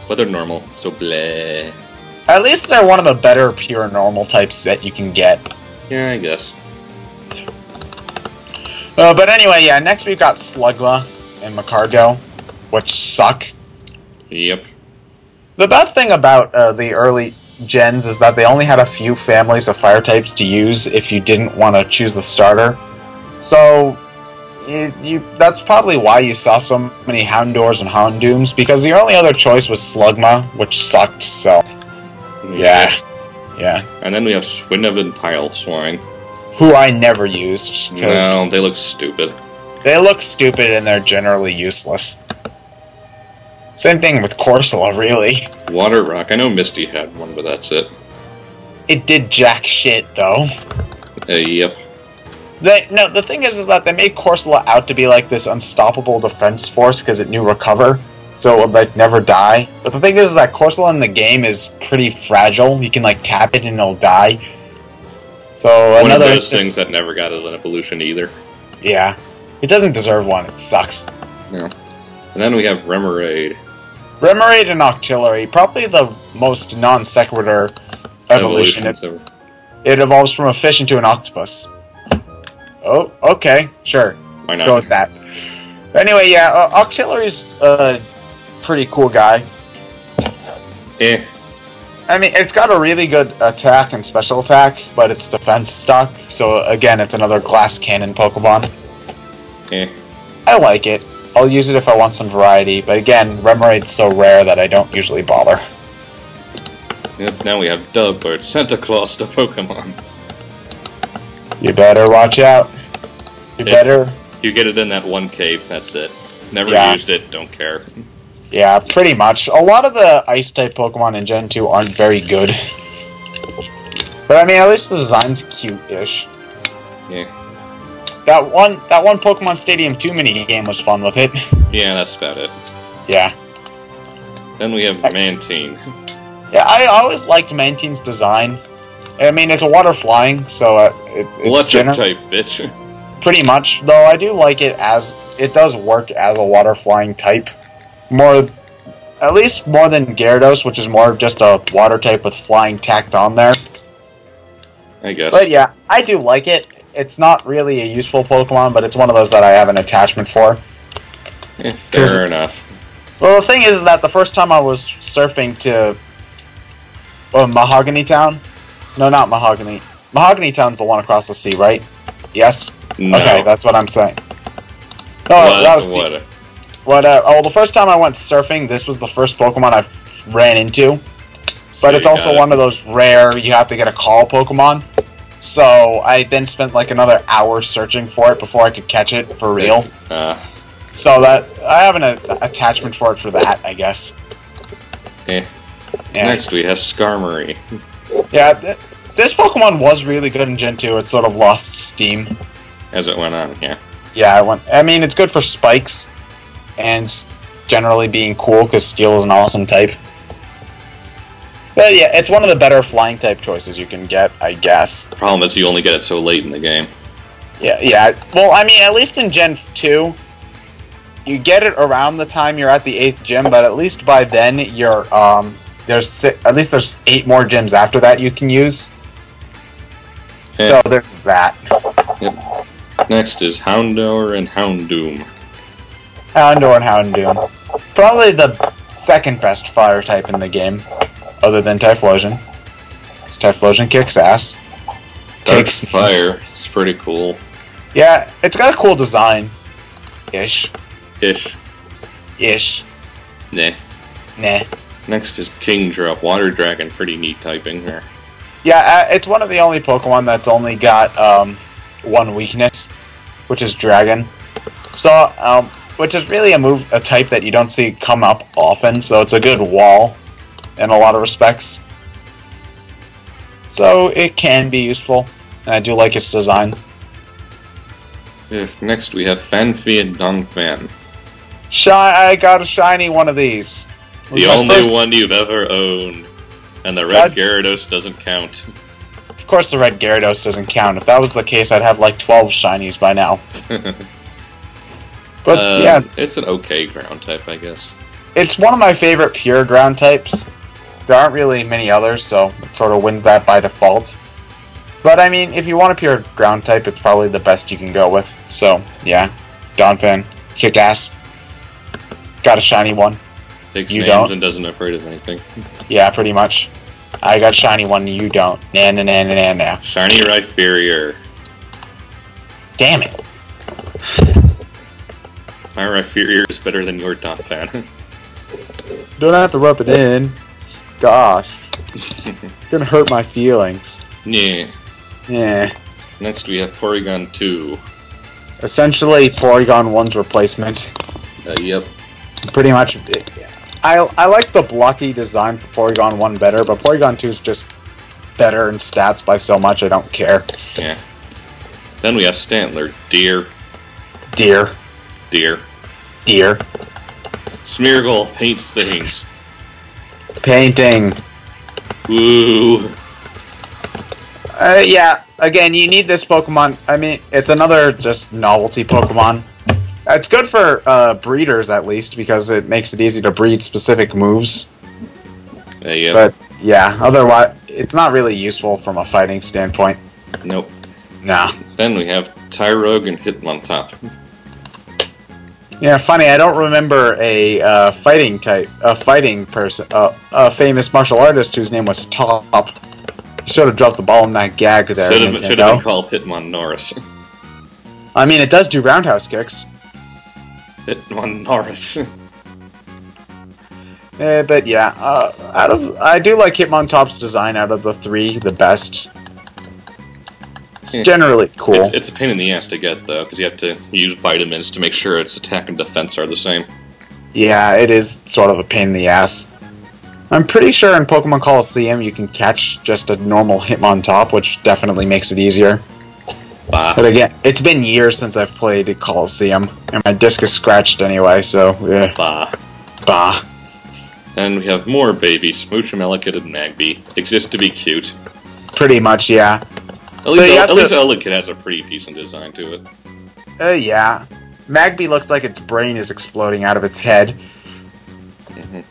But they're normal, so bleh. At least they're one of the better pure normal types that you can get. Yeah, I guess. But anyway, yeah, next we've got Slugma and Macargo, which suck. Yep. The bad thing about the early gens is that they only had a few families of fire types to use if you didn't want to choose the starter. So, that's probably why you saw so many Houndours and Houndooms, because the only other choice was Slugma, which sucked, so... Yeah. And then we have Swinub and Pileswine. Who I never used. No, they look stupid. They look stupid and they're generally useless. Same thing with Corsola, really. Water Rock. I know Misty had one, but that's it. It did jack shit, though. Yep. No, the thing is that they made Corsola out to be like this unstoppable defense force because it knew recover, so it would like never die. But the thing is that Corsola in the game is pretty fragile. You can like tap it and it'll die. So one of those things that never got an evolution either. Yeah, it doesn't deserve one. It sucks. Yeah. And then we have Remoraid. Remoraid and Octillery, probably the most non sequitur evolution. It evolves from a fish into an octopus. Oh, okay, sure. Why not? Go with that. But anyway, yeah, Octillery's a pretty cool guy. Eh. I mean, it's got a really good attack and special attack, but it's defense stuck. So again, it's another glass cannon Pokemon. Eh. I like it. I'll use it if I want some variety, but again, Remoraid's so rare that I don't usually bother. Yep, now we have Dubbert, Santa Claus, the Pokemon. You better watch out. You get it in that one cave, that's it. Never used it, don't care. Yeah, pretty much. A lot of the Ice-type Pokemon in Gen 2 aren't very good. But I mean, at least the design's cute-ish. Yeah. That one Pokemon Stadium 2 mini-game was fun with it. Yeah, that's about it. Yeah. Then we have Mantine. Yeah, I always liked Mantine's design. I mean, it's a water flying, so it's electric type, bitch. Pretty much, though I do like it as it does work as a water flying type. At least more than Gyarados, which is more of just a water type with flying tacked on there. I guess. But yeah, I do like it. It's not really a useful Pokemon, but it's one of those that I have an attachment for. Yeah, fair enough. Well, the thing is that the first time I was surfing to Mahogany Town. No, not Mahogany. Mahogany Town's the one across the sea, right? Yes? No. Okay, that's what I'm saying. No, that was sea. Oh, the first time I went surfing, this was the first Pokemon I ran into. But it's also one of those rare, you have to get a call Pokemon. So I then spent like another hour searching for it before I could catch it for real. So that I have an attachment for it for that, I guess. Yeah. Next we have Skarmory. Yeah, this Pokemon was really good in Gen 2. It sort of lost steam as it went on. Yeah. Yeah, I mean, it's good for spikes and generally being cool because Steel is an awesome type. But yeah, it's one of the better flying type choices you can get, I guess. The problem is you only get it so late in the game. Yeah. Well, I mean, at least in Gen 2, you get it around the time you're at the 8th gym, but at least by then you're there's 8 more gyms after that you can use. Yeah. So there's that. Yep. Next is Houndour and Houndoom. Houndour and Houndoom. Probably the second best fire type in the game, other than Typhlosion. Because Typhlosion kicks ass. Dark Fire. It's pretty cool. Yeah, it's got a cool design. Ish. Nah. Next is Kingdra, Water Dragon, pretty neat typing here. Yeah, it's one of the only Pokemon that's only got one weakness, which is Dragon. So, which is really a type that you don't see come up often, so it's a good wall in a lot of respects. So it can be useful, and I do like its design. Yeah, next we have Fanfi and Donphan. I got a shiny one of these. The only one you've ever owned. And the red Gyarados doesn't count. Of course the red Gyarados doesn't count. If that was the case, I'd have like 12 shinies by now. But yeah. It's an okay ground type, I guess. It's one of my favorite pure ground types. There aren't really many others, so it sort of wins that by default. But I mean, if you want a pure ground type, it's probably the best you can go with. So, yeah. Donphan. Kick ass. Got a shiny one. Takes names and doesn't afraid of anything. Yeah, pretty much. I got shiny one, you don't. Nah. Shiny Rhyperior. Damn it. My Rhyperior is better than your Donphan. Don't have to rub it in. Gosh. It's gonna hurt my feelings. Yeah. Next we have Porygon 2. Essentially, Porygon 1's replacement. Yep. Pretty much. I like the blocky design for Porygon 1 better, but Porygon 2 is just better in stats by so much I don't care. Yeah. Then we have Stantler. Deer. Deer. Deer. Deer. Smeargle paints things. Painting. Woo. Yeah, again, you need this Pokemon. I mean, it's another just novelty Pokemon. It's good for breeders, at least, because it makes it easy to breed specific moves. Yeah. But, yeah, otherwise, it's not really useful from a fighting standpoint. Nope. Nah. Then we have Tyrogue and Hitmontop. Yeah, funny, I don't remember a fighting person, a famous martial artist whose name was Top. You sort of dropped the ball in that gag there. Should have been called Hitmon Norris. I mean, it does do roundhouse kicks. Hitmon Norris. But yeah, I do like Hitmontop's design out of the three the best. It's generally cool. It's a pain in the ass to get, though, because you have to use vitamins to make sure its attack and defense are the same. Yeah, it is sort of a pain in the ass. I'm pretty sure in Pokemon Coliseum you can catch just a normal Hitmontop, which definitely makes it easier. Bah. But again, it's been years since I've played at Coliseum, and my disc is scratched anyway, so yeah. Bah. Bah. And we have more babies. Smoochum, Elekid, and Magby. Exist to be cute. Pretty much, yeah. At least Elekid has a pretty decent design to it. Yeah. Magby looks like its brain is exploding out of its head.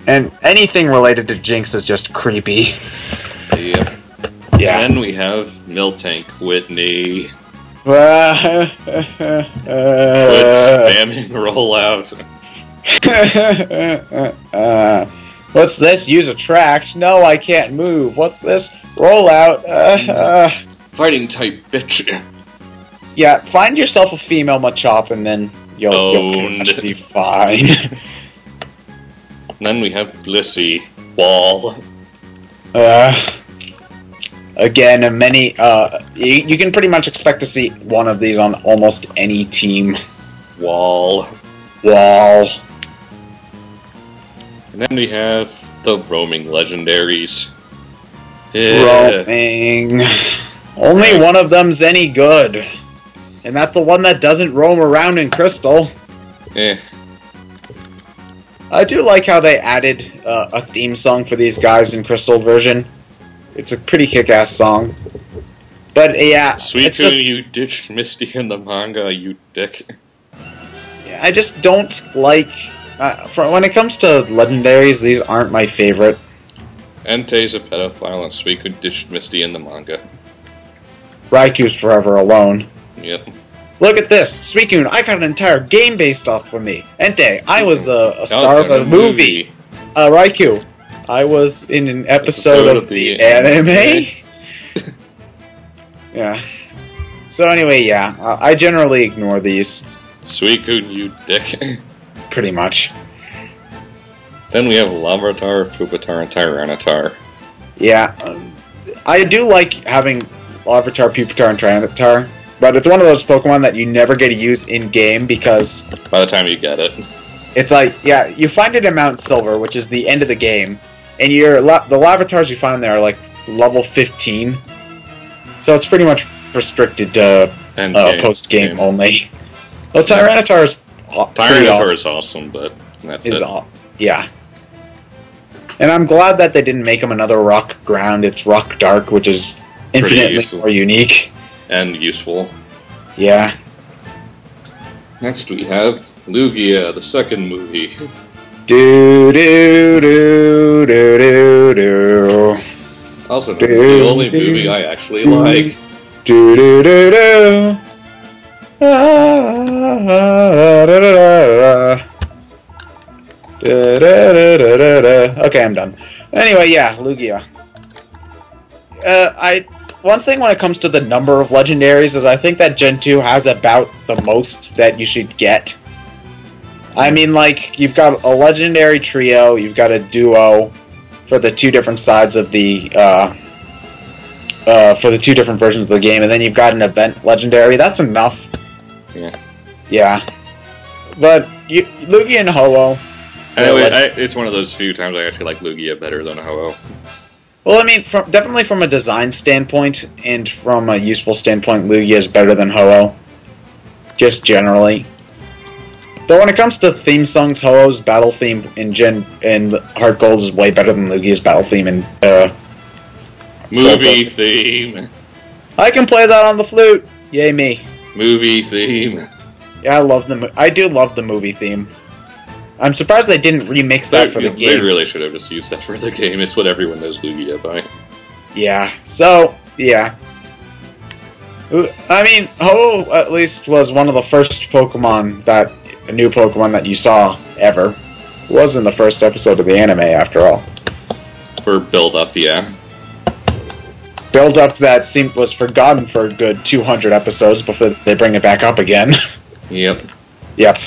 And anything related to Jinx is just creepy. Yep. Yeah. And then we have Miltank, Whitney. Quit spamming rollout. What's this? Use Attract? No, I can't move. What's this? Rollout. Fighting type bitch. Yeah, find yourself a female Machop and then you'll pretty much be fine. And then we have Blissey, Wall. Again, you can pretty much expect to see one of these on almost any team. Wall. And then we have the roaming legendaries. Roaming. Only one of them's any good. And that's the one that doesn't roam around in Crystal. I do like how they added a theme song for these guys in Crystal version. It's a pretty kick-ass song. But yeah, Suicune, you ditched Misty in the manga, you dick. Yeah, I just don't like... when it comes to legendaries, these aren't my favorite. Entei's a pedophile and Suicune ditched Misty in the manga. Raikou's forever alone. Yep. Look at this! Suicune, I got an entire game based off of me. Entei, I was a star of a movie. Raikou, I was in an episode of the anime. Yeah. So anyway, yeah, I generally ignore these. Suicune, you dick. Pretty much. Then we have Larvitar, Pupitar, and Tyranitar. Yeah, I do like having Larvitar, Pupitar, and Tyranitar, but it's one of those Pokemon that you never get to use in-game because... by the time you get it. It's like, yeah, you find it in Mount Silver, which is the end of the game, and the Larvitars you find there are like level 15, so it's pretty much restricted to post-game only. Well, Tyranitar is Tyranitar is awesome, but that's it. Yeah. And I'm glad that they didn't make him another Rock Ground. It's Rock Dark, which is infinitely more unique. And useful. Yeah. Next we have Lugia, the second movie. Do. Also, the only movie I actually like. Okay, I'm done. Anyway, yeah, Lugia. One thing when it comes to the number of legendaries is I think that Gen 2 has about the most that you should get. I mean, like, you've got a legendary trio, you've got a duo for the two different sides of the, for the two different versions of the game, and then you've got an event legendary. That's enough. Yeah. Yeah. But Lugia and Ho-Oh, It's one of those few times I actually like Lugia better than Ho-Oh. Well, I mean, definitely from a design standpoint and from a useful standpoint, Lugia is better than Ho-Oh. Just generally. Though when it comes to theme songs, Ho-Oh's battle theme in Heart Gold is way better than Lugia's battle theme in movie theme. I can play that on the flute. Yay me. Movie theme. Yeah, I do love the movie theme. I'm surprised they didn't remix that for the game. They really should have just used that for the game. It's what everyone knows Lugia by. Yeah. So, yeah. I mean, Ho-Oh at least was one of the first a new Pokemon that you saw ever. It was in the first episode of the anime, after all. For build-up, yeah. Build-up that was forgotten for a good 200 episodes before they bring it back up again. Yep. Yep.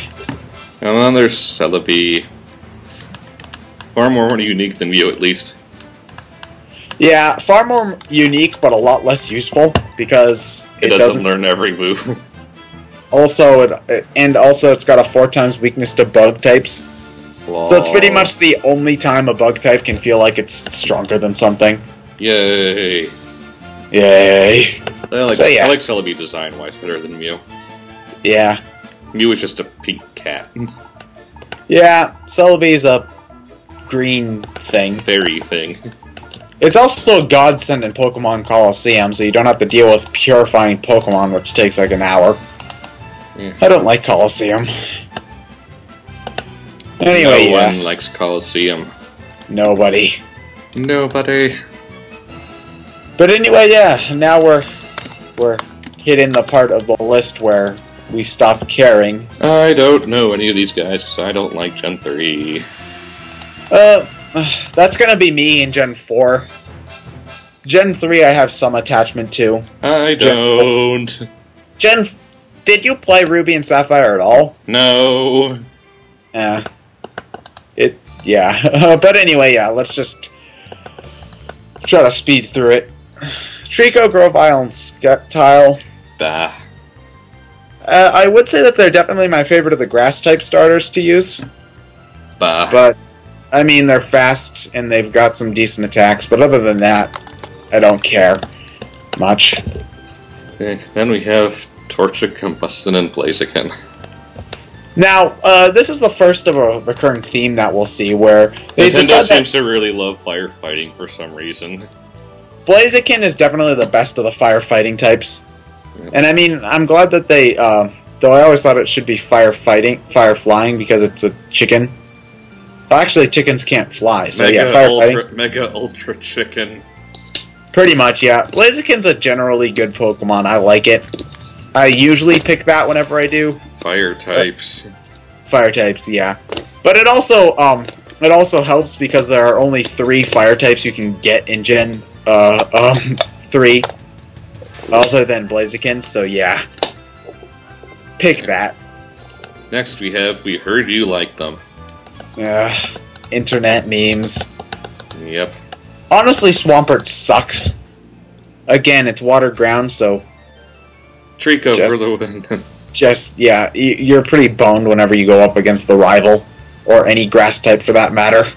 And then there's Celebi. Far more unique than Mew, at least. Yeah, far more unique, but a lot less useful, because it doesn't learn every move. Also, it's got a 4x weakness to bug types. Whoa. So it's pretty much the only time a bug type can feel like it's stronger than something. Yay. Yay. I like Celebi design-wise better than Mew. Yeah. Mew is just a pink cat. Yeah, Celebi is a green thing. Fairy thing. It's also a godsend in Pokemon Coliseum, so you don't have to deal with purifying Pokemon, which takes like an hour. Yeah. I don't like Coliseum. Anyway, no one likes Coliseum. Nobody. Nobody. But anyway, yeah, now we're hitting the part of the list where we stop caring. I don't know any of these guys because I don't like Gen 3. That's gonna be me in Gen 4. Gen 3 I have some attachment to. I don't. Did you play Ruby and Sapphire at all? No. Yeah. Yeah. But anyway, yeah, let's just try to speed through it. Trico, Grovyle, and Sceptile. Bah. I would say that they're definitely my favorite of the grass-type starters to use. Bah. But, I mean, they're fast, and they've got some decent attacks, but other than that, I don't care much. Okay, then we have Torchic, Combustion, and Blaziken. Now, this is the first of a recurring theme that we'll see, where Nintendo seems to really love firefighting for some reason. Blaziken is definitely the best of the firefighting types. Yeah. And I mean, I'm glad that they, though I always thought it should be fire-flying, because it's a chicken. Well, actually, chickens can't fly, so yeah, firefighting. Mega Ultra Chicken. Pretty much, yeah. Blaziken's a generally good Pokemon. I like it. I usually pick that whenever I do. Fire types. Fire types, yeah. But it also helps because there are only 3 fire types you can get in Gen 3, other than Blaziken. So yeah, pick that. Next we heard you like them. Internet memes. Yep. Honestly, Swampert sucks. Again, it's water ground, so Trico for the win. Yeah, you're pretty boned whenever you go up against the rival, or any grass type for that matter.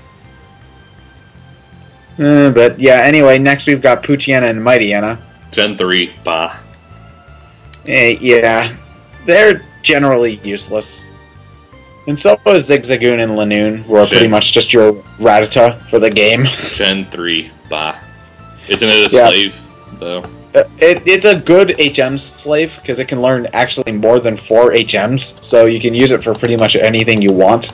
But yeah, anyway, next we've got Poochyena and Mightyena. Gen 3, bah. Yeah, they're generally useless. And so is Zigzagoon and Lanoon, who are pretty much just your Rattata for the game. Gen 3, bah. Isn't it a slave, though? It's a good HM slave, because it can learn actually more than 4 HMs, so you can use it for pretty much anything you want.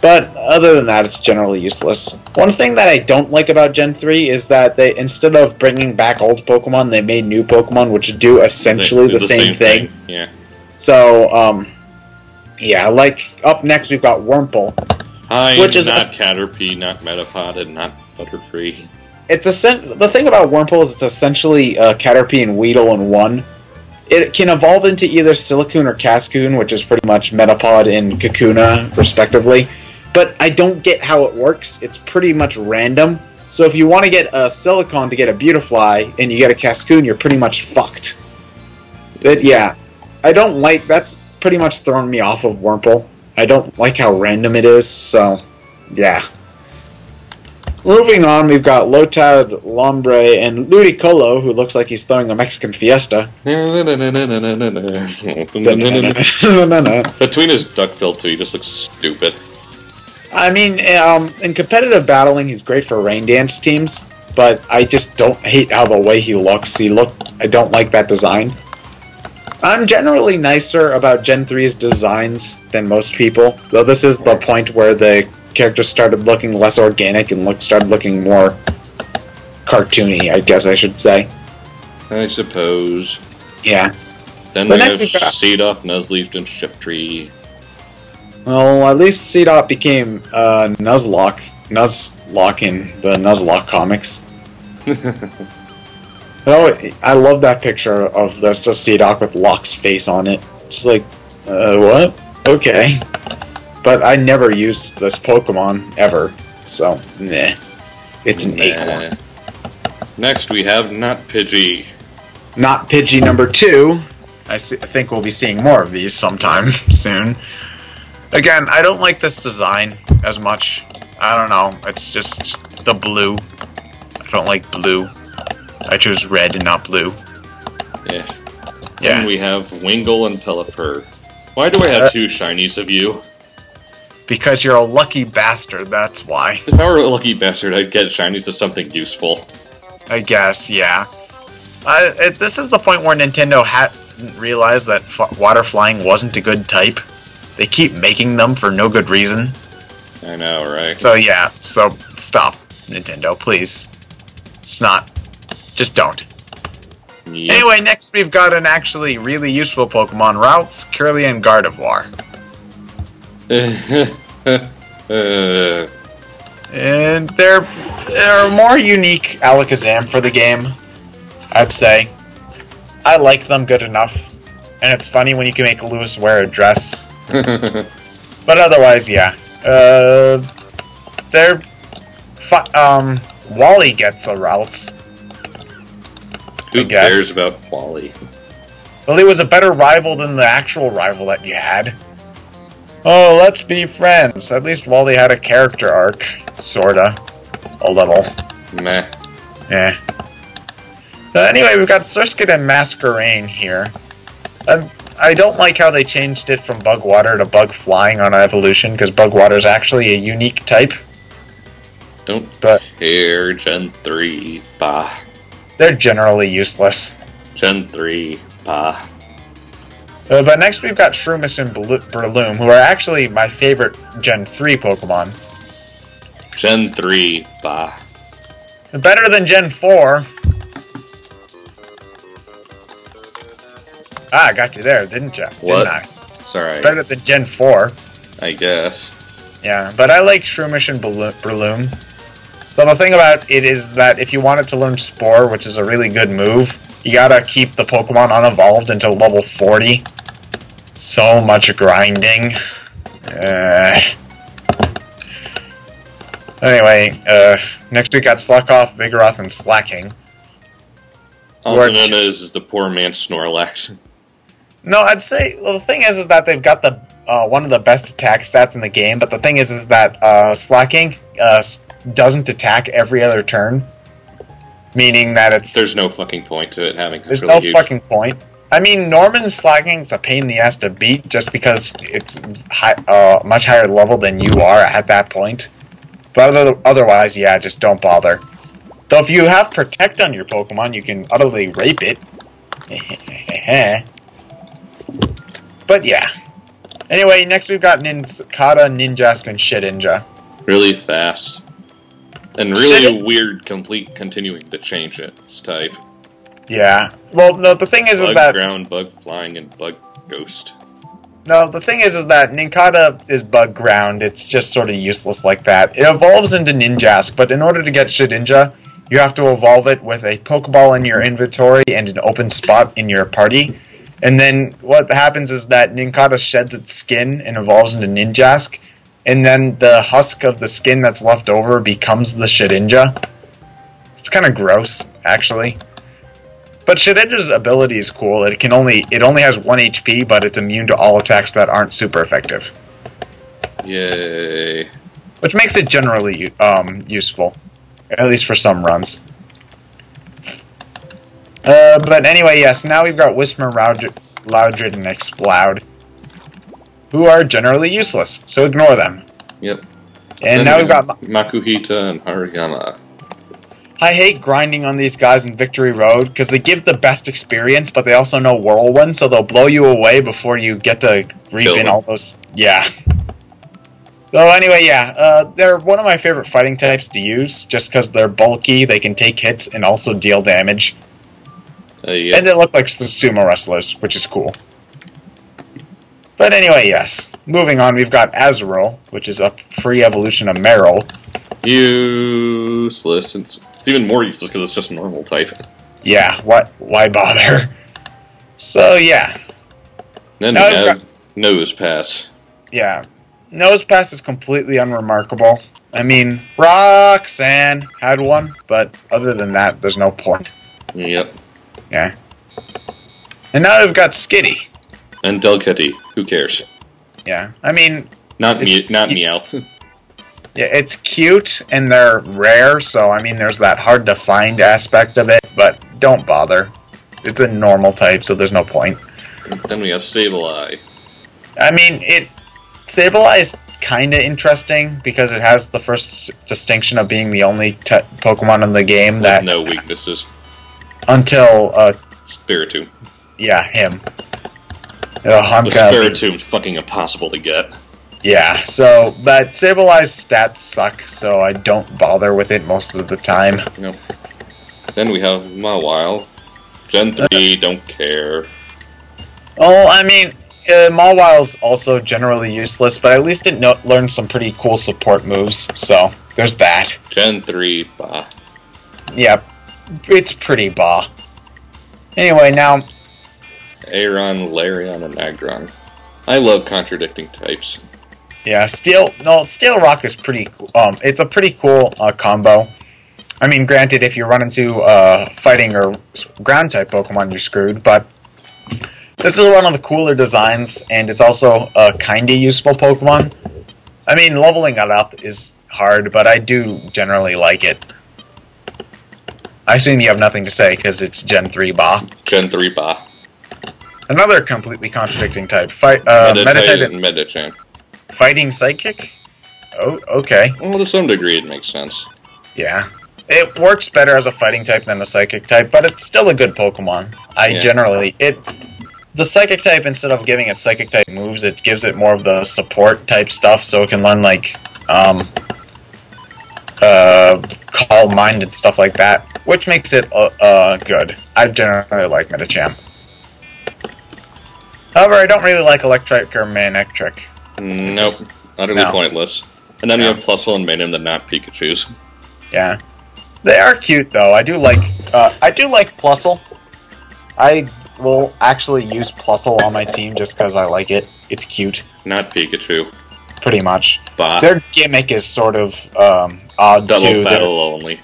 But other than that, it's generally useless. One thing that I don't like about Gen 3 is that they, instead of bringing back old Pokemon, they made new Pokemon, which do essentially the same thing. Yeah. So, yeah, like, up next we've got Wurmple. Which is not Caterpie, not Metapod, and not Butterfree. The thing about Wurmple is it's essentially Caterpie and Weedle in one. It can evolve into either Silicoon or Cascoon, which is pretty much Metapod and Kakuna, respectively. But I don't get how it works. It's pretty much random. So if you want to get a Silicon to get a Beautifly, and you get a Cascoon, you're pretty much fucked. But yeah, I don't like... That's pretty much thrown me off of Wurmple. I don't like how random it is, so yeah. Moving on, we've got Lotad, Lombre, and Ludicolo, who looks like he's throwing a Mexican fiesta. Between his duckbill too, he just looks stupid. I mean, in competitive battling, he's great for rain dance teams, but I just don't hate how the way he looks. I don't like that design. I'm generally nicer about Gen 3's designs than most people, though this is the point where the characters started looking less organic and started looking more cartoony, I guess I should say. I suppose. Yeah. Then we have Seedoff, Nuzleaf, and Shiftry. Well, at least Seedot became Nuzlocke in the Nuzlocke comics. Oh, I love that picture of this, just Seedot with Locke's face on it. It's like, what? Okay. But I never used this Pokemon, ever. So, nah. It's an acorn. Next we have Not Pidgey. Not Pidgey number 2. I think we'll be seeing more of these sometime soon. Again, I don't like this design as much. I don't know. It's just the blue. I don't like blue. I chose red and not blue. Yeah. Then we have Wingull and Pelipper. Why do I have 2 shinies of you? Because you're a lucky bastard, that's why. If I were a lucky bastard, I'd get shinies of something useful. I guess, yeah. This is the point where Nintendo hadn't realized that water flying wasn't a good type. They keep making them for no good reason. I know, right? So yeah, so stop, Nintendo, please. It's not. Just don't. Yep. Anyway, next we've got an actually really useful Pokemon, Routes, Curly, and Gardevoir. And they're a more unique Alakazam for the game, I'd say. I like them good enough, and it's funny when you can make Lewis wear a dress. But otherwise, yeah. Wally gets a Routes. Who cares about Wally? Well, he was a better rival than the actual rival that you had. Oh, let's be friends. At least Wally had a character arc. Sorta. A little. Meh. Eh. So anyway, we've got Surskit and Masquerain here. I don't like how they changed it from Bug Water to Bug Flying on Evolution, because Bug Water is actually a unique type. Don't care, Gen 3, bah. They're generally useless. Gen 3, bah. But next we've got Shroomish and Breloom, who are actually my favorite Gen 3 Pokemon. Gen 3, bah. Better than Gen 4. Ah, I got you there, didn't you? What? Didn't I? Sorry. Better than Gen 4. I guess. Yeah, but I like Shroomish and Breloom. So the thing about it is that if you wanted to learn Spore, which is a really good move, you gotta keep the Pokemon unevolved until level 40. So much grinding. Anyway, next we got Slukoff, Vigoroth, and Slacking. Also known as the poor man's Snorlax. No, I'd say, well, the thing is that they've got the one of the best attack stats in the game, but the thing is that Slacking doesn't attack every other turn. Meaning that it's... There's no fucking point to it having... There's really no huge fucking point. I mean, Norman's Slacking's a pain in the ass to beat just because it's much higher level than you are at that point. But otherwise, yeah, just don't bother. Though if you have Protect on your Pokemon, you can utterly rape it. But yeah. Anyway, next we've got Nincada, Ninjask, and Shedinja. Really fast. And really weird, continuing to change its type. Yeah. Well, no, the thing is that... Bug Ground, Bug Flying, and Bug Ghost. No, the thing is that Nincada is Bug Ground. It's just sort of useless like that. It evolves into Ninjask, but in order to get Shedinja, you have to evolve it with a Pokeball in your inventory and an open spot in your party. And then what happens is that Nincada sheds its skin and evolves into Ninjask. And then the husk of the skin that's left over becomes the Shedinja. It's kind of gross, actually. But Shedinja's ability is cool. It only has 1 HP, but it's immune to all attacks that aren't super effective. Yay. Which makes it generally useful. At least for some runs. But anyway, yes, now we've got Whisper, Loudred, and Exploud, who are generally useless, so ignore them. Yep. And now we've got Makuhita and Hariyama. I hate grinding on these guys in Victory Road, because they give the best experience, but they also know Whirlwind, so they'll blow you away before you get to reap in all those... Yeah. So anyway, yeah, they're one of my favorite fighting types to use, just because they're bulky, they can take hits, and also deal damage. Yep. And they look like sumo wrestlers, which is cool. But anyway, yes. Moving on, we've got Azrael, which is a pre-evolution of Meryl. Useless. It's even more useless because it's just normal type. Yeah, why bother? So, yeah. Then we have Nose Pass. Yeah. Nose Pass is completely unremarkable. I mean, Roxanne had one, but other than that, there's no point. Yep. Yeah. And now we've got Skitty. And Delcatty. Who cares? Yeah. I mean... Not Meowth. Yeah, it's cute, and they're rare, so, I mean, there's that hard-to-find aspect of it, but don't bother. It's a normal type, so there's no point. Then we have Sableye. I mean, Sableye is kind of interesting, because it has the first distinction of being the only Pokemon in the game that... no weaknesses. Until, Spiritomb. Yeah, him. The Spiritomb's fucking impossible to get. Yeah, so, but Sableye's stats suck, so I don't bother with it most of the time. Nope. Then we have Mawile. Gen 3, don't care. Oh, I mean, Mawile's also generally useless, but at least it learned some pretty cool support moves, so there's that. Gen 3, bah. Yep, it's pretty bah. Anyway, now... Aeron, Larion, and Aggron. I love contradicting types. Yeah, Steel Rock is pretty cool. It's a pretty cool combo. I mean, granted, if you run into fighting or ground-type Pokemon, you're screwed, but this is one of the cooler designs, and it's also a kinda useful Pokemon. I mean, leveling it up is hard, but I do generally like it. I assume you have nothing to say, because it's Gen 3 Ba. Gen 3 Ba. Another completely contradicting type. Meditite and Medicham. Fighting Psychic? Oh, okay. Well, to some degree it makes sense. Yeah. It works better as a fighting type than a psychic type, but it's still a good Pokemon. The psychic type, instead of giving it psychic type moves, it gives it more of the support type stuff, so it can learn, like, Calm Mind and stuff like that, which makes it, good. I generally like Medicham. However, I don't really like Electric or Manectric. Nope. Utterly pointless. And then we have Plusle and Manim, the not Pikachus. Yeah. They are cute, though. I do like Plusle. I will actually use Plusle on my team just because I like it. It's cute. Not Pikachu. Pretty much. Bah. Their gimmick is sort of odd, double too. Battle only.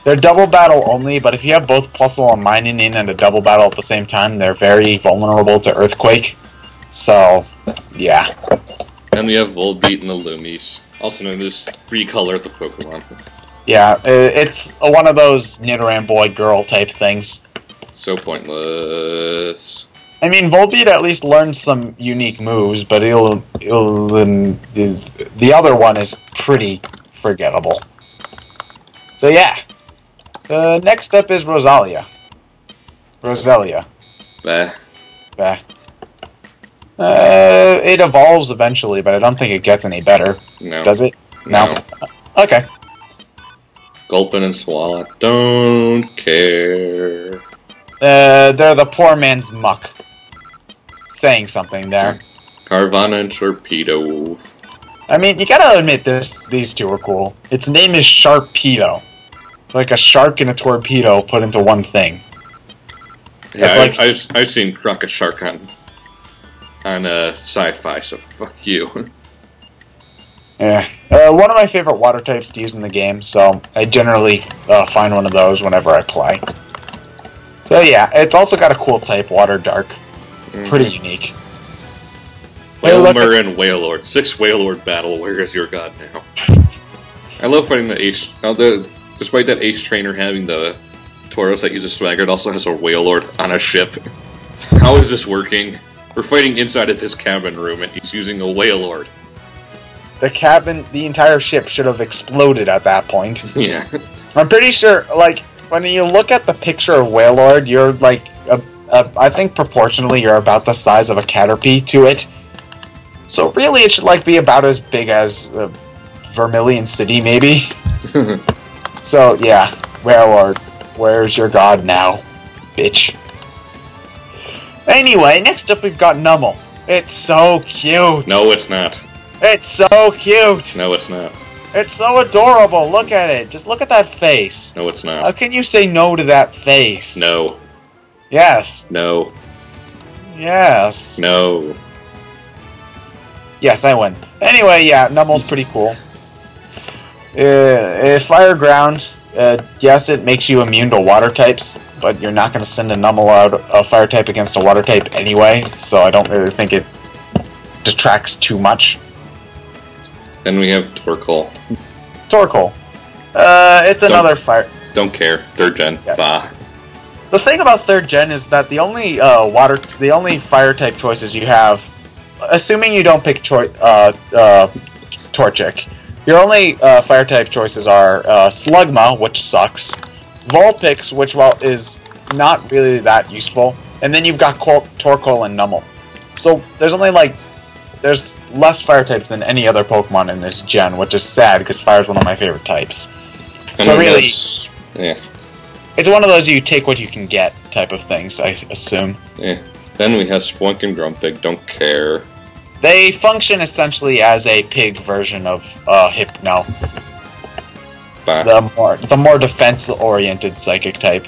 They're double battle only, but if you have both Plusle and Mining in and a double battle at the same time, they're very vulnerable to Earthquake. So, yeah. And we have Volbeat and the Loomies, also known as Recolor the Pokemon. Yeah, it's one of those Nidoran boy-girl type things. So pointless. I mean, Volbeat at least learns some unique moves, but the other one is pretty forgettable. So yeah. Next up is Roselia. Bah. It evolves eventually, but I don't think it gets any better. No. Does it? No. Okay. Gulpin and Swallow. Don't care. They're the poor man's muck. Saying something there. Carvana and Torpedo. I mean, you gotta admit these two are cool. Its name is Sharpedo. Like a shark and a torpedo put into one thing. Yeah, I've seen Crockett Shark on sci-fi, so fuck you. Yeah. One of my favorite water types to use in the game, so I generally find one of those whenever I play. So yeah, it's also got a cool type, Water Dark. Pretty unique. Whalmer and Whalelord. 6 Whalelord battle. Where is your god now? I love fighting the Ace. Despite that Ace trainer having the Tauros that uses Swagger, it also has a Whalelord on a ship. How is this working? We're fighting inside of his cabin room, and he's using a Whalelord. The entire ship should have exploded at that point. Yeah. I'm pretty sure, like, when you look at the picture of Whalelord, you're like, I think proportionally you're about the size of a Caterpie to it. So really it should, like, be about as big as Vermilion City, maybe? So, yeah, Whalelord, where's your god now, bitch? Anyway, next up we've got Numel. It's so cute. No, it's not. It's so cute! No, it's not. It's so adorable! Look at it! Just look at that face! No, it's not. How can you say no to that face? No. Yes. No. Yes. No. Yes, I win. Anyway, yeah, Numel's pretty cool. Fire Ground, yes, it makes you immune to water types, but you're not going to send a Numel out a fire type against a water type anyway, so I don't really think it detracts too much. Then we have Torkoal. Torkoal. It's another fire. Don't care. 3rd gen. Yes. Bah. The thing about 3rd gen is that the only fire type choices you have, assuming you don't pick Torchic, your only fire type choices are Slugma, which sucks, Vulpix, which is not really that useful, and then you've got Torkoal and Numel. So there's less fire types than any other Pokemon in this gen, which is sad because fire is one of my favorite types. So really, yeah, it's one of those you take what you can get type of things, I assume. Yeah. Then we have Spoink and Grumpig. Don't care. They function essentially as a pig version of Hypno. Bah. The more defense-oriented psychic type.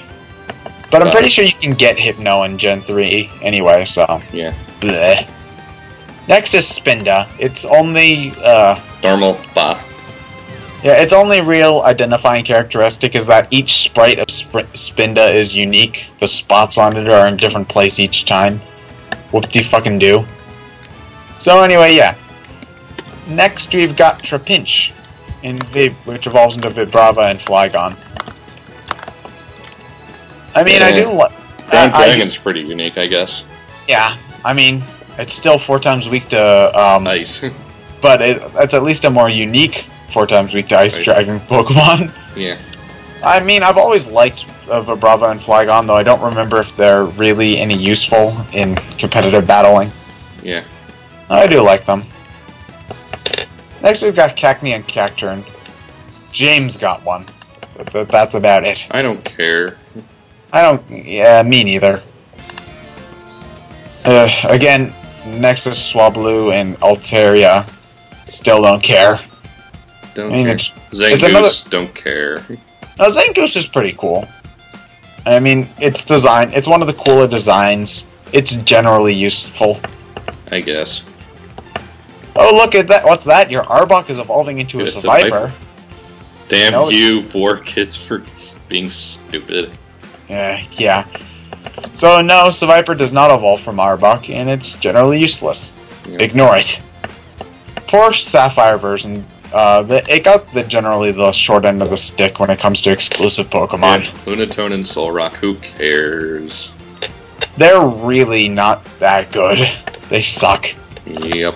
But I'm pretty sure you can get Hypno in Gen 3 anyway, so... Yeah. Bleh. Next is Spinda. It's only... Normal. Bah. Yeah, its only real identifying characteristic is that each sprite of Spinda is unique. The spots on it are in different place each time. Whoop-de-fucking-do. So anyway, yeah. Next we've got Trapinch in Vib, which evolves into Vibrava and Flygon. I mean, I do like... Grand Dragon's pretty unique, I guess. Yeah, I mean, it's still 4 times weak to... Ice. But it's at least a more unique 4 times weak to Ice Dragon Pokemon. Yeah. I mean, I've always liked Vibrava and Flygon, though I don't remember if they're really any useful in competitive battling. Yeah. I do like them. Next we've got Cacnea and Cacturne. James got one. But that's about it. I don't care. Yeah, me neither. Again, next is Swablu and Altaria. Still don't care. Don't care. Zangoose, don't care. Now, Zangoose is pretty cool. I mean, it's one of the cooler designs. It's generally useful. I guess. Oh, look at that. What's that? Your Arbok is evolving into a Survivor. Damn you, 4 kids, for being stupid. Yeah. So, no, Survivor does not evolve from Arbok, and it's generally useless. Yeah. Ignore it. Poor Sapphire version. It got generally the short end of the stick when it comes to exclusive Pokemon. Yeah, Lunatone and Solrock, who cares? They're really not that good. They suck. Yep.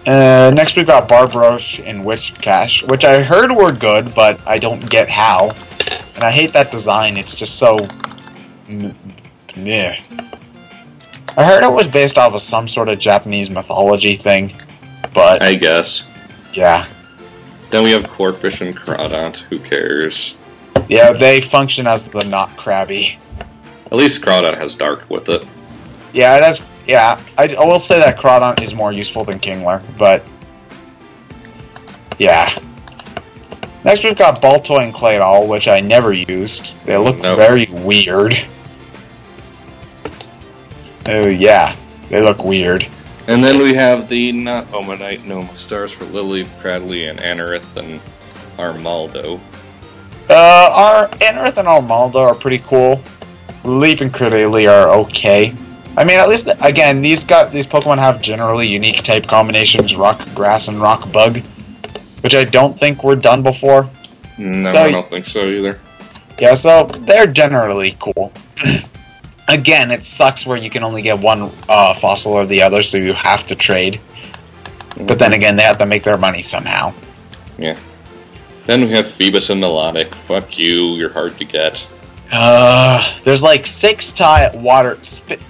Next we've got Barbroach and Witchcash, which I heard were good, but I don't get how. And I hate that design, it's just so... meh. I heard it was based off of some sort of Japanese mythology thing, but... I guess. Yeah. Then we have Corphish and Crawdont, who cares? Yeah, they function as the not crabby. At least Crawdont has Dark with it. Yeah, I will say that Crawdont is more useful than Kingler, but... yeah. Next we've got Baltoy and Claydol, which I never used. They look very weird. Oh yeah, they look weird. And then we have the not Omanite Gnome Stars for Lily, Pradley, and Anorith and Armaldo. Our Anorith and Armaldo are pretty cool. Leaf and Credeli are okay. I mean, at least, again, these Pokemon have generally unique type combinations, Rock, Grass, and Rock Bug, which I don't think were done before. No, I don't think so either. Yeah, so they're generally cool. Again, it sucks where you can only get one fossil or the other, so you have to trade. But then again, they have to make their money somehow. Yeah. Then we have Phoebus and Melodic. Fuck you, you're hard to get. There's like 6 water.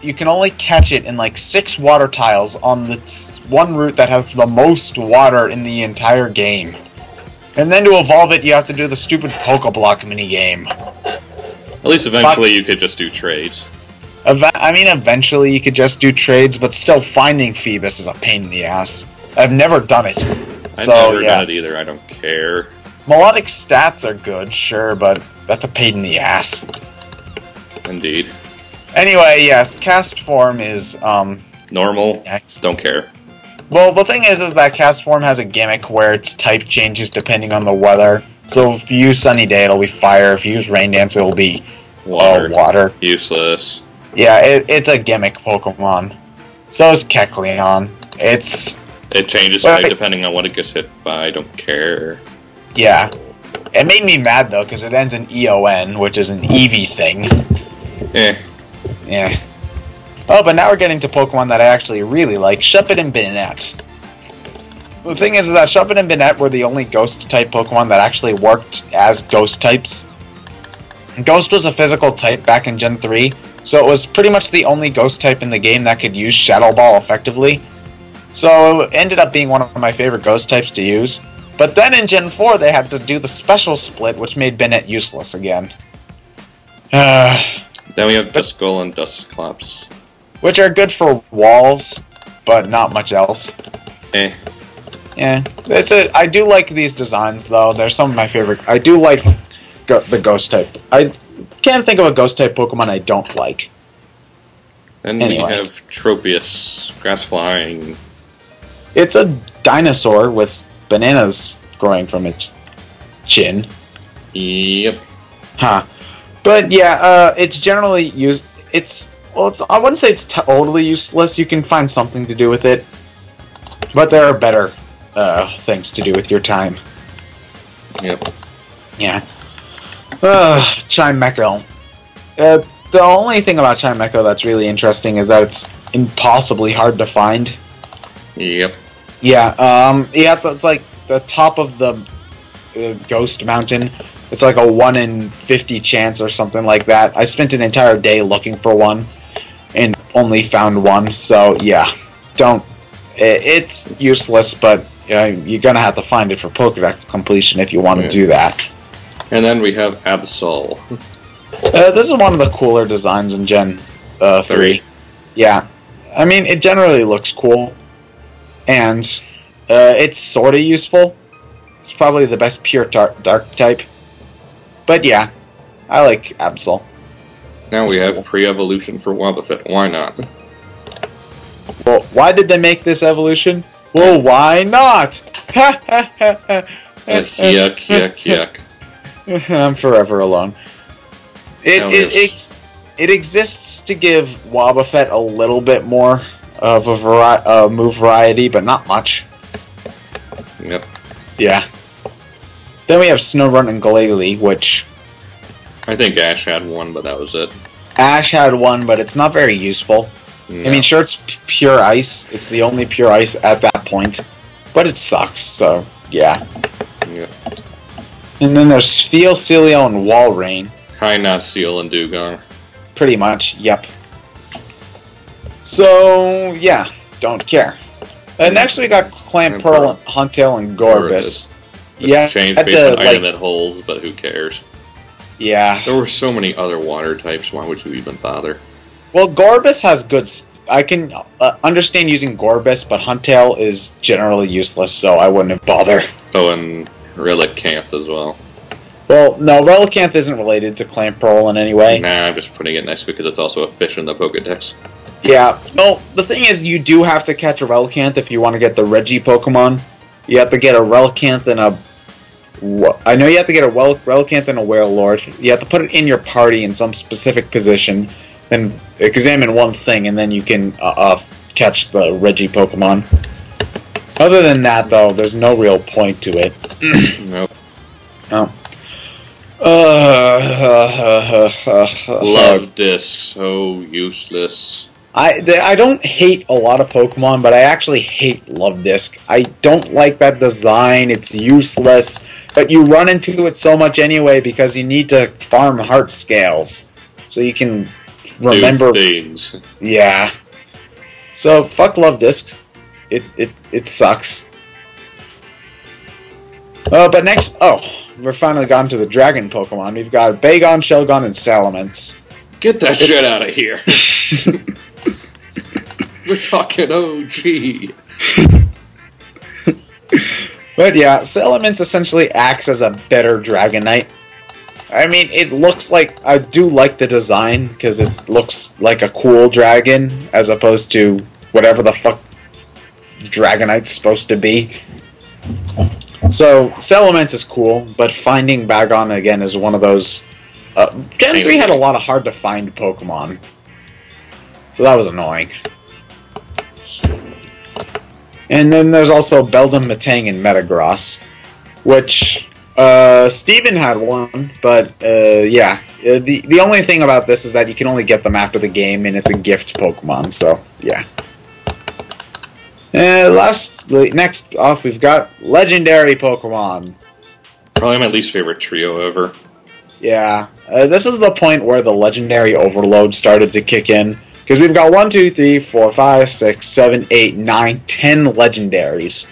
You can only catch it in like 6 water tiles on the one route that has the most water in the entire game. And then to evolve it, you have to do the stupid Pokeblock minigame. At least eventually you could just do trades. I mean, eventually you could just do trades, but still finding Phoebus is a pain in the ass. I've never done it. I've never done it either, I don't care. Melodic stats are good, sure, but that's a pain in the ass. Indeed. Anyway, yes, cast form is, normal, next. Don't care. Well, the thing is that cast form has a gimmick where its type changes depending on the weather. So if you use Sunny Day, it'll be fire. If you use Rain Dance, it'll be water. Useless. Yeah, it's a gimmick Pokemon. So is Kecleon. It changes type depending on what it gets hit by. I don't care. Yeah. It made me mad, though, because it ends in EON, which is an Eevee thing. Yeah. Oh, but now we're getting to Pokemon that I actually really like. Shuppet and Banette. The thing is that Shuppet and Banette were the only Ghost-type Pokemon that actually worked as Ghost types. Ghost was a physical type back in Gen 3, so it was pretty much the only Ghost type in the game that could use Shadow Ball effectively. So it ended up being one of my favorite Ghost types to use. But then in Gen 4 they had to do the special split, which made Banette useless again. Then we have Duskull and Dusclops. Which are good for walls, but not much else. Yeah, I do like these designs, though. They're some of my favorite. I do like the Ghost type. I can't think of a Ghost type Pokemon I don't like. Then we have Tropius, grass flying. It's a dinosaur with bananas growing from its chin. Yep. Huh. But yeah, it's generally used. I wouldn't say it's totally useless. You can find something to do with it, but there are better things to do with your time. Yep. Yeah. Chimecho. The only thing about Chimecho that's really interesting is that it's impossibly hard to find. Yep. Yeah. It's like the top of the Ghost Mountain. It's like a 1 in 50 chance or something like that. I spent an entire day looking for one and only found one. So yeah, it's useless, but you're gonna have to find it for Pokédex completion if you want to do that. And then we have Absol. This is one of the cooler designs in Gen 3. Yeah, I mean it generally looks cool, and it's sort of useful. It's probably the best pure dark type. But yeah, I like Absol. Now we have pre-evolution for Wobbuffet. Why not? Well, why did they make this evolution? Well, why not? Yuck, yuck, yuck. I'm forever alone. It exists to give Wobbuffet a little bit more of a move variety, but not much. Yep. Yeah. Then we have Snorunt and Glalie, which... I think Ash had one, but that was it. Ash had one, but it's not very useful. No. I mean, sure, it's pure ice. It's the only pure ice at that point. But it sucks, so, yeah. Yeah. And then there's Spheal, Celio, and Walrein. Not Seal and Dugong. Pretty much, yep. So, yeah, don't care. And next we got Clamperl, Huntail, and Gorbis. Yeah, changed based on item it holds, but who cares? Yeah. There were so many other water types, why would you even bother? Well, Gorbis has good... I can understand using Gorbis, but Huntail is generally useless, so I wouldn't bother. Oh, and Relicanth as well. Well, no, Relicanth isn't related to Clamperl in any way. Nah, I'm just putting it next because it's also a fish in the Pokedex. Yeah. Well, the thing is, you do have to catch a Relicanth if you want to get the Reggie Pokemon. You have to get a Relicanth and a... I know you have to get a Relicanth and a Wailord. You have to put it in your party in some specific position. and examine one thing, and then you can catch the Reggie Pokemon. Other than that, though, there's no real point to it. Nope. Oh. Love Disc, so useless. I don't hate a lot of Pokemon, but I actually hate Love Disc. I don't like that design. It's useless. But you run into it so much anyway because you need to farm heart scales. So you can remember things. Yeah. So fuck Love Disc. It sucks. But next, we're finally gotten to the Dragon Pokemon. We've got Bagon, Shelgon, and Salamence. Get that shit out of here. We're talking OG. But yeah, Salamence essentially acts as a better Dragonite. I mean, it looks like... I do like the design, because it looks like a cool dragon, as opposed to whatever the fuck Dragonite's supposed to be. So, Salamence is cool, but finding Bagon, again, is one of those... Gen 3 had a lot of hard-to-find Pokemon. So that was annoying. And then there's also Beldum, Metang, and Metagross, which Steven had one, but yeah. The only thing about this is that you can only get them after the game, and it's a gift Pokemon, so yeah. Next off, we've got Legendary Pokemon. Probably my least favorite trio ever. Yeah, this is the point where the Legendary Overload started to kick in. Because we've got 1, 2, 3, 4, 5, 6, 7, 8, 9, 10 legendaries.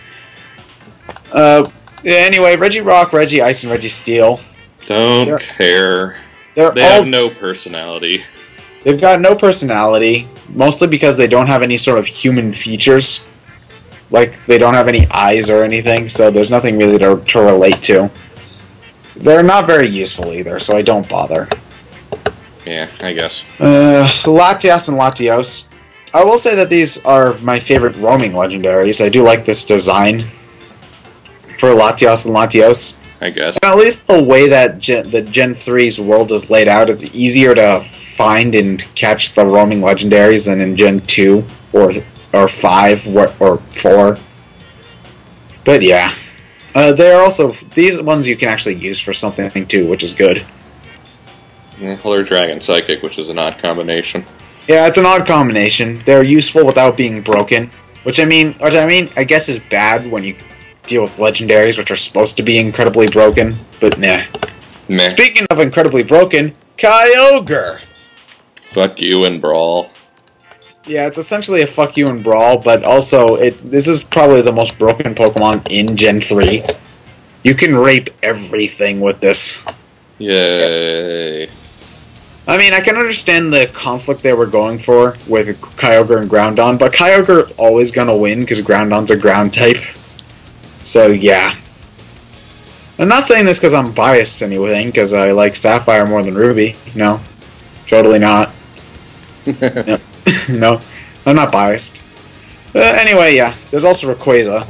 Anyway, Regirock, Reggie-Ice, and Reggie-Steel. Don't care. They have no personality. They've got no personality, mostly because they don't have any sort of human features. Like, they don't have any eyes or anything, so there's nothing really to relate to. They're not very useful either, so I don't bother. Yeah, I guess. Latias and Latios. I will say that these are my favorite roaming legendaries. I do like this design for Latios and Latios. I guess. And at least the way that the Gen 3's world is laid out, it's easier to find and catch the roaming legendaries than in Gen 2 or 5 or 4. But yeah. They're also... These ones you can actually use for something too, which is good. Well, they're Dragon Psychic, which is an odd combination. Yeah, it's an odd combination. They're useful without being broken, which I mean, I guess is bad when you deal with legendaries, which are supposed to be incredibly broken, but nah. Meh. Speaking of incredibly broken, Kyogre! Fuck you and Brawl. Yeah, it's essentially a fuck you and Brawl, but also, this is probably the most broken Pokemon in Gen 3. You can rape everything with this. Yay. I mean, I can understand the conflict they were going for with Kyogre and Groudon, but Kyogre always gonna win because Groudon's a ground type. So, yeah. I'm not saying this because I'm biased or anything, because I like Sapphire more than Ruby. No. Totally not. No. No. I'm not biased. Anyway, yeah. There's also Rayquaza,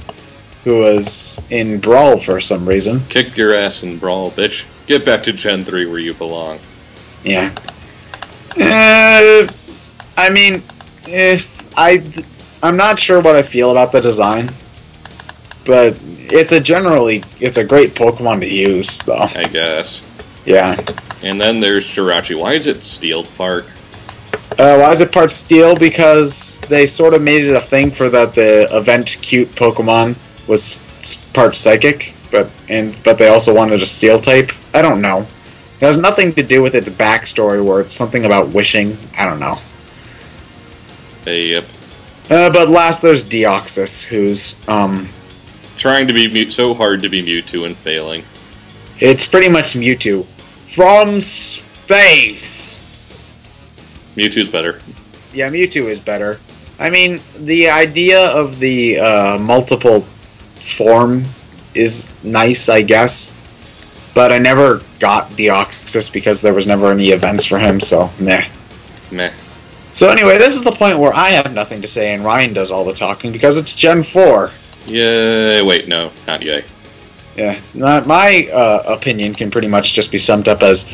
who was in Brawl for some reason. Kick your ass in Brawl, bitch. Get back to Gen 3 where you belong. Yeah. I mean, I'm not sure what I feel about the design, but it's a great Pokemon to use, though. I guess. Yeah. And then there's Jirachi. Why is it Steel Park? Why is it part Steel? Because they sort of made it a thing for that the event cute Pokemon was part Psychic, but they also wanted a Steel type. I don't know. It has nothing to do with its backstory where it's something about wishing. I don't know. Yep. But last there's Deoxys, who's, trying to be so hard to be Mewtwo and failing. It's pretty much Mewtwo. From space! Mewtwo's better. Yeah, Mewtwo is better. I mean, the idea of the multiple form is nice, I guess. But I never got Deoxys because there was never any events for him, so meh. Meh. So anyway, this is the point where I have nothing to say and Ryan does all the talking because it's Gen 4. Yay. Wait, no, not yay. Yeah, my opinion can pretty much just be summed up as.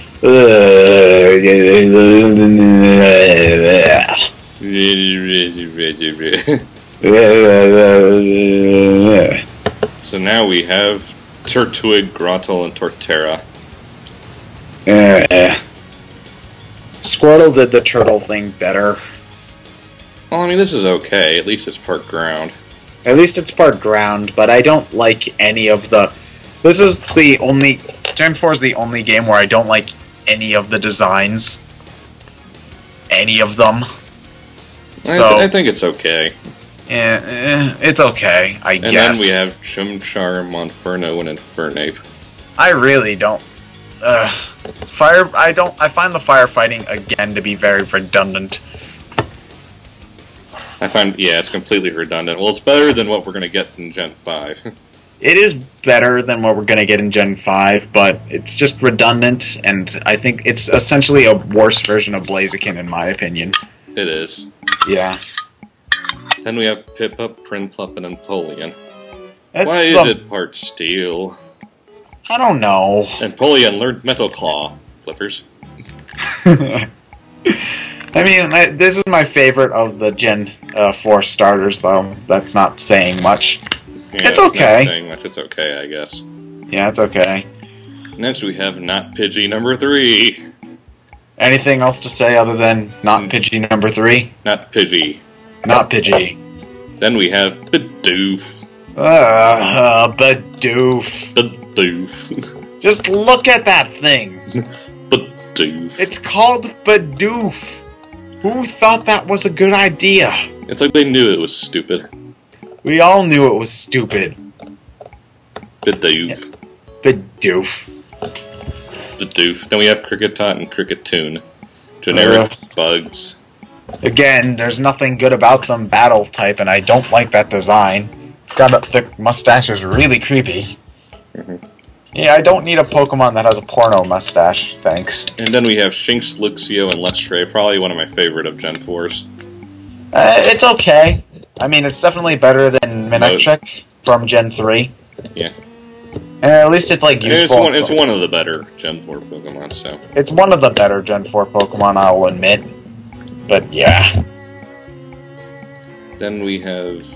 So now we have Turtwig, Grottle, and Torterra. Squirtle did the turtle thing better. Well, I mean, this is okay. At least it's part ground. At least it's part ground, but I don't like any of the... This is the only... Gen 4 is the only game where I don't like any of the designs. Any of them. So, I think it's okay. It's okay, I guess. And then we have Chimchar, Monferno, and Infernape. I really don't... I find the firefighting, again, to be very redundant. I find, yeah, it's completely redundant. Well, it's better than what we're going to get in Gen 5. It is better than what we're going to get in Gen 5, but it's just redundant, and I think it's essentially a worse version of Blaziken, in my opinion. It is. Yeah. Then we have Piplup, Prinplup, and Empoleon. Why is it part steel? I don't know. Empoleon learned Metal Claw. Flippers. I mean, this is my favorite of the Gen 4 starters, though. That's not saying much. Yeah, it's okay. Not saying much. It's okay, I guess. Yeah, it's okay. Next we have Not Pidgey number 3. Anything else to say other than Not Pidgey number 3? Not Pidgey. Not Pidgey. Then we have Bidoof. Bidoof. Bidoof. Just look at that thing. Bidoof. It's called Bidoof. Who thought that was a good idea? It's like they knew it was stupid. We all knew it was stupid. Bidoof. Bidoof. Bidoof. Then we have Kricketot and Cricketune. Generic bugs. Again, there's nothing good about them battle type, and I don't like that design. The mustache is really creepy. Yeah, I don't need a Pokemon that has a porno mustache, thanks. And then we have Shinx, Luxio, and Lestray, probably one of my favorite of Gen 4s. It's okay. I mean, it's definitely better than Manectric from Gen 3. Yeah. And at least it's, like, useful. It's one of the better Gen 4 Pokemon, so... It's one of the better Gen 4 Pokemon, I'll admit. But, yeah. Then we have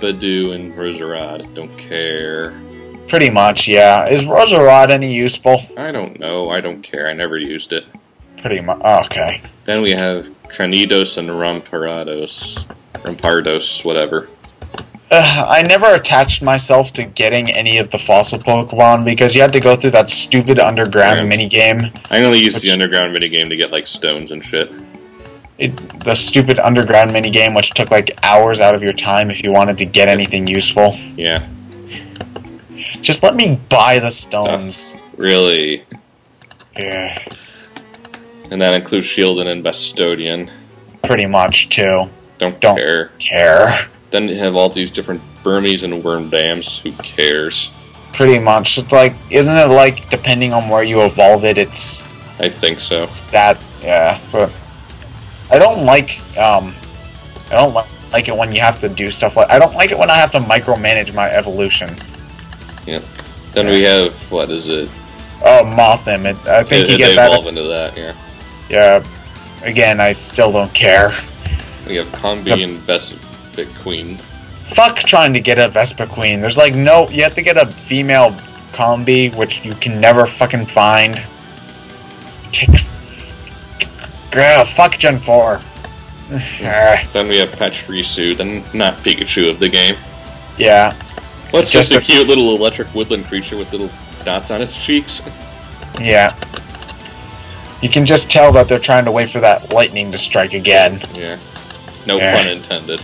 Badoo and Roserade. Don't care. Pretty much, yeah. Is Roserade any useful? I don't know. I don't care. I never used it. Pretty much. Oh, okay. Then we have Cranidos and Rampardos, whatever. I never attached myself to getting any of the fossil Pokemon because you had to go through that stupid underground minigame. I only used the underground minigame to get, like, stones and shit. The stupid underground minigame, which took, like, hours out of your time if you wanted to get anything useful. Yeah. Just let me buy the stones. Really? Yeah. And that includes Shieldon and Bestodian. Pretty much, too. Don't care. Then you have all these different Burmies and Wormdams. Who cares? Pretty much. It's like, isn't it like, depending on where you evolve it, it's... I think so. That, yeah. But I don't like it when you have to do stuff like... I don't like it when I have to micromanage my evolution. Yeah. Then we have, what is it? Oh, Mothim. I think you get that... They evolve into that, yeah. Yeah. Again, I still don't care. We have Combi and Vespiquen. Fuck trying to get a Vespiquen. There's like no... You have to get a female Combi, which you can never fucking find. Fuck Gen 4. Then we have Pachirisu, then not Pikachu of the game. Yeah. Well, it's just a cute little electric woodland creature with little dots on its cheeks. Yeah. You can just tell that they're trying to wait for that lightning to strike again. Yeah. No pun intended.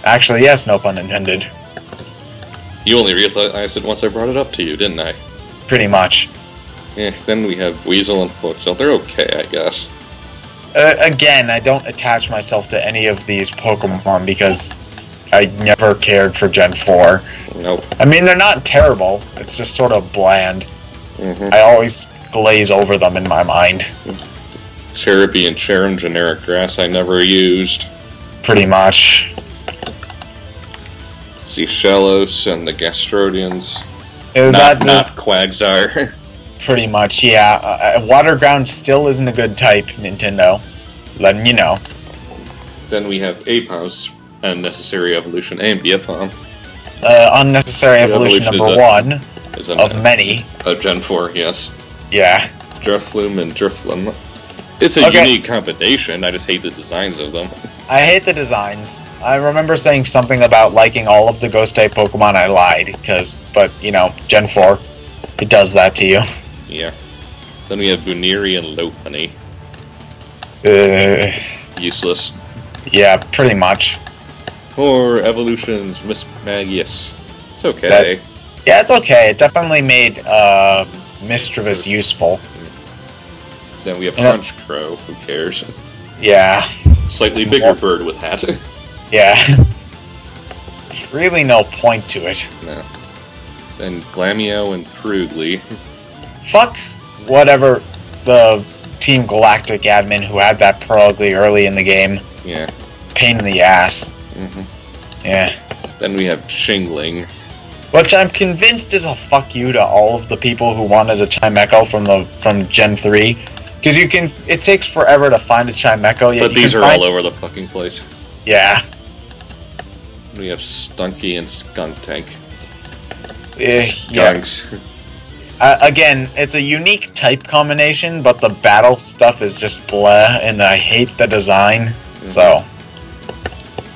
Actually, yes, no pun intended. You only realized it once I brought it up to you, didn't I? Pretty much. Yeah, then we have Weasel and Floatzel. They're okay, I guess. Again, I don't attach myself to any of these Pokemon because I never cared for Gen 4. Nope. I mean, they're not terrible. It's just sort of bland. I always glaze over them in my mind. Cherubi and Cherim generic grass I never used. Pretty much. see Shellos and the Gastrodians. Not Quagsire. Pretty much, yeah. Water Ground still isn't a good type, Nintendo. Letting you know. Then we have Apo's Unnecessary Evolution and Biapom. Unnecessary Evolution number 1 of many. Gen 4, yes. Yeah. Drifloon and Drifloon. It's a unique combination, I just hate the designs of them. I hate the designs. I remember saying something about liking all of the Ghost-type Pokemon. I lied, but, you know, Gen 4, it does that to you. Yeah. Then we have Buniri and Lopunny. Useless. Yeah, pretty much. Or Evolution's Miss Magius. It's okay. Yeah, it's okay. It definitely made Mischievous useful. Then we have Punch Crow. Who cares? Yeah. Slightly bigger bird with hat. Yeah. There's really no point to it. No. Then Glameow and Prugly. Fuck whatever the Team Galactic admin who had that Prugly early in the game. Yeah. Pain in the ass. Yeah. Then we have Shingling. Which I'm convinced is a fuck you to all of the people who wanted a Chimecho from Gen 3. Because it takes forever to find a Chimecho. But these are all over the fucking place. Yeah. We have Stunky and Skuntank. Skunks. Yeah. Again, it's a unique type combination, but the battle stuff is just blah, and I hate the design, so...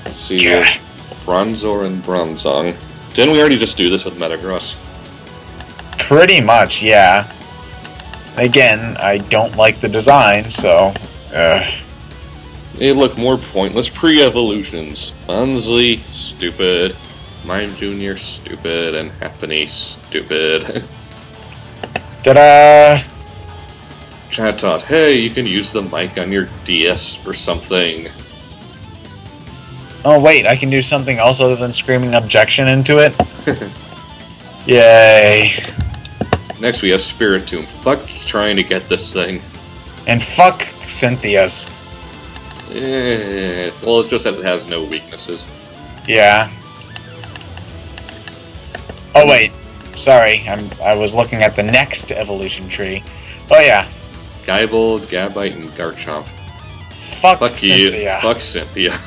Let's see, Bronzor and Bronzong. Didn't we already just do this with Metagross? Pretty much, yeah. Again, I don't like the design, so... They look more pointless pre-evolutions. Bunsley, stupid. Mime Jr., stupid. And Happiny, stupid. Ta-da! Chat thought, hey, you can use the mic on your DS for something. Oh wait, I can do something else other than screaming objection into it? Yay. Next we have Spiritomb. Fuck trying to get this thing. And fuck Cynthia's. Well, it's just that it has no weaknesses. Yeah. Oh wait, sorry, I was looking at the next evolution tree. Oh yeah. Geibel, Gabite, and Garchomp. Fuck Cynthia. Fuck Cynthia.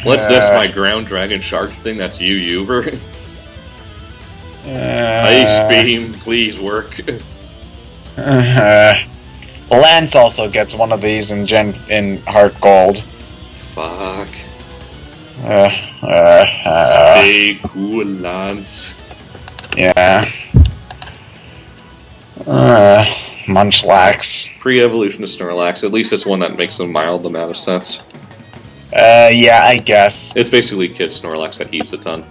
What's this, my ground dragon shark thing? That's you, Uber. Ice beam, please work. Lance also gets one of these in Heart Gold. Fuck. Stay cool, Lance. Yeah. Munchlax. Pre-evolution of Snorlax. At least it's one that makes a mild amount of sense. Yeah, I guess. It's basically Kid Snorlax that eats a ton.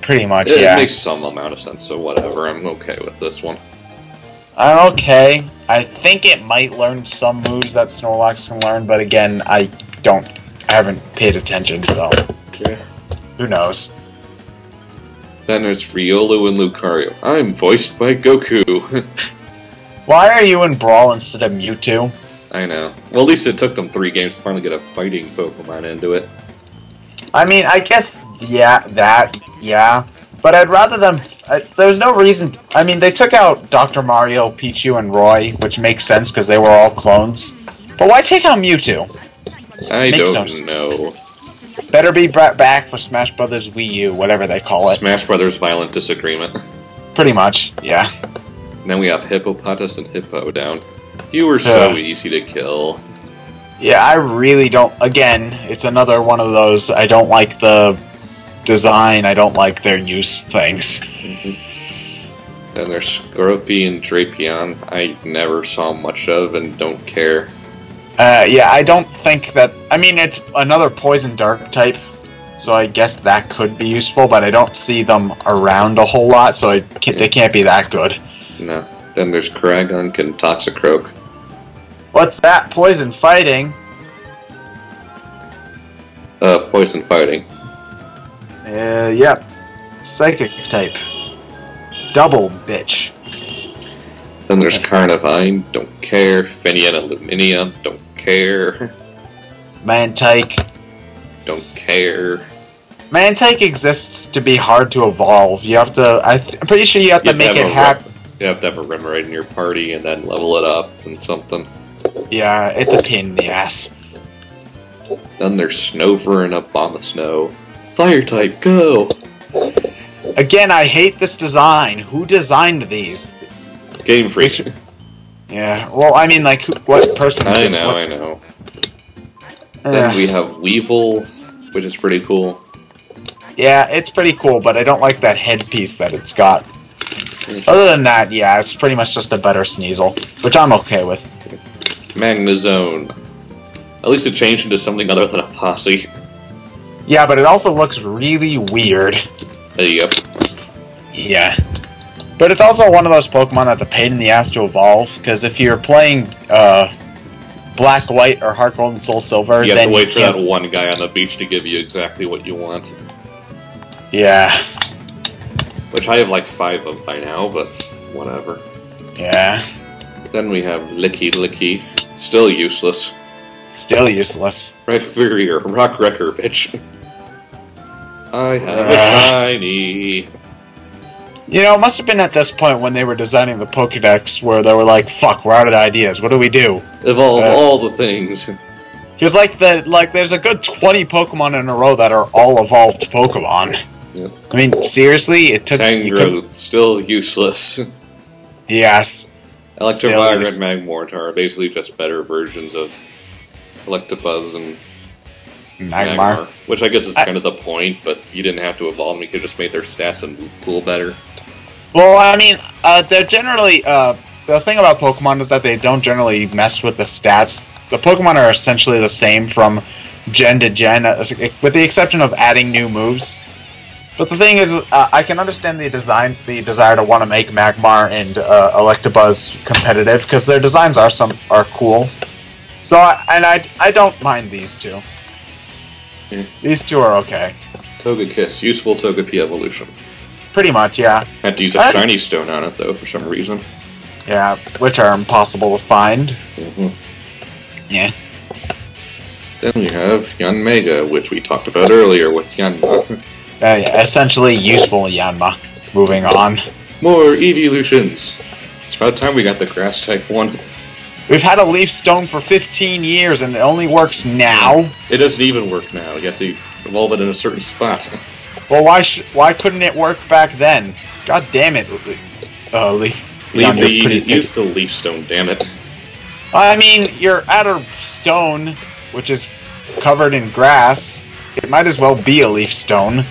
Pretty much, yeah. It makes some amount of sense, so whatever. I'm okay with this one. I'm okay. I think it might learn some moves that Snorlax can learn, but again, I haven't paid attention, so... Okay. Who knows? Then there's Riolu and Lucario. I'm voiced by Goku. Why are you in Brawl instead of Mewtwo? I know. Well, at least it took them 3 games to finally get a fighting Pokemon into it. I mean, I guess, yeah. But I'd rather them... there's no reason... I mean, they took out Dr. Mario, Pichu, and Roy, which makes sense because they were all clones. But why take out Mewtwo? I don't know. Better be brought back for Smash Brothers Wii U, whatever they call it. Smash Brothers Violent Disagreement. Pretty much, yeah. And then we have Hippopotas and Hippo down. You were so easy to kill. Yeah, I really don't... Again, it's another one of those, I don't like the design, I don't like their use things. Then there's Scorpy and Drapion. I never saw much of and don't care. Yeah, I don't think that... I mean, it's another Poison Dark type, so I guess that could be useful, but I don't see them around a whole lot, so they can't be that good. No. Then there's Kragon and Toxicroak. What's that? Poison fighting? Poison fighting. Yep. Psychic type. Double bitch. Then there's Carnivine, don't care. Finian and Luminia, don't care. Mantike. Don't care. Mantike exists to be hard to evolve. You have to. I'm pretty sure you have to make it happen. You have to have a Remoraid in your party and then level it up and something. Yeah, it's a pain in the ass. Then there's Snover and Abomasnow. Fire type, go! Again, I hate this design. Who designed these? Game Freak. Yeah, well, I mean, like, what person? I know. Then we have Weevil, which is pretty cool. Yeah, it's pretty cool, but I don't like that headpiece that it's got. Other than that, yeah, it's pretty much just a better Sneasel, which I'm okay with. Magnezone. At least it changed into something other than a Posse. Yeah, but it also looks really weird. Yep. Yeah. But it's also one of those Pokemon that's a pain in the ass to evolve, because if you're playing Black, White, or Heart Gold and Soul Silver, you have to wait for that one guy on the beach to give you exactly what you want. Yeah. Which I have like 5 of by now, but whatever. Yeah. Then we have Licky. Still useless. Still useless. Rhyperior, Rock Wrecker, bitch. I have a shiny. You know, it must have been at this point when they were designing the Pokédex where they were like, fuck, we're out of ideas. What do we do? Evolve all the things. Because, there's a good 20 Pokemon in a row that are all evolved Pokemon. Yep. I mean, seriously, it took... Tangrowth, still useless. Yes. Electivire and Magmortar are basically just better versions of Electabuzz and Magmar. Which I guess is kind of the point, but you didn't have to evolve them. You could just make their stats and move pool better. Well, I mean, they're generally... the thing about Pokemon is that they don't generally mess with the stats. The Pokemon are essentially the same from gen to gen, with the exception of adding new moves. But the thing is, I can understand the desire to want to make Magmar and Electabuzz competitive, because their designs are cool. So, I don't mind these two. Yeah. These two are okay. Togekiss, useful Togepi evolution. Pretty much, yeah. Had to use a shiny stone on it, though, for some reason. Yeah, which are impossible to find. Yeah. Then we have Yanmega, which we talked about earlier with Yanma. Essentially useful Yanma. Moving on. More evolutions. It's about time we got the grass type one. We've had a leaf stone for 15 years and it only works now? It doesn't even work now. You have to evolve it in a certain spot. Well, why couldn't it work back then? God damn it, Leaf. Use the leaf stone, damn it. I mean, you're at a stone, which is covered in grass. It might as well be a leaf stone.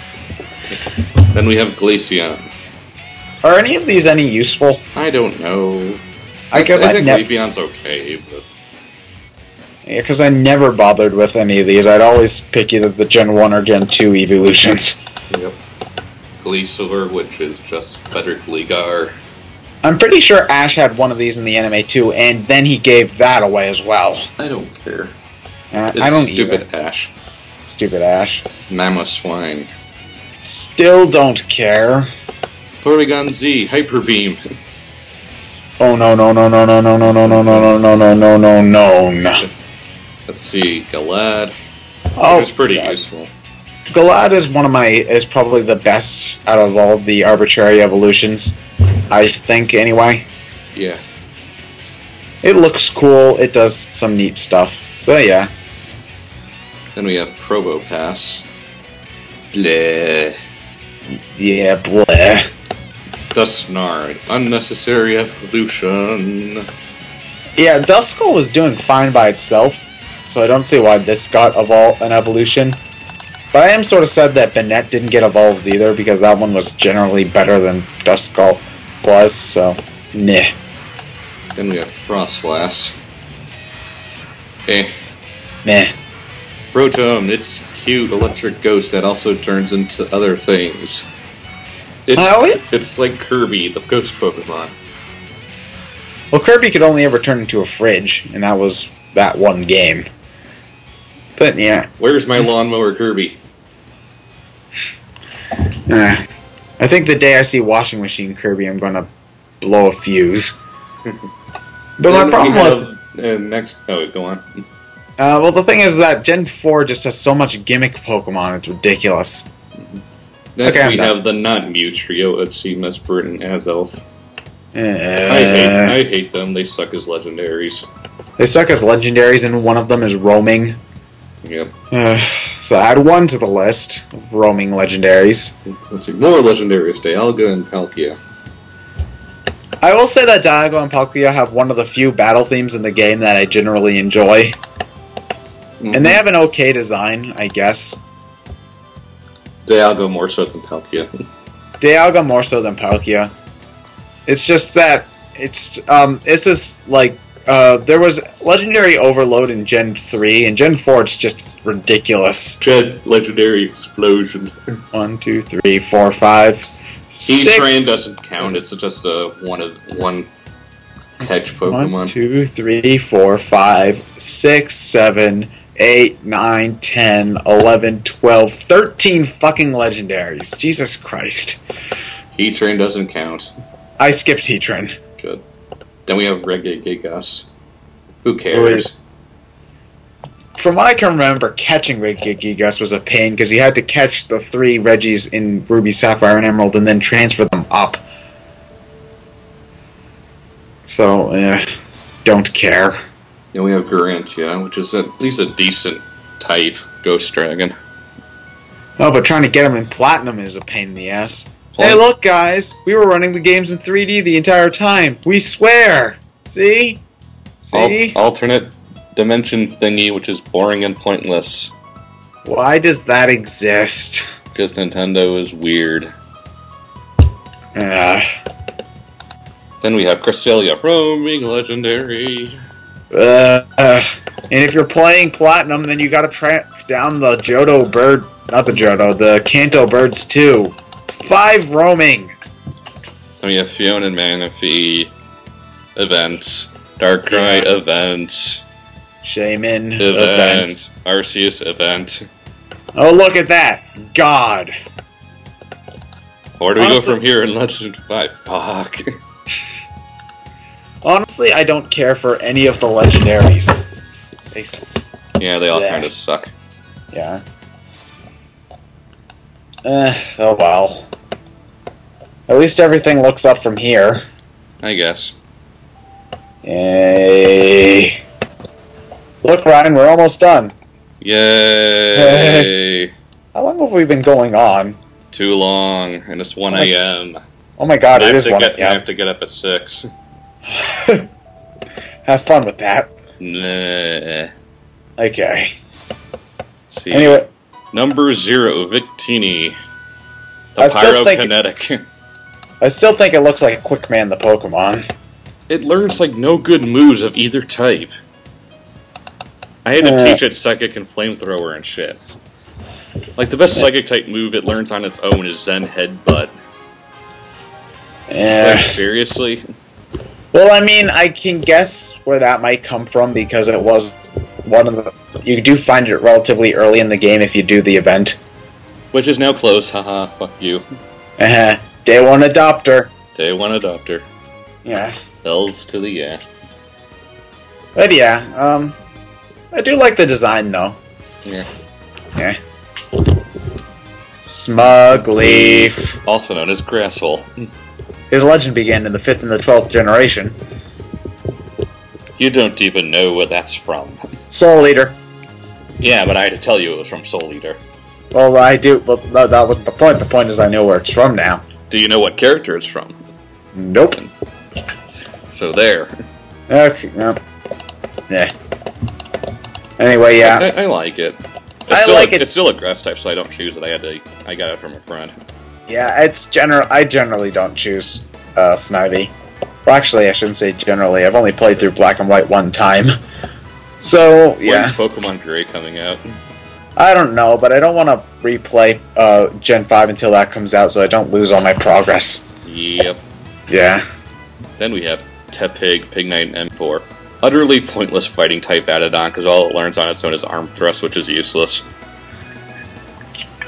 Then we have Glaceon. Are any of these any useful? I don't know. I think Glaceon's okay, but... Yeah, because I never bothered with any of these. I'd always pick either the Gen 1 or Gen 2 evolutions. Yep. Gleesor, which is just better Gligar. I'm pretty sure Ash had one of these in the anime too, and then he gave that away as well. I don't care. I don't stupid either. Ash. Stupid Ash. Mamoswine. Still don't care. Porygon Z, Hyper Beam. Oh no. Let's see, Galad. Oh, it's pretty useful. Galad is probably the best out of all of the arbitrary evolutions. I think, anyway. Yeah. It looks cool. It does some neat stuff. So, yeah. Then we have Probopass. Bleh. Yeah, bleh. Dusknard. Unnecessary evolution. Yeah, Duskull was doing fine by itself, so I don't see why this got an evolution. But I am sort of sad that Banette didn't get evolved either, because that one was generally better than Duskull was, so meh. Then we have Frostlass. Meh. Rotom, it's cute electric ghost that also turns into other things. It's like Kirby, the ghost Pokemon. Well, Kirby could only ever turn into a fridge, and that was that one game. But yeah. Where's my lawnmower Kirby? I think the day I see washing machine Kirby, I'm gonna blow a fuse. But my problem with... next... Oh, go on. Well, the thing is that Gen 4 just has so much gimmick Pokemon, it's ridiculous. Next we have the not-Mew trio, Uchi, Mesprit, and Azelf. I hate them. They suck as legendaries. They suck as legendaries, and one of them is roaming. Yep. So add one to the list of roaming legendaries. Let's see, more legendaries, Dialga and Palkia. I will say that Dialga and Palkia have one of the few battle themes in the game that I generally enjoy. And they have an okay design, I guess. Dialga more so than Palkia. Dialga more so than Palkia. It's just that it's just like there was Legendary Overload in Gen 3, and Gen 4 it's just ridiculous. Legendary Explosion. 1, 2, 3, 4, 5. E-Train doesn't count, it's just a one catch Pokemon. 1, 2, 3, 4, 5, 6, 7, 8, 9, 10, 11, 12, 13 fucking legendaries. Jesus Christ. E-Train doesn't count. I skipped Heatran. Good. Then we have Regigigas. Who cares? From what I can remember, catching Regigigas was a pain because you had to catch the 3 Regis in Ruby, Sapphire, and Emerald and then transfer them up. So, don't care. Then we have Garantia, which is at least a decent type Ghost Dragon. No, but trying to get them in Platinum is a pain in the ass. Hey, look, guys! We were running the games in 3D the entire time. We swear! See? See? Alternate dimension thingy, which is boring and pointless. Why does that exist? Because Nintendo is weird. Then we have Cresselia, roaming legendary. And if you're playing Platinum, then you gotta track down the Johto bird... Not the Johto, the Kanto birds too. 5 roaming! Then we have Fiona and Manaphy events. Darkrai event. Shaman event. Arceus event. Oh, look at that! God! Where do we go from here in Legend 5? Fuck. Honestly, I don't care for any of the legendaries. Yeah, they all kind of suck. Yeah. Oh well. At least everything looks up from here. I guess. Yay. Look, Ryan, we're almost done. Yay. How long have we been going on? Too long, and it's 1 a.m. Oh my god, it is 1 a.m. I have to get up at 6. Have fun with that. Nah. Okay. Let's see. Anyway. Number 0, Victini. The Pyrokinetic. I still think it looks like Quickman the Pokemon. It learns like no good moves of either type. I had to teach it Psychic and Flamethrower and shit. Like the best Psychic type move it learns on its own is Zen Headbutt. Like, seriously? Well, I mean, I can guess where that might come from because it was one of the... You do find it relatively early in the game if you do the event. Which is now closed, haha, fuck you. Day 1 adopter. Day 1 adopter. Yeah. Hells to the yeah. But yeah, I do like the design though. Yeah. Yeah. Smugleaf. Also known as Grasshole. His legend began in the 5th and the 12th generation. You don't even know where that's from. Soul Eater. Yeah, but I had to tell you it was from Soul Eater. Well, I do. Well, that wasn't the point. The point is I know where it's from now. Do you know what character it's from? Nope. So there. Okay. No. Yeah. Anyway, yeah. I like it. It's still a grass type, so I don't choose it. I got it from a friend. Yeah, I generally don't choose Snivy. Well, actually, I shouldn't say generally. I've only played through Black and White one time. So, yeah. When's Pokemon Gray coming out? I don't know, but I don't want to replay Gen 5 until that comes out so I don't lose all my progress. Yep. Yeah. Then we have Tepig, Pignite, and Empour. Utterly pointless fighting type added on because all it learns on its own is Arm Thrust, which is useless.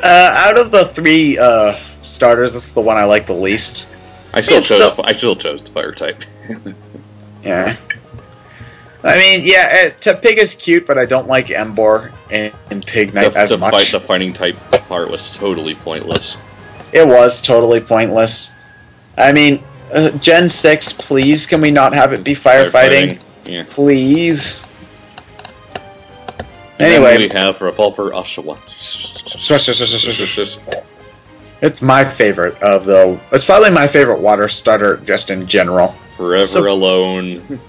Out of the 3 starters, this is the one I like the least. I still chose the fire type. Yeah. I mean, yeah, Tepig is cute, but I don't like Emboar and Pignite as much. The fighting type part was totally pointless. It was totally pointless. I mean, Gen 6, please, can we not have it be firefighting? Yeah. Please. And anyway. Then we have Revolver Oshawott. It's my favorite of the... It's probably my favorite water starter just in general. Forever Alone.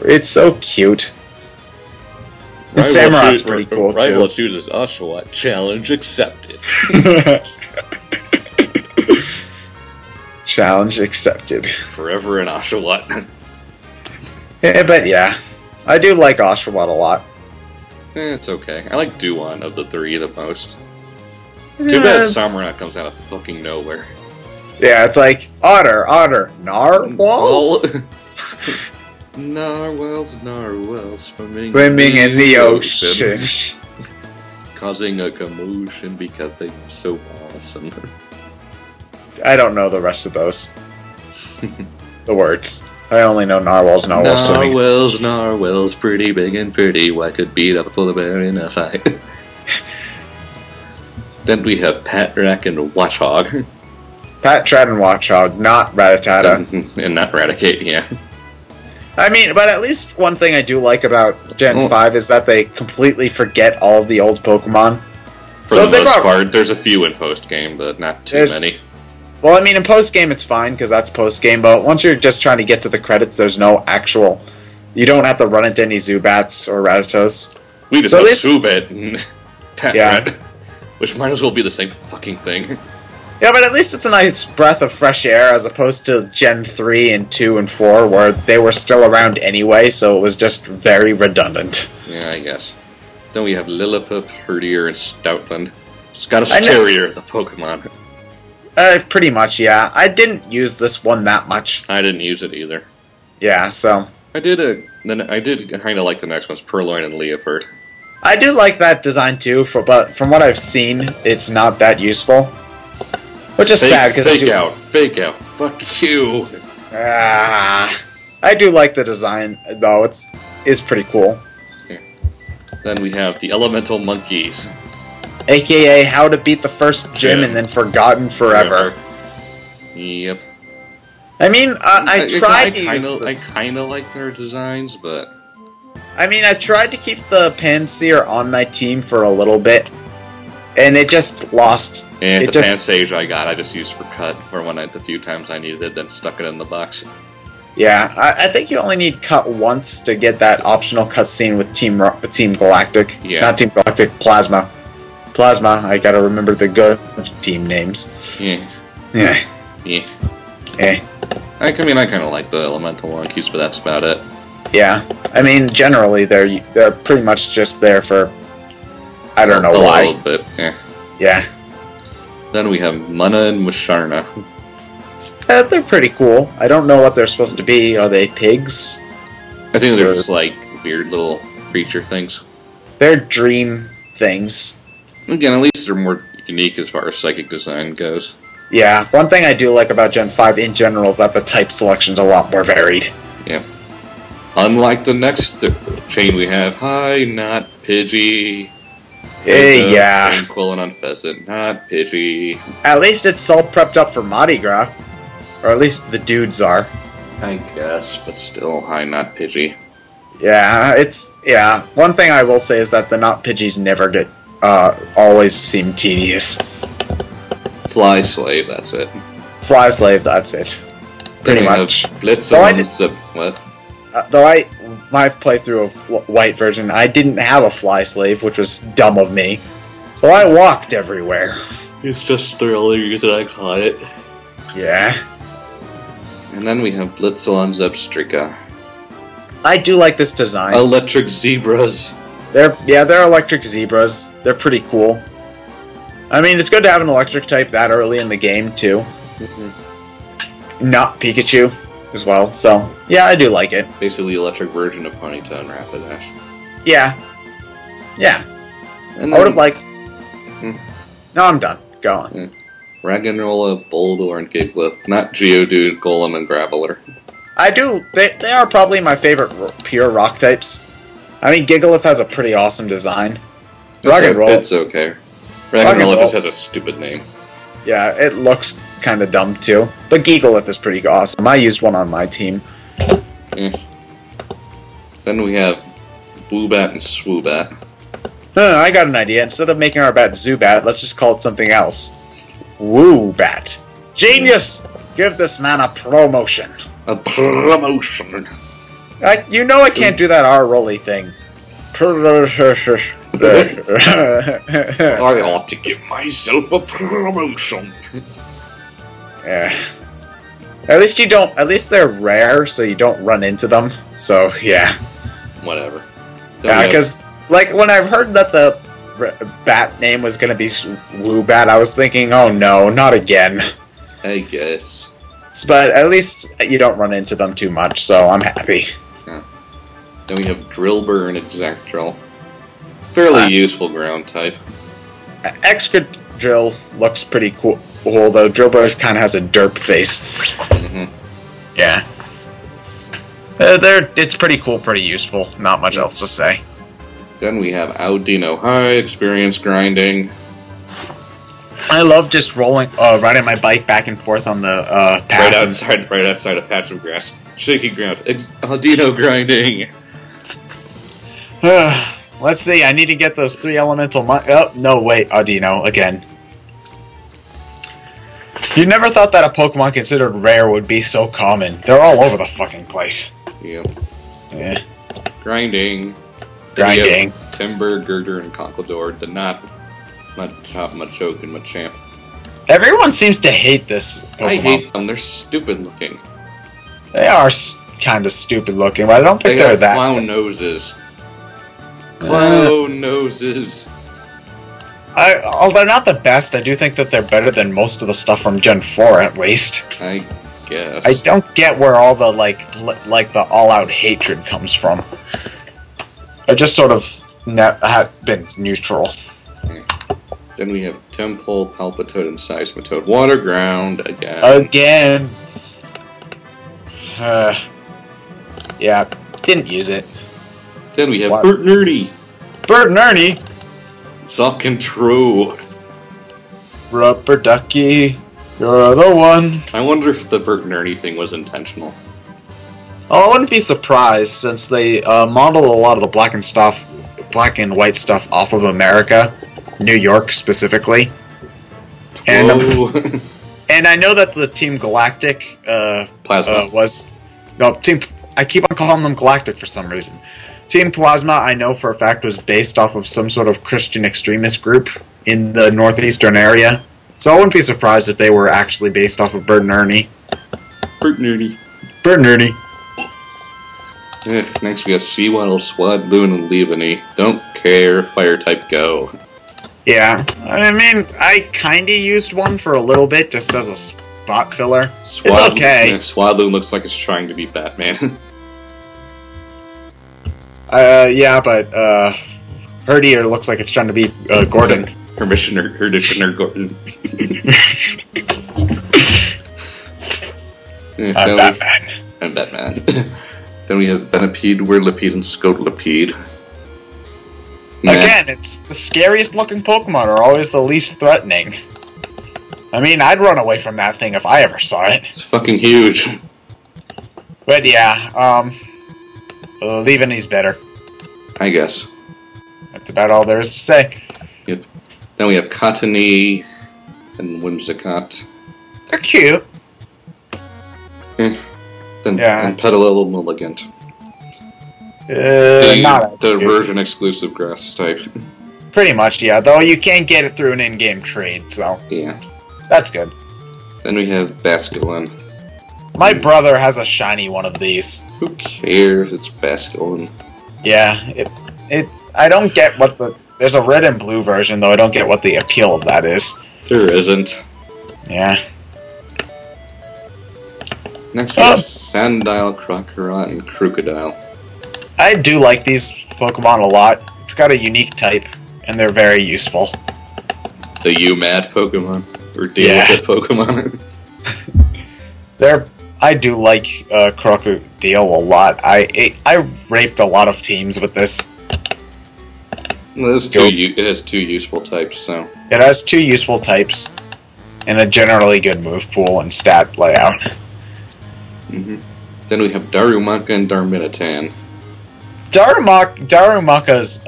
It's so cute. The Samurai's pretty cool, too. Rival chooses Oshawott. Challenge accepted. Challenge accepted. Forever an Oshawott. Yeah, but yeah. I do like Oshawott a lot. It's okay. I like Duan of the three the most. Too bad Samurott comes out of fucking nowhere. Yeah, it's like, otter, narwhal? Narwhals, swimming in the ocean. Causing a commotion because they're so awesome. I don't know the rest of those. The words. I only know narwhals swimming. Narwhals, pretty big and pretty. What could beat up a polar bear in a fight? Then we have Patrat and Watchog. Patrat and Watchog, not Rattata. And not Raticate, yeah. I mean, but at least one thing I do like about Gen 5 is that they completely forget all of the old Pokemon. For the most part, there's a few in post-game, but not too many. Well, I mean, in post-game it's fine, because that's post-game, but once you're just trying to get to the credits, there's no actual... You don't have to run into any Zubats or Rattatas. We just have Zubat and Patrat. Yeah. Which might as well be the same fucking thing. Yeah, but at least it's a nice breath of fresh air, as opposed to Gen 3 and 2 and 4, where they were still around anyway, so it was just very redundant. Yeah, I guess. Then we have Lillipup, Herdier, and Stoutland. Scottish Terrier of the Pokemon. Pretty much, yeah. I didn't use this one that much. I didn't use it either. Yeah, so... I did kind of like the next ones, Purloin and Leopard. I do like that design too, but from what I've seen, it's not that useful. Which is sad, because Fake out. Fuck you. I do like the design, though. It's pretty cool. Yeah. Then we have the Elemental Monkeys. AKA How to Beat the First Gym and Then Forgotten Forever. Yep. I mean, I tried to use this. I kind of like their designs, but... I mean, I tried to keep the Panseer on my team for a little bit, and it just lost. And the Pansage I just used for cut, or the few times I needed it, then stuck it in the box. Yeah, I think you only need cut once to get that optional cutscene with Team Galactic. Yeah. Not Team Galactic, Plasma. Plasma, I gotta remember the good team names. Yeah. Yeah. Yeah. Eh. I kind of like the Elemental Monkeys, but that's about it. Yeah. I mean, generally, they're pretty much just there for... I don't know why. A little bit, yeah. Yeah. Then we have Munna and Musharna. They're pretty cool. I don't know what they're supposed to be. Are they pigs? I think they're just like weird little creature things. They're dream things. Again, at least they're more unique as far as psychic design goes. Yeah, one thing I do like about Gen 5 in general is that the type selection's a lot more varied. Yeah. Unlike the next chain we have, hi, not Pidgey. Yeah. Tranquil and Unpheasant, not Pidgey. At least it's all prepped up for Mardi Gras. Or at least the dudes are. I guess, but still, hi, not Pidgey. Yeah, one thing I will say is that the not Pidgeys never get, always seem tedious. Fly Slave, that's it. Fly Slave, that's it. Pretty much. What? Though my playthrough of White version, I didn't have a Fly Slave, which was dumb of me. So I walked everywhere. It's just thrilling that I caught it. Yeah. And then we have Blitzel and Zebstrika. I do like this design. Electric Zebras. They're electric zebras. They're pretty cool. I mean, it's good to have an electric type that early in the game, too. Mm-hmm. Not Pikachu as well, so yeah, I do like it. Basically, electric version of Ponyta and Rapidash. Yeah. Yeah. And I would have liked... No, I'm done. Go on. Yeah. Raggenrola, Boldor, and Giglith. Not Geodude, Golem, and Graveler. I do... They are probably my favorite pure rock types. I mean, Gigalith has a pretty awesome design. It's okay. Raggenrola just has a stupid name. Yeah, it looks kind of dumb too. But Gigalith is pretty awesome. I used one on my team. Then we have Boobat and Swoobat. I got an idea. Instead of making our bat Zubat, let's just call it something else. Woobat. Genius! Give this man a promotion. A promotion. You know I can't do that R-rolly thing. I ought to give myself a promotion. Yeah. At least you don't. At least they're rare, so you don't run into them. So yeah. Whatever. Yeah, because like when I've heard that the bat name was gonna be Woobat, I was thinking, oh no, not again. I guess. But at least you don't run into them too much, so I'm happy. Yeah. Then we have Drillbur and Exactdrill. Fairly useful ground type. Excadrill looks pretty cool, though Drillbur kind of has a derp face. Yeah. It's pretty cool, pretty useful. Not much else to say. Then we have Audino. High experience grinding. I love just riding my bike back and forth on the path. Right outside a patch of grass. Shaky ground. Audino grinding. Let's see, I need to get those 3 elemental oh, no, wait, Audino, again. You never thought that a Pokemon considered rare would be so common. They're all over the fucking place. Yeah. Yeah. Grinding. Grinding. Timber, Girder, and Conkeldurr did not Machoke and Machamp. Everyone seems to hate this Pokemon. I hate them, they're stupid looking. They are kind of stupid looking, but I don't think they're that. Clown noses. Clown noses. Although they're not the best, I do think that they're better than most of the stuff from Gen 4, at least. I guess. I don't get where all the, like the all-out hatred comes from. I just sort of have been neutral. Then we have Temple, Palpitoad, and Seismitoad. Water ground again. Again. Yeah, didn't use it. Then we have Bert and Ernie. Bert and Ernie? Fucking true. Rubber ducky, you're the one. I wonder if the Bert and Ernie thing was intentional. Oh, I wouldn't be surprised since they modeled a lot of the black and white stuff off of America, New York specifically. And and I know that the Team Galactic Plasma was I keep on calling them Galactic for some reason. Team Plasma, I know for a fact, was based off of some sort of Christian extremist group in the northeastern area. So I wouldn't be surprised if they were actually based off of Bert and Ernie. Bert and Ernie. Bert and Ernie. Next we got Seawaddle, Swadloon, and Leaveney. Don't care, fire type go. Yeah, I mean, I kinda used one for a little bit, just as a spot filler. It's okay. Swadloon looks like it's trying to be Batman. Yeah, but, Herdier looks like it's trying to be, Gordon. Herditioner Gordon. I'm Batman. I'm Batman. Then we have Venipede, Whirlipede, and Scodlipede. Again, it's the scariest looking Pokemon are always the least threatening. I mean, I'd run away from that thing if I ever saw it. It's fucking huge. But yeah, Leaveney's better. I guess. That's about all there is to say. Yep. Then we have Cottony and Whimsicott. They're cute. And Petalil and Mulligant. Not the version exclusive grass type. Pretty much, yeah. Though you can get it through an in-game trade, so yeah, that's good. Then we have Basculin. My brother has a shiny one of these. Who cares? It's Basculin. Yeah, I don't get what there's a red and blue version, though I don't get what the appeal of that is. There isn't. Yeah. Next we have Sandile, Crocodile, and Crocodile. I do like these Pokemon a lot. It's got a unique type, and they're very useful. The You-Mad Pokemon? Or Deal with It Pokemon? I do like Crocodile a lot. I raped a lot of teams with this. Well, it has two useful types, so... It has 2 useful types. and a generally good move pool and stat layout. Mm-hmm. Then we have Darumaka and Darmanitan. Darumaka's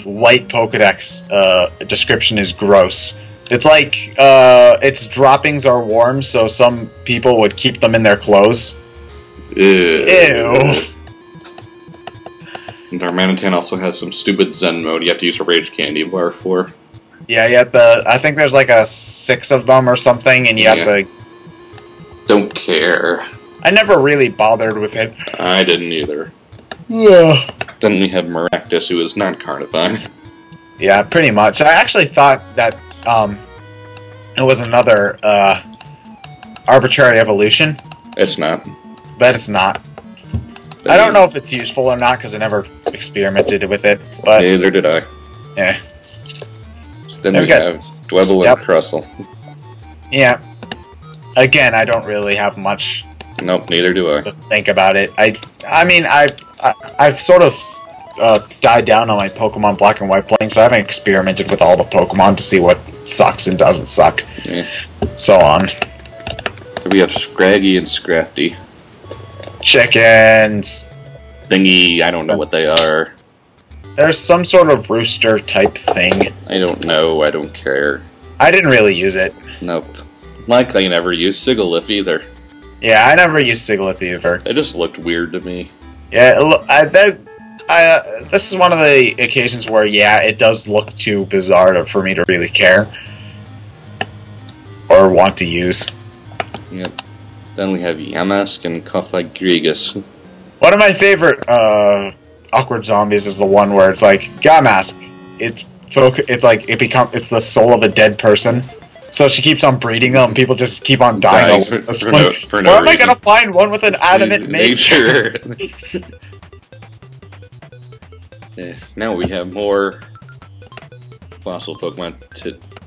white Pokedex description is gross. It's like its droppings are warm, so some people would keep them in their clothes. Ew. Darmanitan also has some stupid Zen mode you have to use a Rage Candy bar for. Yeah, you have to, I think there's like 6 of them or something, and you have to... Don't care. I never really bothered with it. I didn't either. Ugh. Then we have Maractus, who is not Carnivine. Yeah, pretty much. I actually thought that it was another arbitrary evolution. It's not. But it's not. I don't know if it's useful or not, because I never experimented with it. But neither did I. Yeah. Then we have Dwebble and Crustle. Yeah. Again, I don't really have much. Nope, neither do I. To think about it. I mean, I've sort of died down on my Pokemon Black and White playing, so I haven't experimented with all the Pokemon to see what sucks and doesn't suck. Yeah. So on. So we have Scraggy and Scrafty. Chickens. Thingy, I don't know what they are. There's some sort of rooster type thing. I don't know, I don't care. I didn't really use it. Nope. Like I never used Sigilyph either. Yeah, I never used Sigilyph either. It just looked weird to me. Yeah, this is one of the occasions where, yeah, it does look too bizarre for me to really care. Or want to use. Yep. Then we have Yamask and Cofagrigus. One of my favorite awkward zombies is the one where it's like Yamask. It's the soul of a dead person. So she keeps on breeding them. People just keep on dying. For no where am reason. I gonna find one with an adamant nature? Yeah, now we have more fossil Pokemon,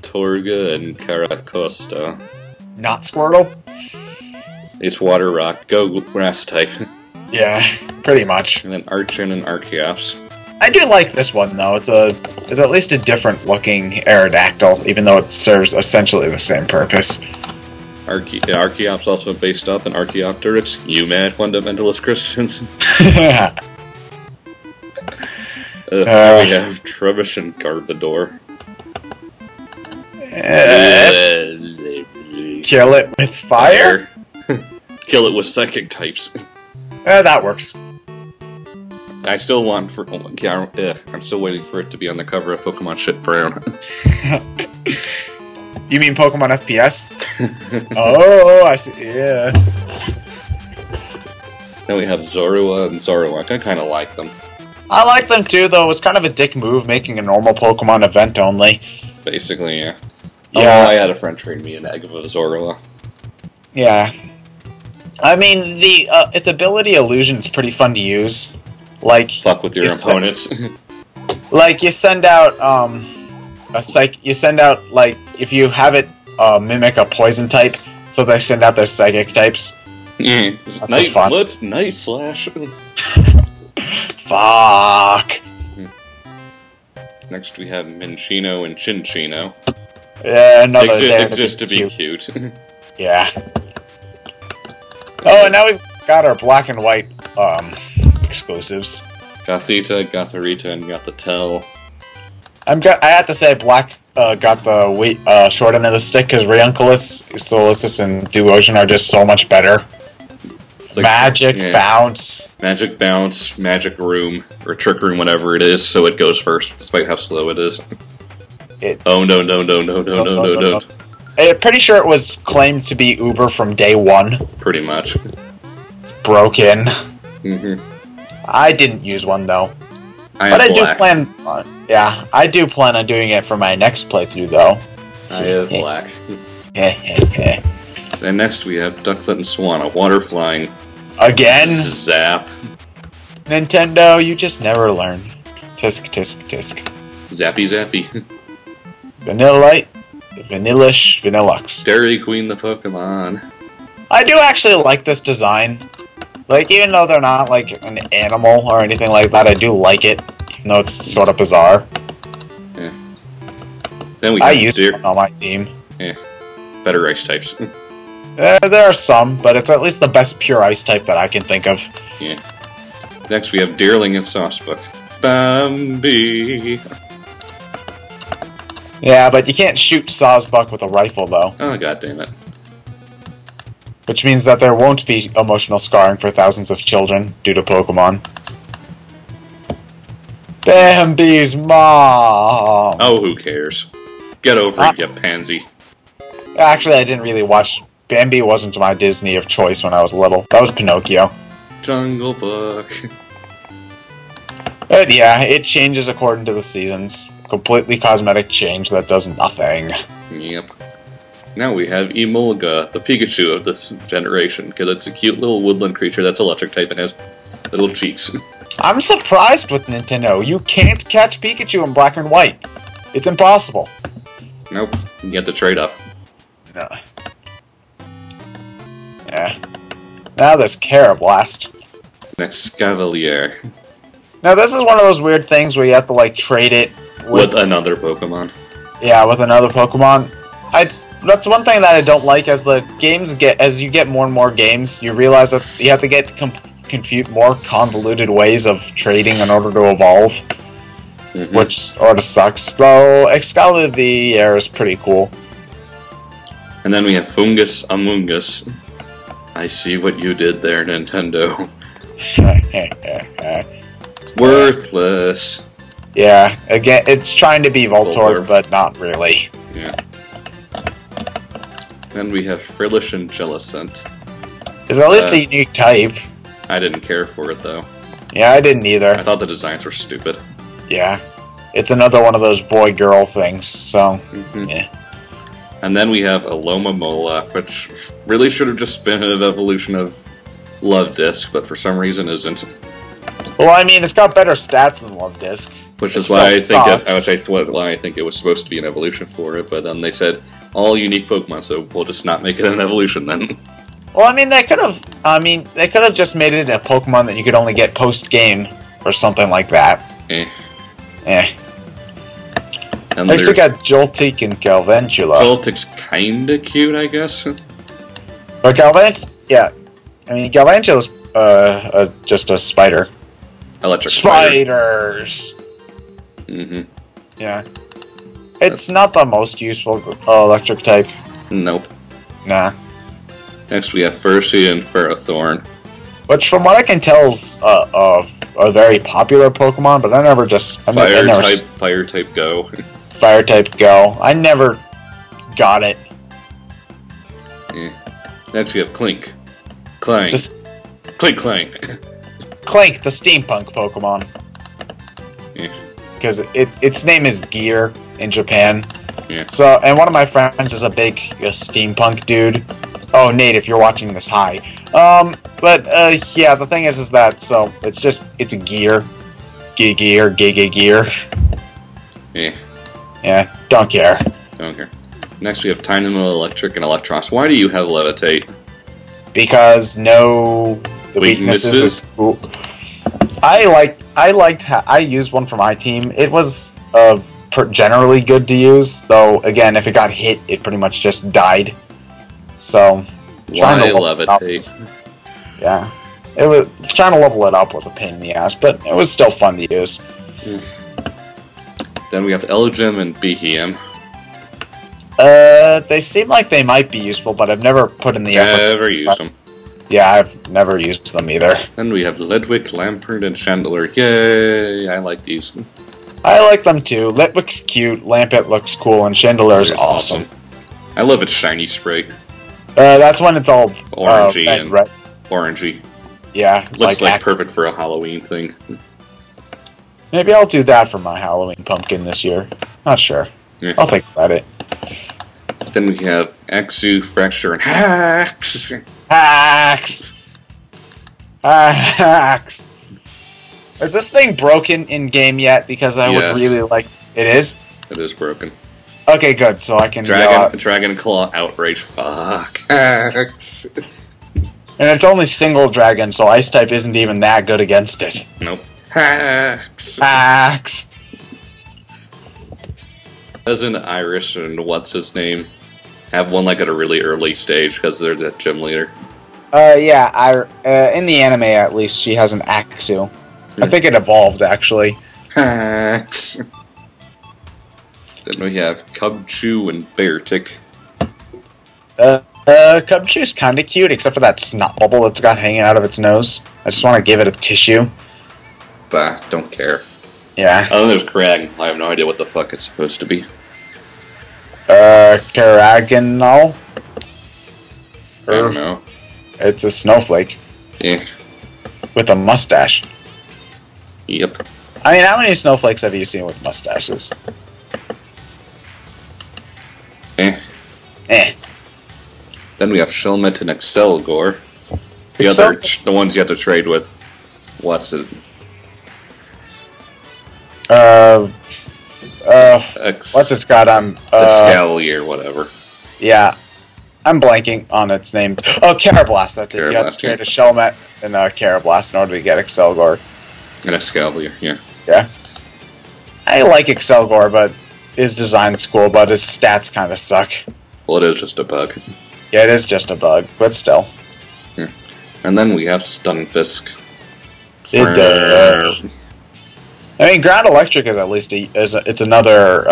Torga and Caracosta. Not Squirtle? It's Water Rock. Go Grass type. Yeah, pretty much. And then Archon and Archeops. I do like this one though. It's at least a different looking Aerodactyl, even though it serves essentially the same purpose. Archeops also based off an Archaeopteryx. You mad fundamentalist Christians? We have Trubbish and Garbodor. Kill it with fire? Kill it with psychic types. That works. I still want for. Oh, yeah, I'm still waiting for it to be on the cover of Pokemon Shit Brown. You mean Pokemon FPS? Oh, I see. Yeah. Then we have Zorua and Zoroark. I kind of like them. I like them too, though. It was kind of a dick move making a normal Pokemon event only. Basically, yeah. Yeah. Oh, I had a friend trade me an egg of a Zorua. Yeah. I mean, its ability illusion is pretty fun to use. Like, fuck with your opponents. Like you send out like if you have it mimic a poison type, so they send out their psychic types. Yeah, let's Night Slash. Fuck. Next we have Minchino and Chinchino. Yeah, another exist to be cute. Yeah. Oh, and now we've got our black and white exclusives. Gothita, Gotharita, and Gothitelle. I have to say, black got the short end of the stick because Ranunculus, Solissus, and Duosion are just so much better. Like, Magic Bounce. Magic Bounce, Magic Room, or Trick Room, whatever it is, so it goes first, despite how slow it is. Oh no. I'm pretty sure it was claimed to be Uber from day one. Pretty much. It's broken. I didn't use one though. I do plan. I do plan on doing it for my next playthrough though. I have black. And next we have Ducklet and Swanna, water flying. Again? Zap. Nintendo, you just never learn. Tisk, tisk, tisk. Zappy. Vanillite, Vanillish, Vanillux. Dairy Queen the Pokemon. I do actually like this design. Like, even though they're not, like, an animal or anything like that, I do like it. Even though it's sort of bizarre. Yeah. Then we have I use it on my team. Yeah. better ice types. There are some, but it's at least the best pure ice type that I can think of. Yeah. Next we have Deerling and Saucebook. Bambi. Yeah, but you can't shoot Sawsbuck with a rifle, though. Oh, god damn it. Which means that there won't be emotional scarring for thousands of children due to Pokemon. Bambi's mom! Oh, who cares? Get over it, you pansy. Actually, I didn't really watch... Bambi wasn't my Disney of choice when I was little. That was Pinocchio. Jungle Book. But yeah, it changes according to the seasons. Completely cosmetic change that does nothing. Yep. Now we have Emolga, the Pikachu of this generation, because it's a cute little woodland creature that's electric type and has little cheeks. I'm surprised with Nintendo. You can't catch Pikachu in black and white. It's impossible. Nope. You have to trade up. No. Yeah. Now there's Carablast. Next, Scavalier. Now this is one of those weird things where you have to like trade it with another Pokemon. Yeah, with another Pokemon. That's one thing that I don't like. As you get more and more games, you realize that you have to get more convoluted ways of trading in order to evolve, which sort of sucks. Though Excalibur is pretty cool. And then we have Fungus Among Us. I see what you did there, Nintendo. Worthless. Yeah, again, it's trying to be Voltorb, but not really. Yeah. Then we have Frillish and Jellicent. It's at least a unique type. I didn't care for it, though. Yeah, I didn't either. I thought the designs were stupid. Yeah. It's another one of those boy-girl things, so... yeah. And then we have Alomomola, which really should have just been an evolution of Love Disc, but for some reason isn't. Well, I mean, it's got better stats than Love Disc. Which is why I think it was supposed to be an evolution for it, but then they said all unique Pokemon, so we'll just not make it an evolution then. Well, I mean, they could have just made it a Pokemon that you could only get post-game or something like that. And next we got Joltik and Galvantula. Joltik's kinda cute, I guess. But yeah. I mean, Galvantula's just a spider. Electric spiders! Yeah. It's not the most useful electric type. Nope. Nah. Next we have Furseed and Ferrothorn. Which, from what I can tell, is a very popular Pokemon, but I never just... Fire type Go. Fire type Go. I never got it. Yeah. Next we have Clink. Clank. Clink Clank. Clank, the steampunk Pokemon. Yeah. Because its name is Gear in Japan. Yeah. So, and one of my friends is a big steampunk dude. Oh, Nate, if you're watching this, hi. Yeah, the thing is that, so, it's a Gear. Gear. Yeah. Yeah, don't care. Don't care. Next we have Tynamo, Electric, and Electros. Why do you have Levitate? Because the weaknesses is cool. I used one for my team. It was generally good to use, though again, if it got hit, it pretty much just died. So why Levitate? Yeah, it was trying to level it up was a pain in the ass, but it was still fun to use. Then we have Elgem and Behem. They seem like they might be useful, but I've never put in the effort. Never used them. Yeah, I've never used them either. Then we have Ledwick, Lampert, and Chandler. Yay! I like these. I like them too. Ledwick's cute, Lampert looks cool, and Chandeler's awesome. I love its shiny spray. That's when it's all orangey and red. Orangey. Yeah. Looks like perfect for a Halloween thing. Maybe I'll do that for my Halloween pumpkin this year. Not sure. Yeah. I'll think about it. Then we have Axu, Fracture, and Hacks. Hacks! Is this thing broken in game yet? Because I would really like... It is? It is broken. Okay, good. So I can... Dragon Claw Outrage. Fuck. Hacks. And it's only single dragon, so Ice type isn't even that good against it. Nope. Hacks. Hacks. Doesn't Irish and what's his name have one like at a really early stage because they're the gym leader. Yeah, in the anime at least, she has an Axu. I think it evolved, actually. Hacks. Then we have Cubchoo and Beartic. Cubchoo's kind of cute, except for that snot bubble it's got hanging out of its nose. I just want to give it a tissue. Bah, don't care. Yeah. Oh, there's Krag. I have no idea what the fuck it's supposed to be. Karaganol? I don't know. It's a snowflake. Yeah. With a mustache. Yep. I mean, how many snowflakes have you seen with mustaches? Eh. Then we have Shelmet and Excelgor. The ones you have to trade with. What's it? What's it's got on? Excalibur, whatever. Yeah. I'm blanking on its name. Oh, Carablast, that's it. You have to trade a Shelmet and a Carablast in order to get Excelgor. And Excalibur, yeah. Yeah. I like Excelgor, but his design's cool, but his stats kind of suck. Well, it is just a bug. Yeah, it is just a bug, but still. Yeah. And then we have Stunfisk. I mean, Ground Electric is at least it's another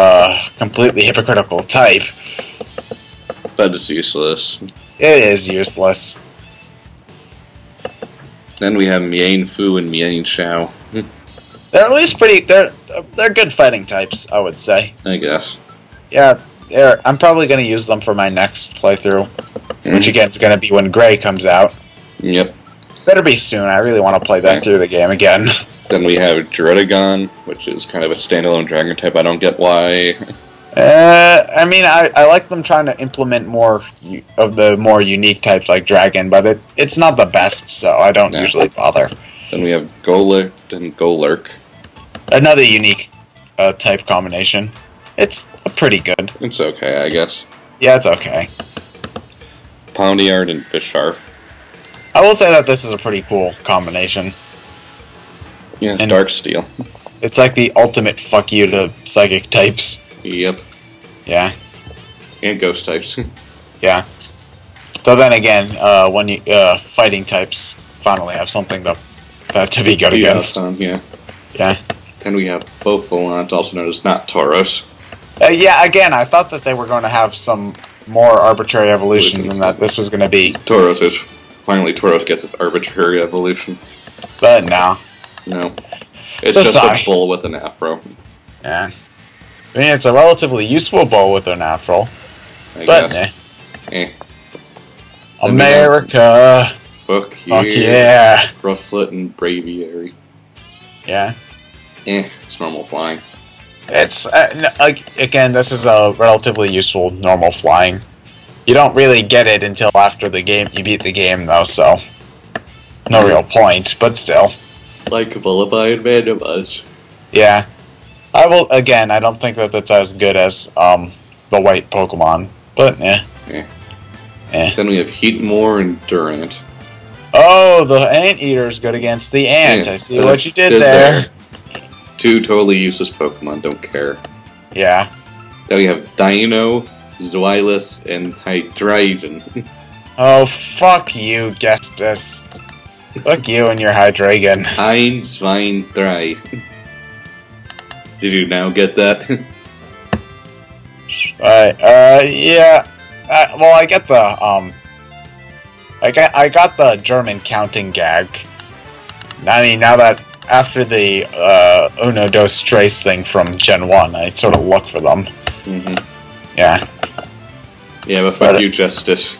completely hypocritical type. But it's useless. It is useless. Then we have Mienfoo and Mienshao. They're at least pretty. They're good fighting types, I would say. I guess. Yeah, I'm probably going to use them for my next playthrough, which again is going to be when Gray comes out. Yep. Better be soon. I really want to play that through the game again. Then we have Dredagon, which is kind of a standalone dragon type. I don't get why. I mean, I like them trying to implement more of the more unique types like Dragon, but it's not the best, so I don't usually bother. Then we have Golett and Golurk. Another unique type combination. It's pretty good. It's okay, I guess. Yeah, it's okay. Pawniard and Bisharp. I will say that this is a pretty cool combination. Yeah, and Darksteel. It's like the ultimate fuck you to psychic types. Yep. Yeah. And ghost types. Yeah. Though then again, when you fighting types finally have something to be good against. Yeah. Yeah. Then we have Bofalant, also known as not Tauros. Yeah, again, I thought that they were going to have some more arbitrary evolutions and that this was going to be... Tauros gets its arbitrary evolution. But no. No. It's just a bull with an afro. Yeah. I mean, it's a relatively useful bull with an afro. I guess. America! Fuck yeah! Rufflet and Braviary. Yeah. It's normal flying. It's, again, this is a relatively useful normal flying. You don't really get it until after the game, you beat the game though, so... No real point, but still. Like Vullaby and Mandomas. Yeah. I don't think that that's as good as, the white Pokemon, but Then we have Heatmore and Durant. Oh, the Anteater's good against the ant. I see what you did there. Two totally useless Pokemon, don't care. Yeah. Then we have Dino, Zweilous, and Hydreigon. Oh, fuck you, Gestus. Fuck you and your Hydreigon. 1, 2, 3. Did you now get that? Yeah. Well, I get the, I got the German counting gag. I mean, now that after the Uno Dos Tres thing from Gen 1, I sort of look for them. Yeah. Yeah, but fuck you, Justice.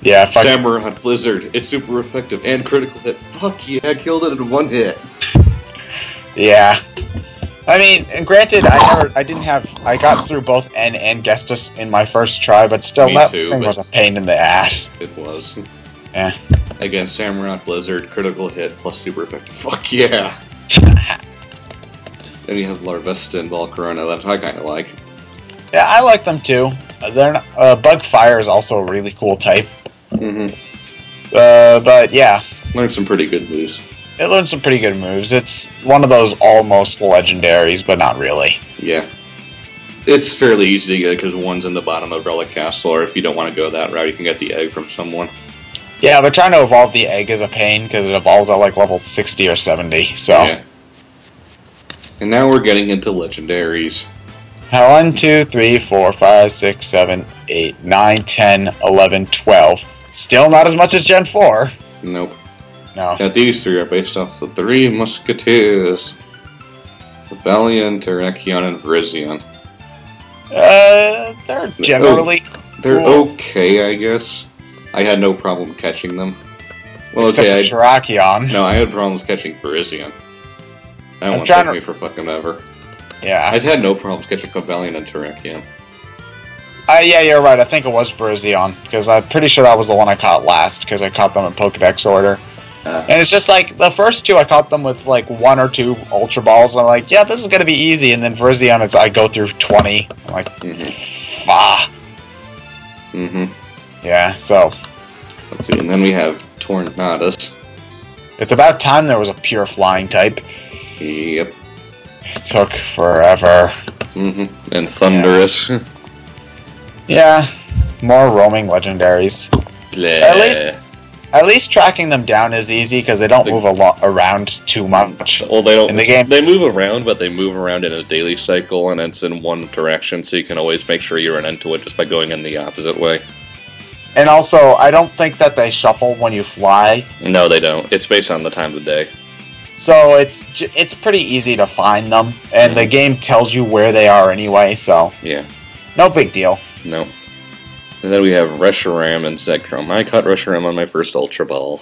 Yeah, fuck Samurai Blizzard. It's super effective and critical hit. Fuck yeah, I killed it in 1 hit. Yeah. I mean, and granted, I got through both N and Gestus in my first try, but still, that thing was a pain in the ass. It was. Yeah. Again, Samurai Blizzard, critical hit, plus super effective. Fuck yeah! Then you have Larvesta and Volcarona, that I kinda like. Yeah, I like them too. They're not, Bug Fire is also a really cool type. But yeah. Learned some pretty good moves. It learned some pretty good moves. It's one of those almost legendaries, but not really. Yeah. It's fairly easy to get because one's in the bottom of Relic Castle, or if you don't want to go that route, you can get the egg from someone. Yeah, but trying to evolve the egg is a pain because it evolves at like level 60 or 70. So. Yeah. And now we're getting into legendaries. 1, 2, 3, 4, 5, 6, 7, 8, 9, 10, 11, 12. Still not as much as Gen 4. Nope. No. Now these three are based off the Three Musketeers. Valiant, Terrakion, and Virizion. They're generally they're cool. okay, I guess. I had no problem catching them. Well, Except okay, for Terrakion. No, I had problems catching Virizion. That one took me for fucking ever. Yeah. I'd had no problems catching Valiant and Terrakion. Yeah, you're right. I think it was Virizion, because I'm pretty sure that was the one I caught last, because I caught them in Pokedex order. And it's just like, the first two I caught them with like 1 or 2 Ultra Balls, and I'm like, yeah, this is going to be easy, and then Virizion, I go through 20. I'm like, Yeah, so. Let's see, and then we have Tornadus. It's about time there was a pure flying type. Yep. It took forever. And Thunderous. Yeah, more roaming legendaries. At least tracking them down is easy because they don't move a lot around too much. Well, they don't. In the game. They move around, but they move around in a daily cycle, and it's in one direction, so you can always make sure you run into it just by going in the opposite way. And also, I don't think that they shuffle when you fly. No, they don't. It's based on the time of the day. So it's pretty easy to find them, and the game tells you where they are anyway. So yeah, no big deal. No. And then we have Reshiram and Zekrom. I caught Reshiram on my first Ultra Ball.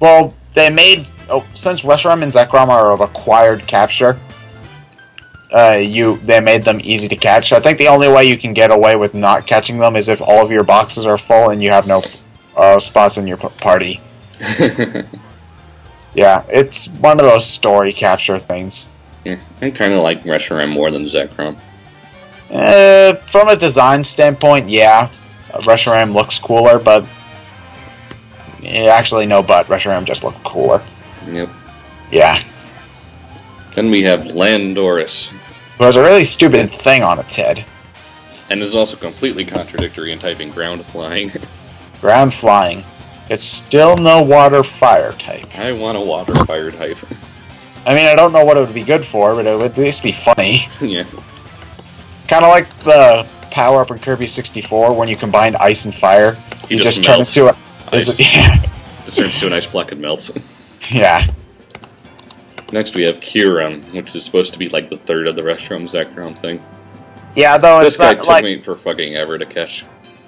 Well, they made... since Reshiram and Zekrom are of acquired capture, they made them easy to catch. I think the only way you can get away with not catching them is if all of your boxes are full and you have no spots in your party. Yeah, it's one of those story capture things. Yeah, I kind of like Reshiram more than Zekrom. From a design standpoint, yeah. Reshiram looks cooler, but... actually, no, but Reshiram just looked cooler. Yep. Yeah. Then we have Landorus. Who has a really stupid thing on its head. And is also completely contradictory in typing ground flying. Ground flying. It's still no water fire type. I want a water fire type. I mean, I don't know what it would be good for, but it would at least be funny. Yeah. Kind of like the power-up in Kirby 64 when you combine ice and fire. He just melts. turn into ice. Just turns to an ice block and melts. Yeah. Next we have Kyurem, which is supposed to be like the third of the Reshiram Zekrom thing. Yeah, though this guy took me for fucking ever to catch.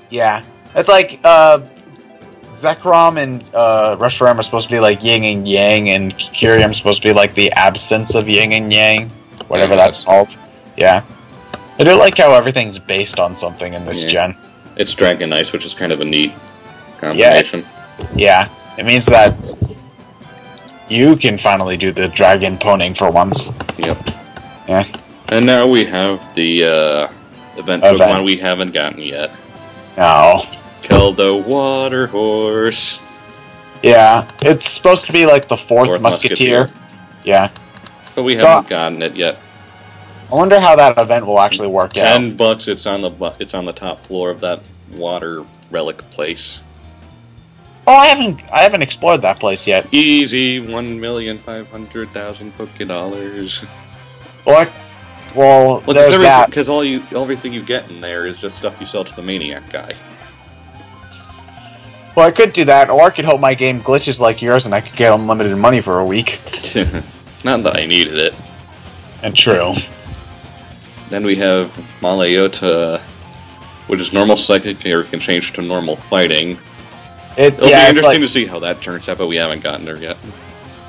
Yeah. It's like, Zekrom and Reshiram are supposed to be like yin and yang, and Kyurem is supposed to be like the absence of yin and yang. Whatever that's called. Yeah. I do like how everything's based on something in this gen. It's Dragon Ice, which is kind of a neat combination. Yeah, it means that you can finally do the dragon poning for once. Yep. Yeah. And now we have the event Pokemon we haven't gotten yet. No. Keldo Water Horse. Yeah, it's supposed to be like the fourth Musketeer. Yeah. But we haven't gotten it yet. I wonder how that event will actually work out. $10. It's on the top floor of that water relic place. Oh, I haven't explored that place yet. Easy, 1,500,000 Pokédollars. Well, there's that. Because everything you get in there is just stuff you sell to the Maniac guy. Well, I could do that, or I could hope my game glitches like yours and I could get unlimited money for a week. Not that I needed it. And true. Then we have Malayota, which is normal psychic, or can change to normal fighting. It'll be interesting to see how that turns out, but we haven't gotten there yet.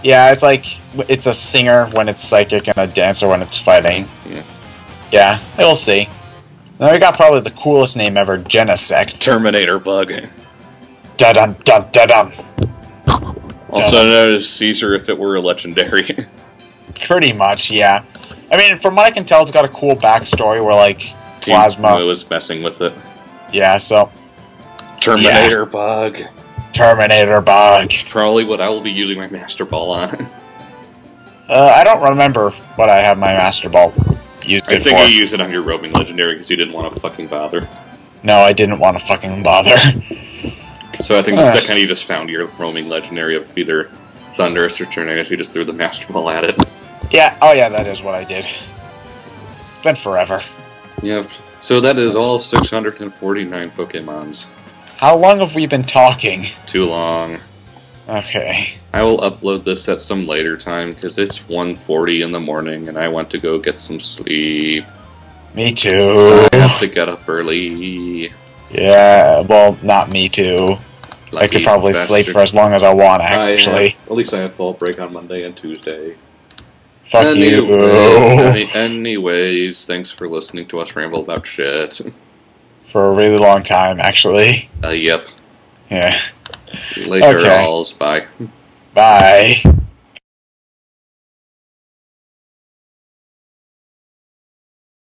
Yeah, it's like, it's a singer when it's psychic and a dancer when it's fighting. Yeah. Yeah, we'll see. Then we got probably the coolest name ever, Genesect. Terminator Bug. Da-dum, dum, da-dum. Also known as Caesar if it were a legendary. Pretty much, yeah. I mean, from what I can tell, it's got a cool backstory where, like, Plasma was messing with it. Yeah, so... Terminator Bug. Terminator Bug. Probably what I will be using my Master Ball on. I don't remember what I have my Master Ball used it for. I think you used it on your roaming legendary because you didn't want to fucking bother. No, I didn't want to fucking bother. So I think the second you just found your roaming legendary of either Thundurus or Tornadus, you just threw the Master Ball at it. Yeah, oh yeah, that is what I did. It's been forever. Yep. So that is all 649 Pokemons. How long have we been talking? Too long. Okay. I will upload this at some later time because it's 1:40 in the morning and I want to go get some sleep. Me too. So I have to get up early. Yeah, well, not me too. Lucky I could probably bastard. sleep for as long as I want, actually. At least I have fall break on Monday and Tuesday. Fuck you. Anyways, thanks for listening to us ramble about shit. For a really long time, actually. Yep. Yeah. Later, Okay. alls. Bye. Bye.